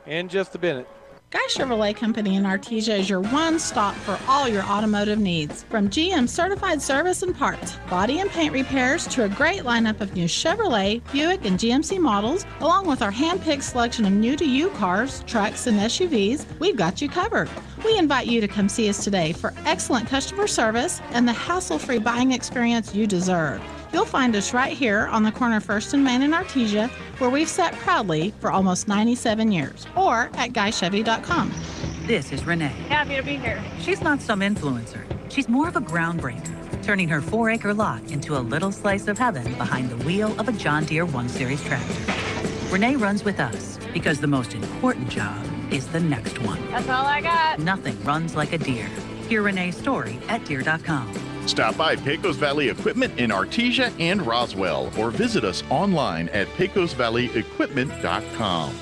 in just a minute. Guy Chevrolet Company in Artesia is your one-stop for all your automotive needs. From GM certified service and parts, body and paint repairs, to a great lineup of new Chevrolet, Buick, and GMC models, along with our hand-picked selection of new-to-you cars, trucks, and SUVs, we've got you covered. We invite you to come see us today for excellent customer service and the hassle-free buying experience you deserve. You'll find us right here on the corner of 1st and Main in Artesia, where we've sat proudly for almost 97 years, or at GuyChevy.com. This is Renee. Happy to be here. She's not some influencer. She's more of a groundbreaker, turning her 4-acre lot into a little slice of heaven behind the wheel of a John Deere 1 Series tractor. Renee runs with us because the most important job is the next one. That's all I got. Nothing runs like a Deere. Hear Renee's story at Deere.com. Stop by Pecos Valley Equipment in Artesia and Roswell, or visit us online at pecosvalleyequipment.com.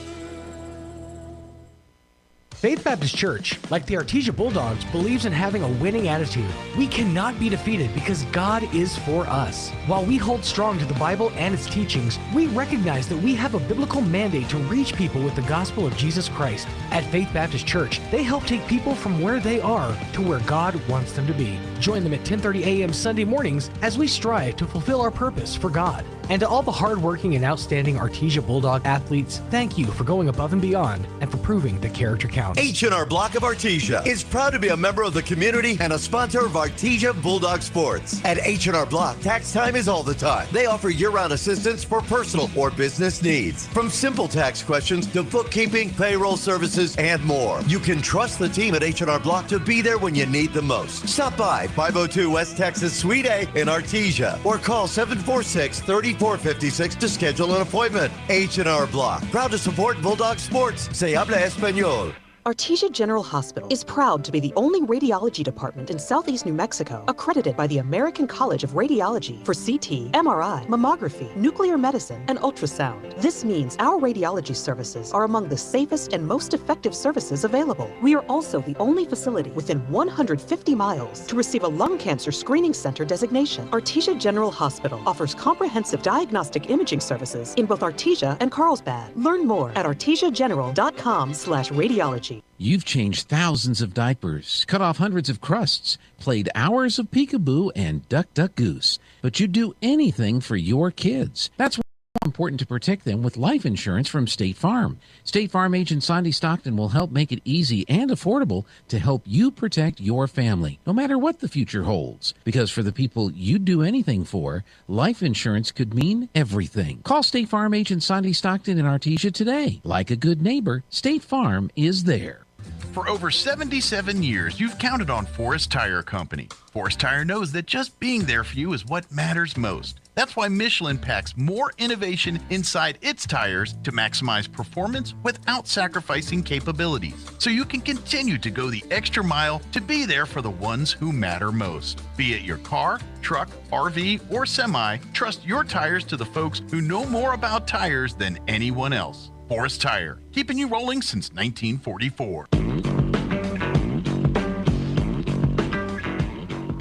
Faith Baptist Church, like the Artesia Bulldogs, believes in having a winning attitude. We cannot be defeated because God is for us. While we hold strong to the Bible and its teachings, we recognize that we have a biblical mandate to reach people with the gospel of Jesus Christ. At Faith Baptist Church, they help take people from where they are to where God wants them to be. Join them at 10:30 a.m. Sunday mornings as we strive to fulfill our purpose for God. And to all the hardworking and outstanding Artesia Bulldog athletes, thank you for going above and beyond and for proving that character counts. H&R Block of Artesia is proud to be a member of the community and a sponsor of Artesia Bulldog Sports. At H&R Block, tax time is all the time. They offer year-round assistance for personal or business needs. From simple tax questions to bookkeeping, payroll services, and more. You can trust the team at H&R Block to be there when you need them most. Stop by 502 West Texas Suite A in Artesia or call 746-3456 to schedule an appointment. H&R Block, proud to support Bulldog Sports. Se habla español. Artesia General Hospital is proud to be the only radiology department in Southeast New Mexico accredited by the American College of Radiology for CT, MRI, mammography, nuclear medicine, and ultrasound. This means our radiology services are among the safest and most effective services available. We are also the only facility within 150 miles to receive a lung cancer screening center designation. Artesia General Hospital offers comprehensive diagnostic imaging services in both Artesia and Carlsbad. Learn more at artesiageneral.com/radiology. You've changed thousands of diapers, cut off hundreds of crusts, played hours of peekaboo and duck, duck, goose. But you'd do anything for your kids. That's why it's important to protect them with life insurance from State Farm. State Farm agent Sandy Stockton will help make it easy and affordable to help you protect your family, no matter what the future holds. Because for the people you'd do anything for, life insurance could mean everything. Call State Farm agent Sandy Stockton in Artesia today. Like a good neighbor, State Farm is there. For over 77 years, you've counted on Forest Tire Company. Forest Tire knows that just being there for you is what matters most. That's why Michelin packs more innovation inside its tires to maximize performance without sacrificing capabilities, so you can continue to go the extra mile to be there for the ones who matter most. Be it your car, truck, RV, or semi, trust your tires to the folks who know more about tires than anyone else. Forest Tire, keeping you rolling since 1944.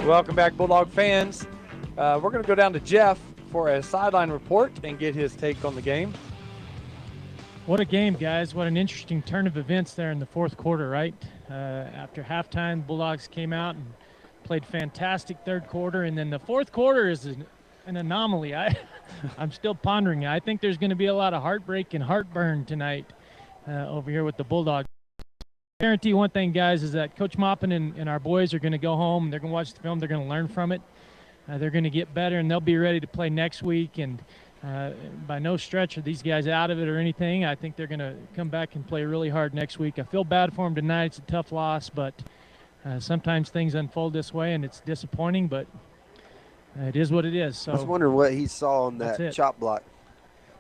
Welcome back, Bulldog fans. We're going to go down to Jeff for a sideline report and get his take on the game. What a game, guys. What an interesting turn of events there in the fourth quarter, right? After halftime, Bulldogs came out and played fantastic third quarter, and then the fourth quarter is an anomaly. I'm still pondering. I think there's going to be a lot of heartbreak and heartburn tonight over here with the Bulldogs. I guarantee one thing, guys, is that Coach Maupin and our boys are going to go home. They're going to watch the film. They're going to learn from it. They're going to get better, and they'll be ready to play next week. And by no stretch are these guys out of it or anything. I think they're going to come back and play really hard next week. I feel bad for them tonight. It's a tough loss, but sometimes things unfold this way, and it's disappointing, but it is what it is. So I was wondering what he saw on that chop block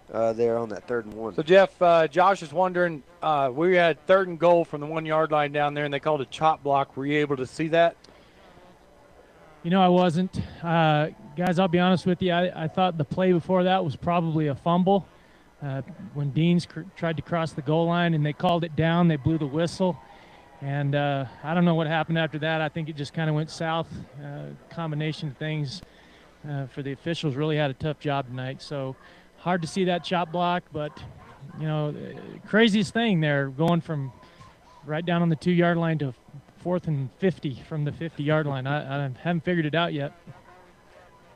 there on that 3rd and 1. So, Jeff, Josh is wondering, we had 3rd and goal from the 1-yard line down there, and they called a chop block. Were you able to see that? You know, I wasn't. Guys, I'll be honest with you. I thought the play before that was probably a fumble. When Deans tried to cross the goal line and they called it down, they blew the whistle. And I don't know what happened after that. I think it just kind of went south. Combination of things for the officials really had a tough job tonight. So hard to see that chop block, but, you know, craziest thing there, going from right down on the 2-yard line to 4th and 50 from the 50-yard line. I haven't figured it out yet.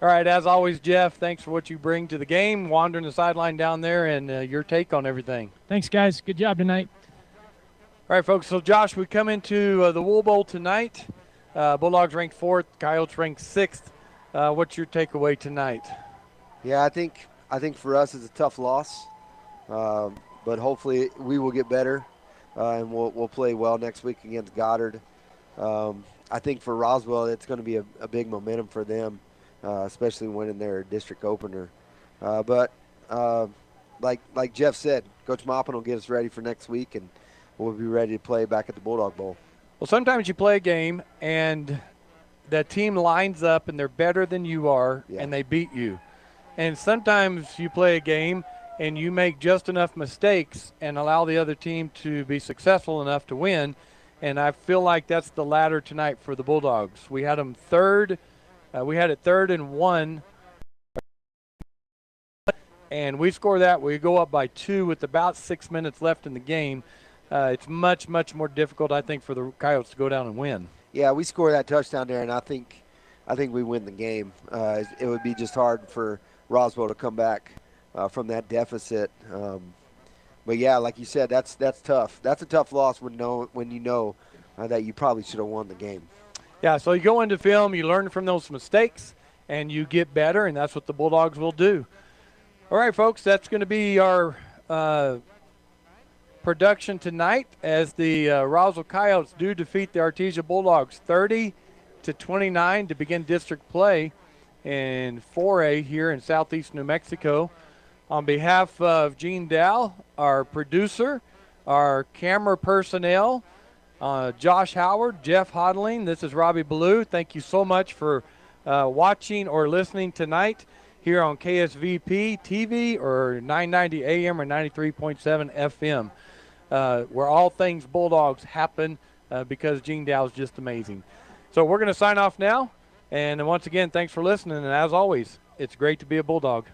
All right, as always, Jeff, thanks for what you bring to the game, wandering the sideline down there, and your take on everything. Thanks, guys. Good job tonight. All right, folks, so, Josh, we come into the Wool Bowl tonight. Bulldogs ranked 4th, Coyotes ranked 6th. What's your takeaway tonight? Yeah, I think for us it's a tough loss, but hopefully we will get better, and we'll play well next week against Goddard. I think for Roswell it's going to be a big momentum for them, especially winning their district opener. But like Jeff said, Coach Maupin will get us ready for next week, and we'll be ready to play back at the Bulldog Bowl. Well, sometimes you play a game and that team lines up and they're better than you are, and they beat you. And sometimes you play a game and you make just enough mistakes and allow the other team to be successful enough to win. And I feel like that's the latter tonight for the Bulldogs. We had them 3rd. We had it 3rd and 1. And we score that. We go up by 2 with about 6 minutes left in the game. It's much, much more difficult, I think, for the Coyotes to go down and win. Yeah, we scored that touchdown there, and I think I think we win the game. It would be just hard for Roswell to come back from that deficit. But yeah, like you said, that's tough. That's a tough loss when you know that you probably should have won the game. Yeah, so you go into film, you learn from those mistakes, and you get better, and that's what the Bulldogs will do. All right, folks, that's going to be our production tonight as the Roswell Coyotes do defeat the Artesia Bulldogs 30-29 to begin district play in 4A here in southeast New Mexico. On behalf of Gene Dow, our producer, our camera personnel, Josh Howard, Jeff Hodling, this is Robbie Ballou. Thank you so much for watching or listening tonight here on KSVP TV or 990 AM or 93.7 FM, where all things Bulldogs happen because Gene Dow is just amazing. So we're going to sign off now. And once again, thanks for listening. And as always, it's great to be a Bulldog.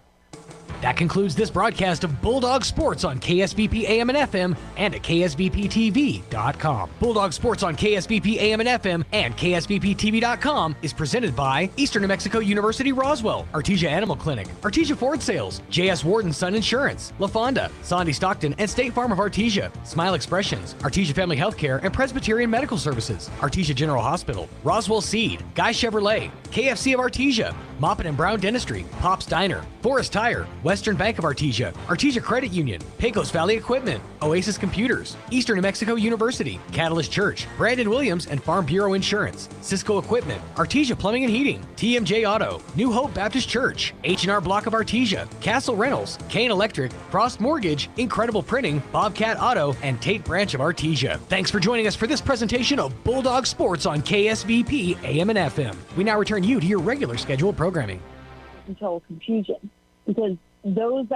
That concludes this broadcast of Bulldog Sports on KSVP AM and FM and at KSVPTV.com. Bulldog Sports on KSVP AM and FM and KSVPTV.com is presented by Eastern New Mexico University Roswell, Artesia Animal Clinic, Artesia Ford Sales, J.S. Ward & Son Insurance, La Fonda, Sandy Stockton and State Farm of Artesia, Smile Expressions, Artesia Family Healthcare and Presbyterian Medical Services, Artesia General Hospital, Roswell Seed, Guy Chevrolet, KFC of Artesia, Moppin and Brown Dentistry, Pop's Diner, Forest Tire, Western Bank of Artesia, Artesia Credit Union, Pecos Valley Equipment, Oasis Computers, Eastern New Mexico University, Catalyst Church, Brandon Williams and Farm Bureau Insurance, Cisco Equipment, Artesia Plumbing and Heating, TMJ Auto, New Hope Baptist Church, H&R Block of Artesia, Castle Rentals, Kane Electric, Frost Mortgage, Incredible Printing, Bobcat Auto, and Tate Branch of Artesia. Thanks for joining us for this presentation of Bulldog Sports on KSVP AM and FM. We now return you to your regular scheduled programming. Until confusion, because those that